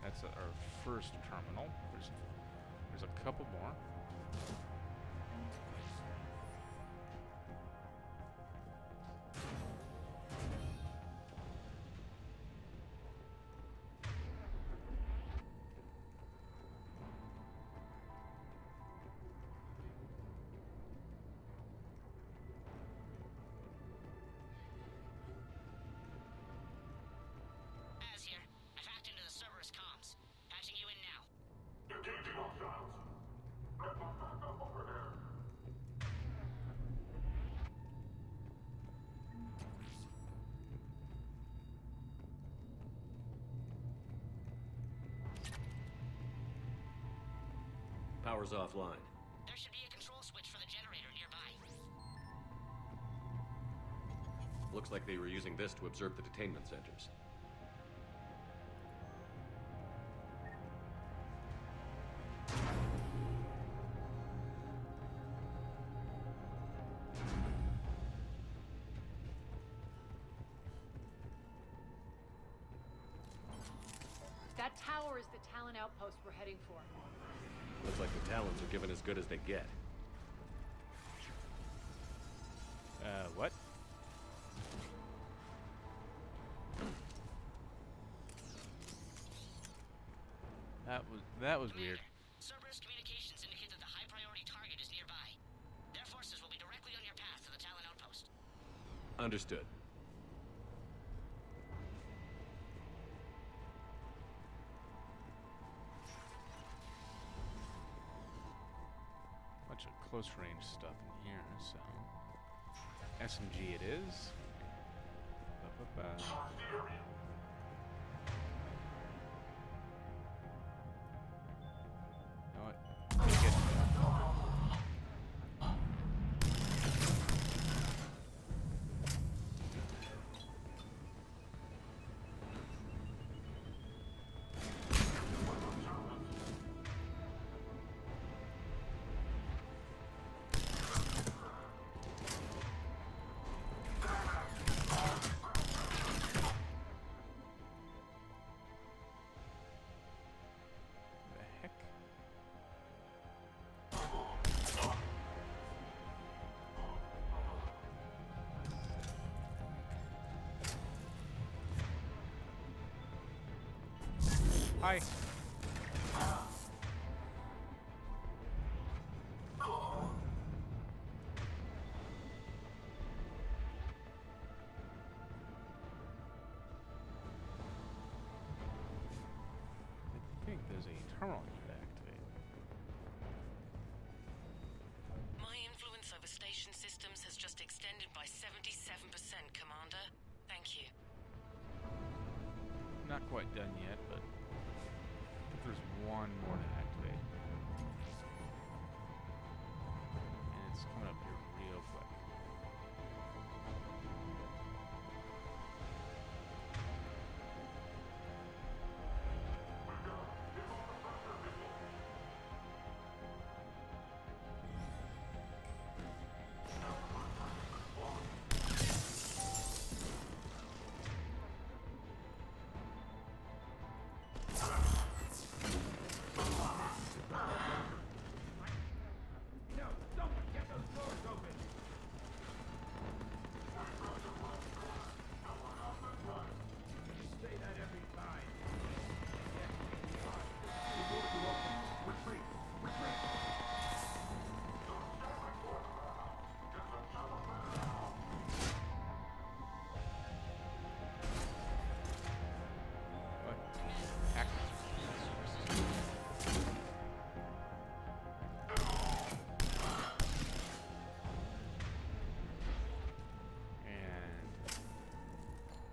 That's our first terminal. There's a couple more. Power's offline. There should be a control switch for the generator nearby. Looks like they were using this to observe the detainment centers. That tower is the Talon outpost we're heading for. Looks like the Talons are given as good as they get. What? That was weird. Cerberus communications indicate that the high-priority target is nearby. Their forces will be directly on your path to the Talon outpost. Understood. Bunch of close range stuff in here, so SMG it is. Ba-ba-ba. Know what? Take it. Hi. I think there's a terminal here to activate. My influence over station systems has just extended by 77%, Commander. Thank you. Not quite done yet, but I think there's one more to activate. And it's coming up here real quick.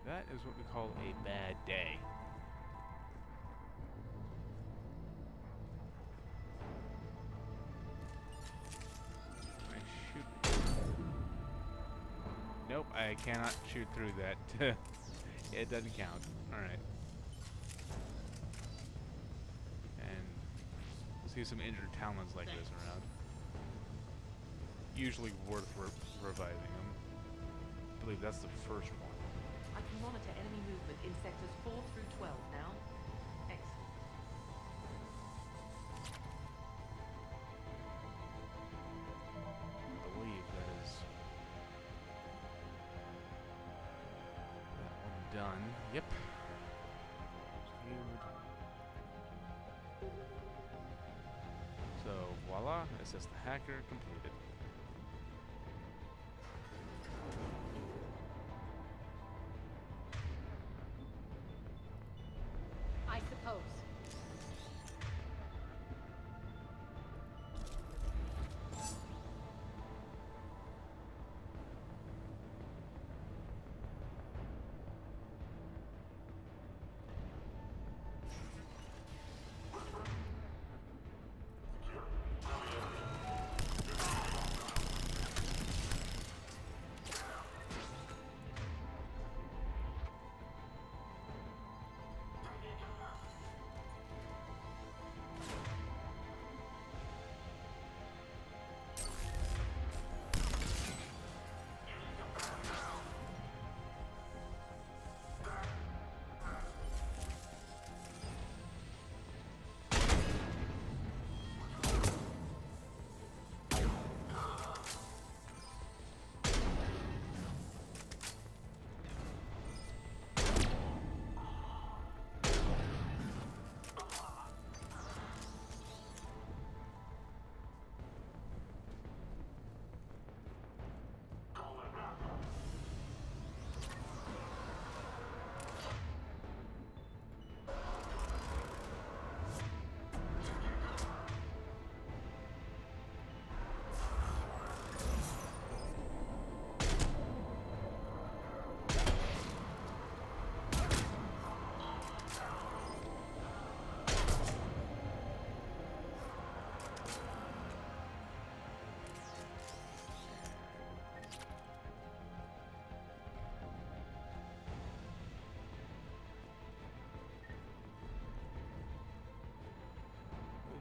That is what we call a bad day. I shoot. Nope, I cannot shoot through that. It doesn't count. Alright. And see some injured Talons like this around. Usually worth reviving them. I believe that's the first one. I can monitor enemy movement in sectors 4 through 12 now. Excellent. I believe that is that one done. Yep. So voila, assess the hacker completed. I suppose.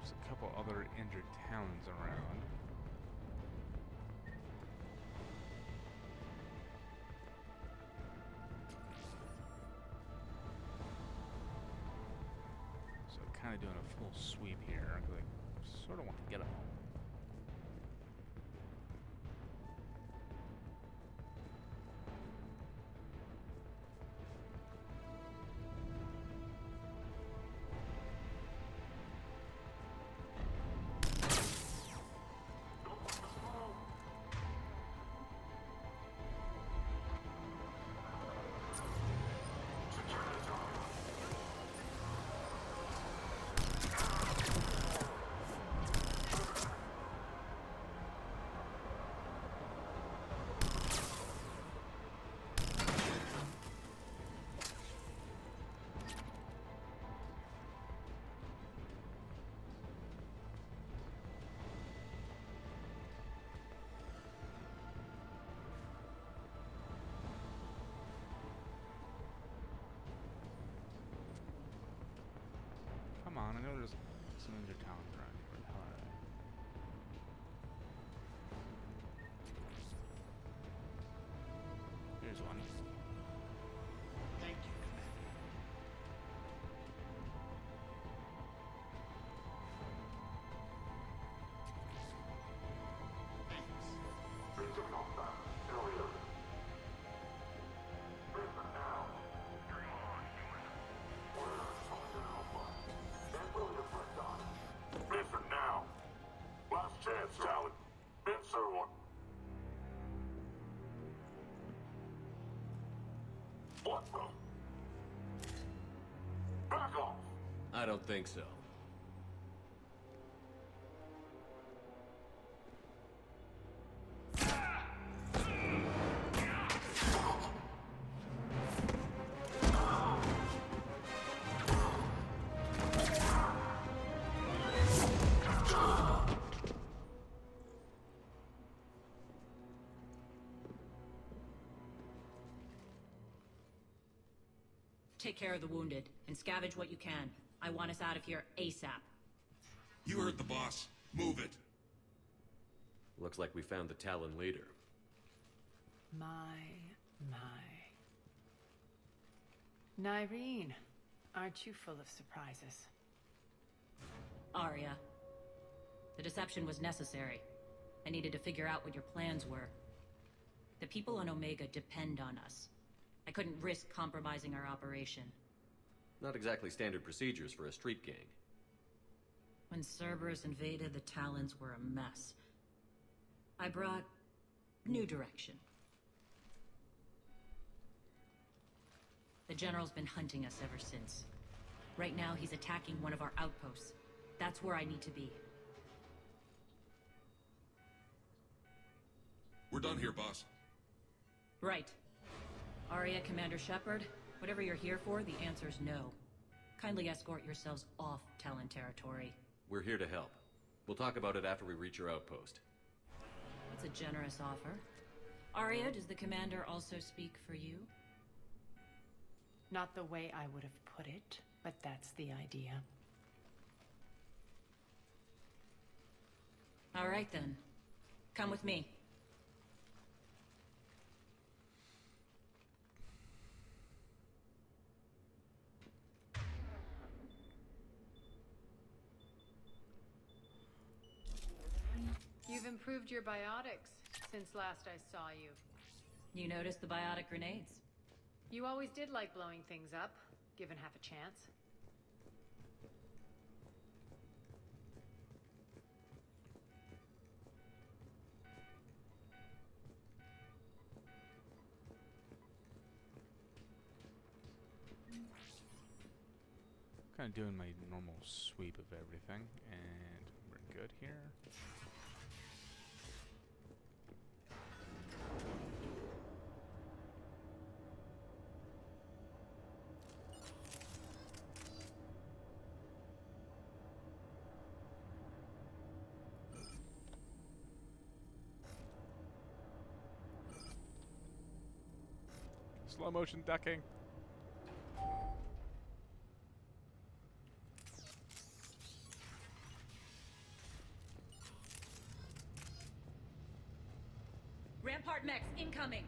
There's a couple other injured Talons around. So kind of doing a full sweep here, because I sort of want to get them all. Come on, I know there's some injured Talons around here. Where the hell are they? Here's one. Thank you, Commander. Listen now. Last chance, Talon. Answer one. What the? Back off. I don't think so. Take care of the wounded, and scavenge what you can. I want us out of here ASAP. You heard the boss. Move it. Looks like we found the Talon leader. My. Nyreen, aren't you full of surprises? Arya. The deception was necessary. I needed to figure out what your plans were. The people on Omega depend on us. I couldn't risk compromising our operation. Not exactly standard procedures for a street gang. When Cerberus invaded, the Talons were a mess. I brought new direction. The General's been hunting us ever since. Right now, he's attacking one of our outposts. That's where I need to be. We're done here, boss. Right. Arya, Commander Shepard, whatever you're here for, the answer's no. Kindly escort yourselves off Talon territory. We're here to help. We'll talk about it after we reach your outpost. That's a generous offer. Arya, does the Commander also speak for you? Not the way I would have put it, but that's the idea. All right then. Come with me. You've improved your biotics since last I saw you. You noticed the biotic grenades? You always did like blowing things up, given half a chance. Kind of doing my normal sweep of everything, and we're good here. Slow motion ducking. Rampart mechs incoming!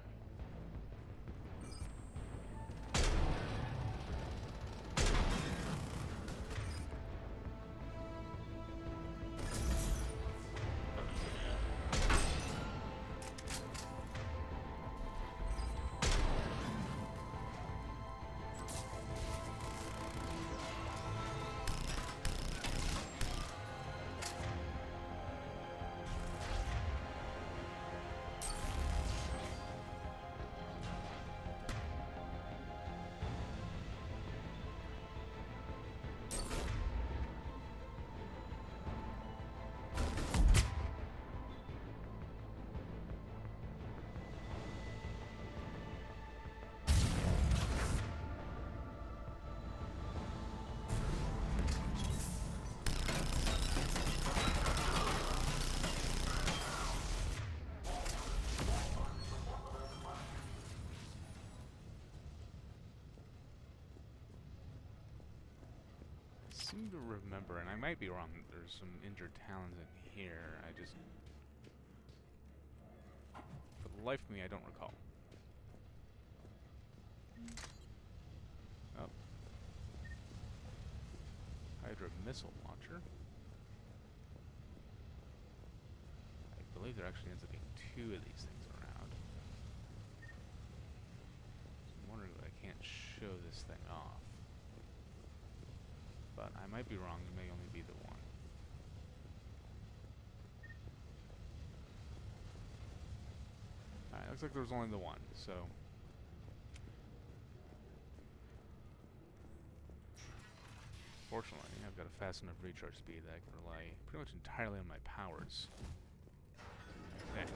I seem to remember, and I might be wrong, there's some injured talons in here. I just... For the life of me, I don't recall. Oh. Hydra missile launcher. I believe there actually ends up being 2 of these things around. So I'm wondering if I can't show this thing off. But I might be wrong, it may only be the one. Alright, looks like there's only the one, so... Fortunately, I've got a fast enough recharge speed that I can rely pretty much entirely on my powers. I think.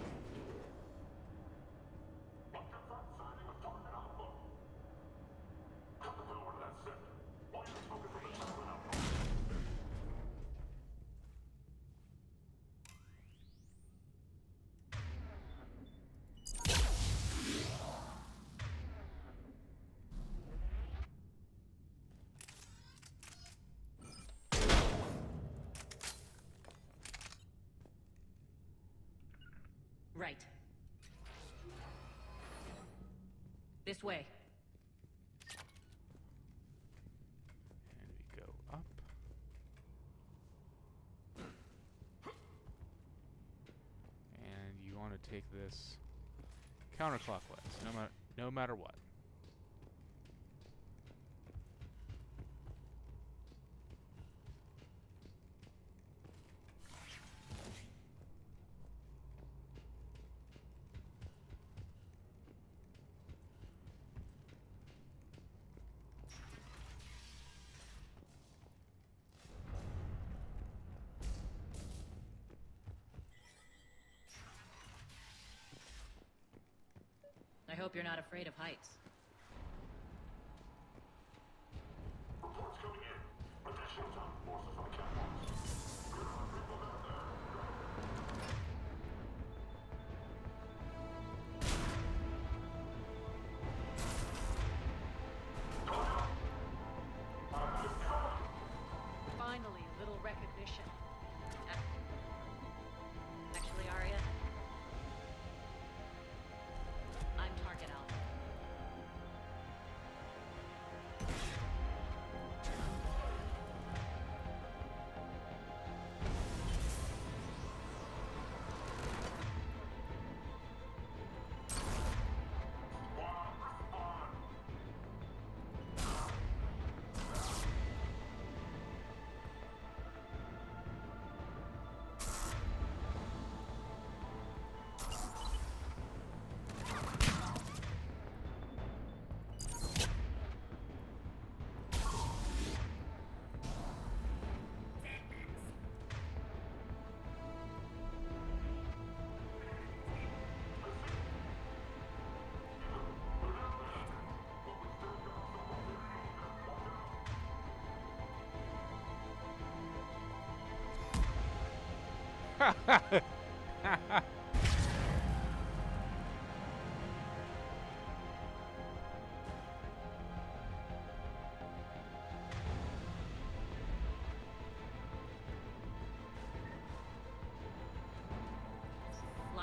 Right. This way. And we go up. And you want to take this counterclockwise, no matter what. I hope you're not afraid of heights. Reports coming in. Additional time forces on catwalks. Good on people down there. Finally, a little recognition. Actually, Arya, I'm target alpha.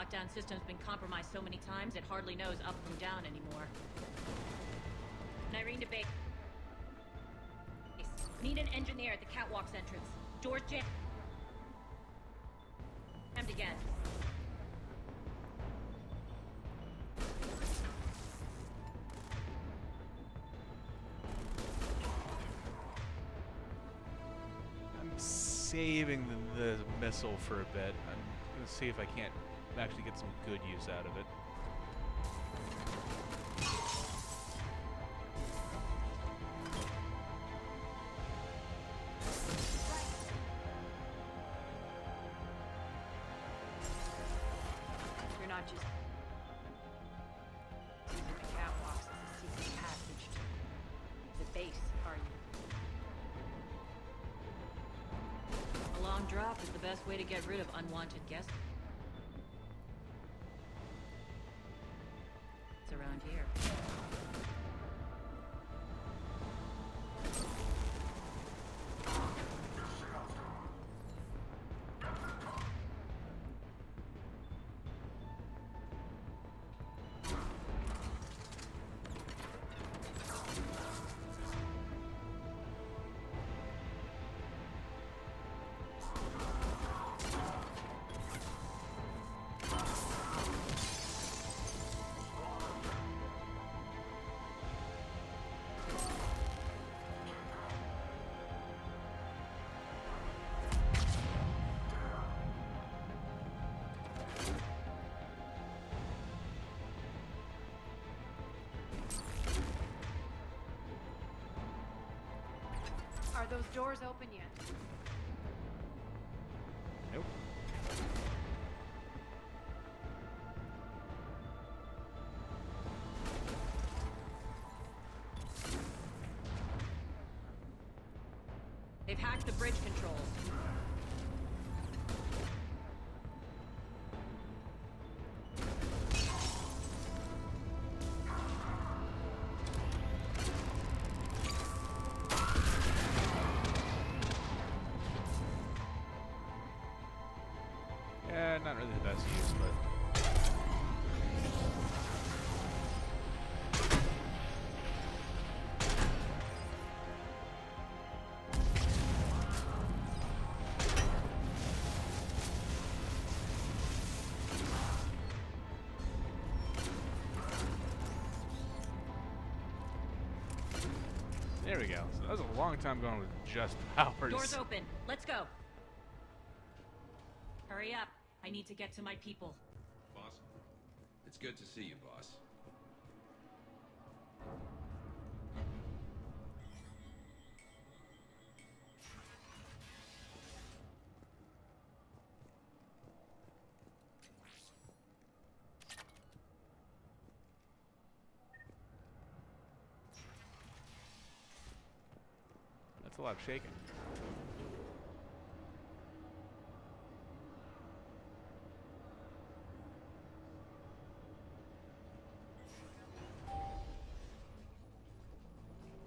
lockdown system's been compromised so many times it hardly knows up from down anymore. Irene to base. Need an engineer at the catwalk's entrance. Doors jammed again. I'm saving the missile for a bit. I'm gonna see if I can't actually get some good use out of it. You're not just using the catwalks as a secret passage to the base, are you? A long drop is the best way to get rid of unwanted guests. It's around here. Are those doors open yet? Nope. They've hacked the bridge controls. Yeah, not really the best use, but... There we go. So that was a long time going with just powers. Doors open. Let's go. Hurry up. I need to get to my people. Boss, it's good to see you, boss. That's a lot of shaking.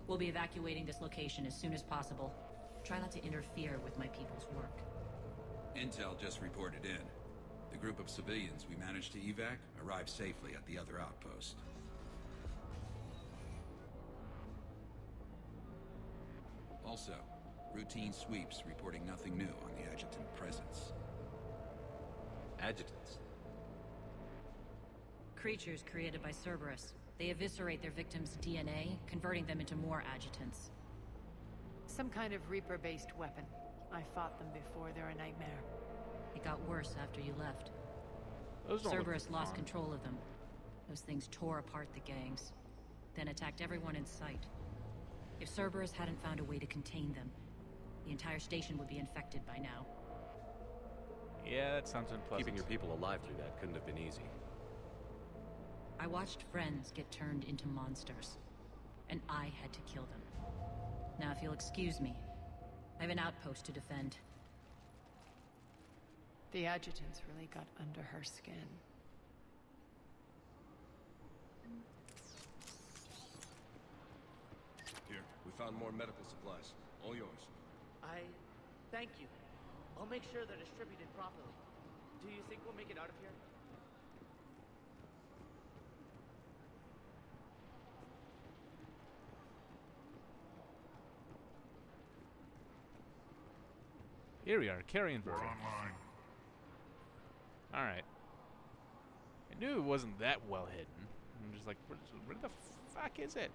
We'll be evacuating this location as soon as possible. Try not to interfere with my people's work. Intel just reported in. The group of civilians we managed to evac arrived safely at the other outpost. Also, routine sweeps reporting nothing new on the adjutant presence. Adjutants? Creatures created by Cerberus. They eviscerate their victims' DNA, converting them into more adjutants. Some kind of Reaper-based weapon. I fought them before. They're a nightmare. It got worse after you left. Those don't look Cerberus lost fun. control of them. Those things tore apart the gangs, then attacked everyone in sight. If Cerberus hadn't found a way to contain them, the entire station would be infected by now. Yeah, that sounds unpleasant. Keeping your people alive through that couldn't have been easy. I watched friends get turned into monsters, and I had to kill them. Now, if you'll excuse me, I have an outpost to defend. The adjutants really got under her skin. Here, we found more medical supplies. All yours. Thank you. I'll make sure they're distributed properly. Do you think we'll make it out of here? Here we are, carry inverter. Online. Alright. I knew it wasn't that well hidden. I'm just like, where the fuck is it?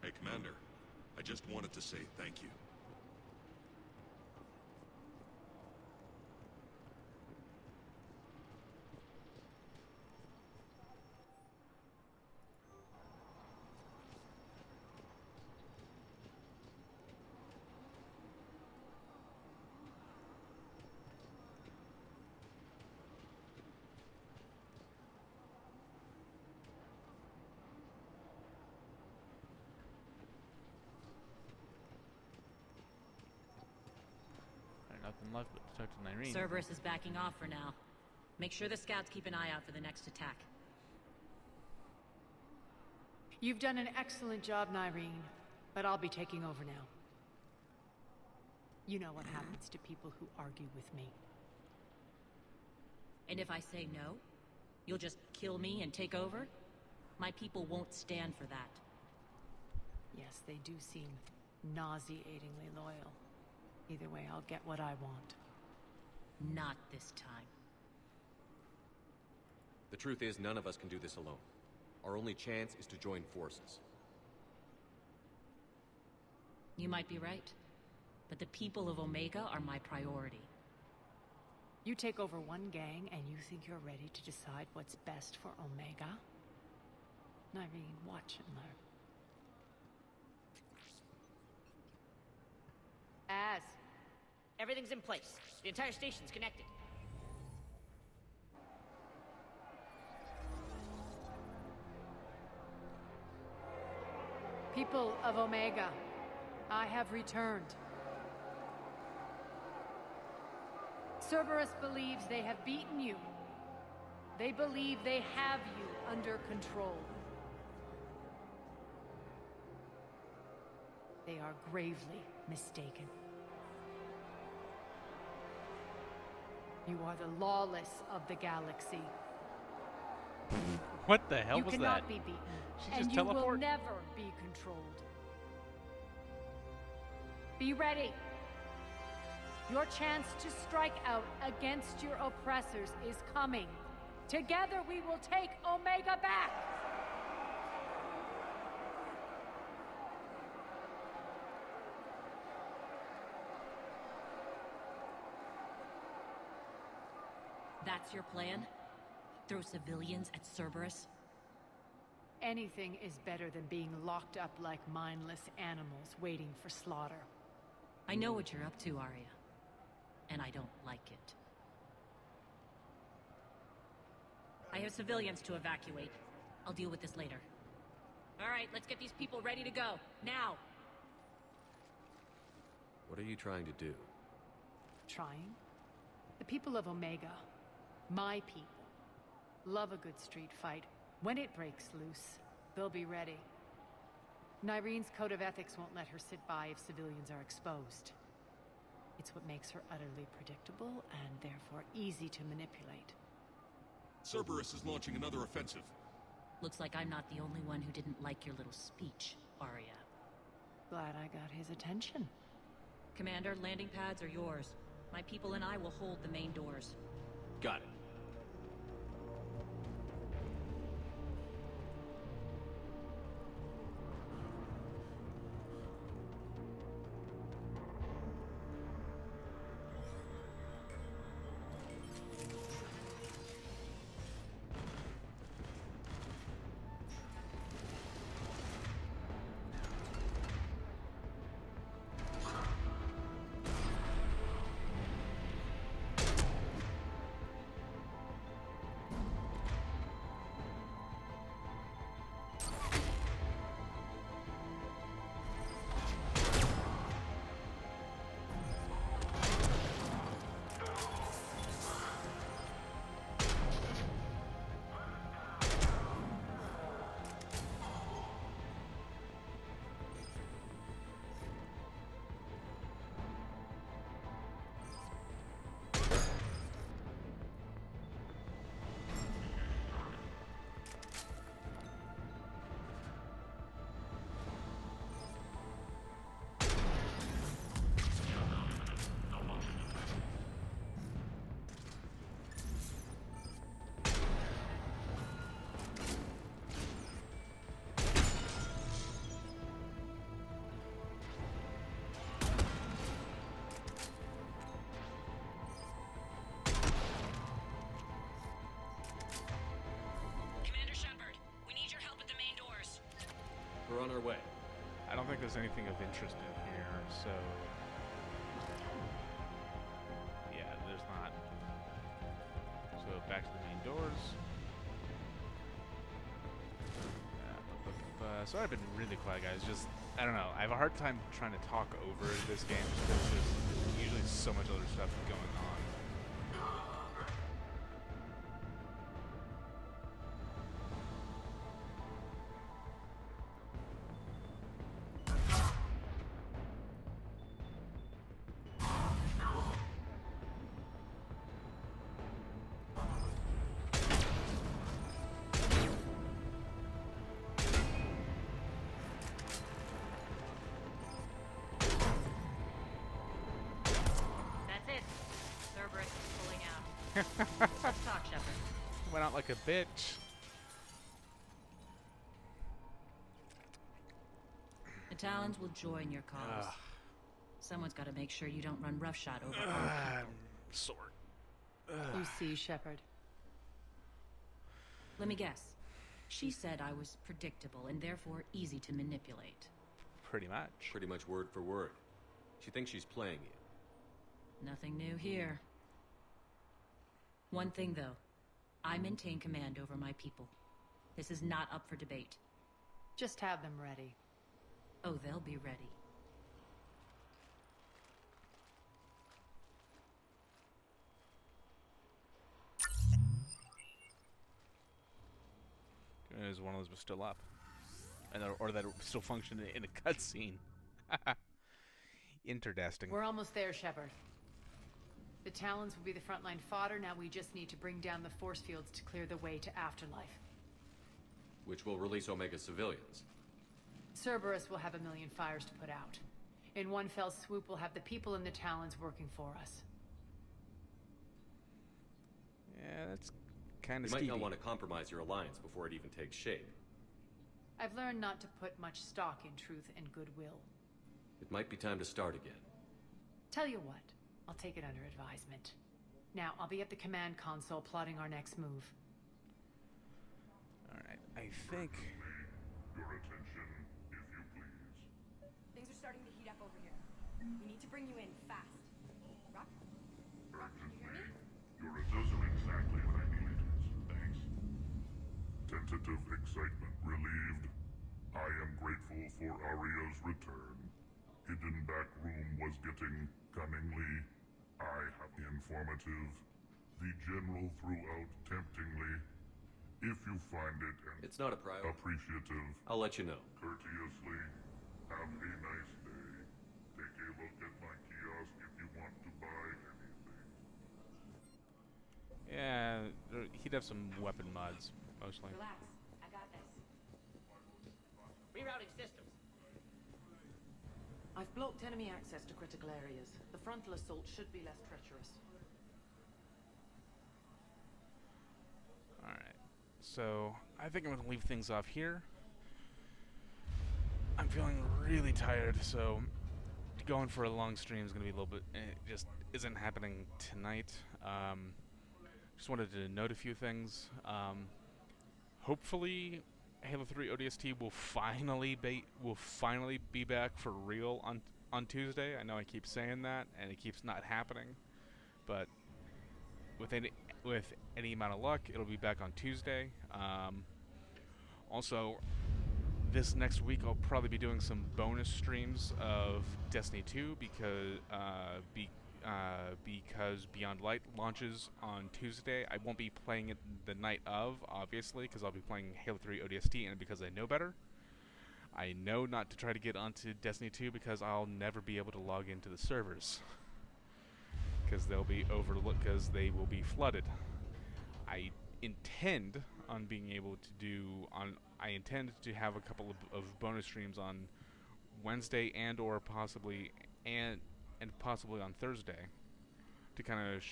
Hey, Commander. I just wanted to say thank you. Nothing left but to talk to Nyreen. Cerberus is backing off for now. Make sure the scouts keep an eye out for the next attack. You've done an excellent job, Nyreen, but I'll be taking over now. You know what happens to people who argue with me. And if I say no, you'll just kill me and take over? My people won't stand for that. Yes, they do seem nauseatingly loyal. Either way, I'll get what I want. Not this time. The truth is, none of us can do this alone. Our only chance is to join forces. You might be right, but the people of Omega are my priority. You take over one gang and you think you're ready to decide what's best for Omega? Nyreen, watch and learn. Everything's in place. The entire station's connected. People of Omega, I have returned. Cerberus believes they have beaten you. They believe they have you under control. They are gravely mistaken. You are the lawless of the galaxy. What the hell was that? You cannot be beaten, She and just you will teleport? never be controlled. Be ready. Your chance to strike out against your oppressors is coming. Together we will take Omega back! That's your plan? Throw civilians at Cerberus? Anything is better than being locked up like mindless animals waiting for slaughter. I know what you're up to, Arya. And I don't like it. I have civilians to evacuate. I'll deal with this later. Alright, let's get these people ready to go. Now! What are you trying to do? Trying? The people of Omega, my people, love a good street fight. When it breaks loose, they'll be ready. Nyreen's code of ethics won't let her sit by if civilians are exposed. It's what makes her utterly predictable and therefore easy to manipulate. Cerberus is launching another offensive. Looks like I'm not the only one who didn't like your little speech, Arya. Glad I got his attention. Commander, landing pads are yours. My people and I will hold the main doors. Got it. on our way. I don't think there's anything of interest in here, so... Yeah, there's not. So back to the main doors. Sorry I've been really quiet, guys. Just, I don't know. I have a hard time trying to talk over this game just because there's usually so much other stuff going on. Let's talk, Shepard. Went out like a bitch. The Talons will join your cause. Someone's got to make sure you don't run roughshod over our people. Sword. You see, Shepard. Let me guess. She said I was predictable and therefore easy to manipulate. Pretty much. Pretty much word for word. She thinks she's playing you. Nothing new here. One thing, though. I maintain command over my people. This is not up for debate. Just have them ready. Oh, they'll be ready. As one of those was still up. And or that it still functioned in a cutscene. Interdesting. We're almost there, Shepard. The Talons will be the frontline fodder. Now we just need to bring down the force fields to clear the way to Afterlife. Which will release Omega civilians. Cerberus will have a million fires to put out. In one fell swoop, we'll have the people in the Talons working for us. Yeah, that's kind of You might not want to compromise your alliance before it even takes shape. I've learned not to put much stock in truth and goodwill. It might be time to start again. Tell you what, I'll take it under advisement. Now, I'll be at the command console plotting our next move. Alright, I think... Your attention, if you please. Things are starting to heat up over here. We need to bring you in fast. Rock? Rock, can you hear me? Those are exactly what I needed. Thanks. Tentative excitement relieved. I am grateful for Aria's return. Hidden back room was getting cunningly. I have informative. The General threw out temptingly. If you find it and it's not a priority. Appreciative. I'll let you know. Courteously. Have a nice day. Take a look at my kiosk if you want to buy anything. Yeah, he'd have some weapon mods, mostly. Relax. I got this. Rerouting systems. I've blocked enemy access to critical areas. The frontal assault should be less treacherous. Alright, so I think I'm going to leave things off here. I'm feeling really tired, so going for a long stream is going to be a little bit... It just isn't happening tonight. Just wanted to note a few things. Hopefully, Halo 3 ODST will finally be back for real on Tuesday. I know I keep saying that, and it keeps not happening, but with any amount of luck, it'll be back on Tuesday. Also, this next week I'll probably be doing some bonus streams of Destiny 2 because Beyond Light launches on Tuesday. I won't be playing it the night of, obviously, because I'll be playing Halo 3 ODST, and because I know better. I know not to try to get onto Destiny 2 because I'll never be able to log into the servers. Because they'll be overlooked, because they will be flooded. I intend on being able to do I intend to have a couple of bonus streams on Wednesday and possibly on Thursday to kind of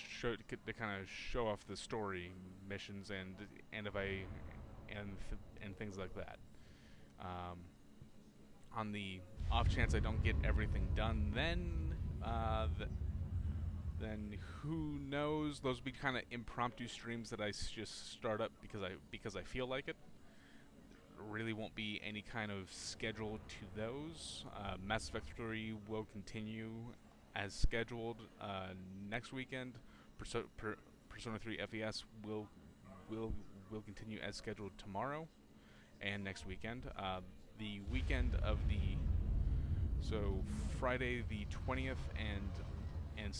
show off the story missions and things like that. On the off chance I don't get everything done, then who knows? Those will be kind of impromptu streams that I just start up because I feel like it. really won't be any kind of schedule to those. Mass Effect 3 will continue as scheduled next weekend. Persona 3 FES will continue as scheduled tomorrow and next weekend. The weekend of so Friday the 20th and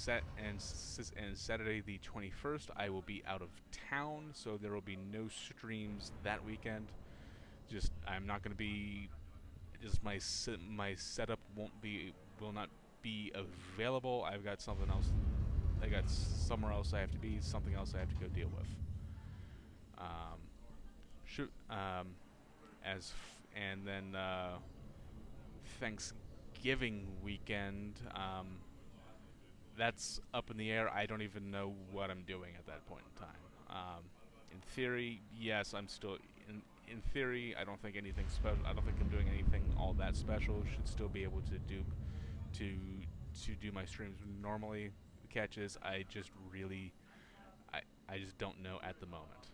Saturday the 21st, I will be out of town, so there will be no streams that weekend. I'm not going to be. My setup will not be available. I've got something else. I got somewhere else I have to be. Something else I have to go deal with. And then Thanksgiving weekend. That's up in the air. I don't even know what I'm doing at that point in time. In theory, yes, I'm still in theory. I don't think anything special. I don't think I'm doing anything all that special. Should still be able to do my streams normally. The catch is, I just don't know at the moment.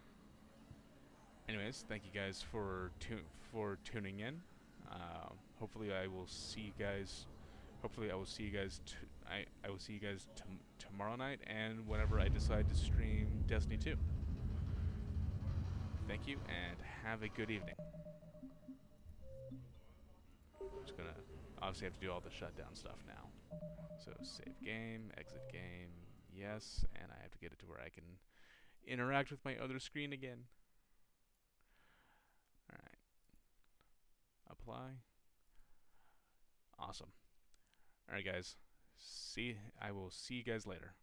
Anyways, thank you guys for tuning in. Hopefully, I will see you guys. Hopefully, I will see you guys. I will see you guys tomorrow night, and whenever I decide to stream Destiny 2. Thank you, and have a good evening. I'm just gonna obviously have to do all the shutdown stuff now. So save game, exit game, yes, and I have to get it to where I can interact with my other screen again. Alright. Apply. Awesome. Alright guys. I will see you guys later.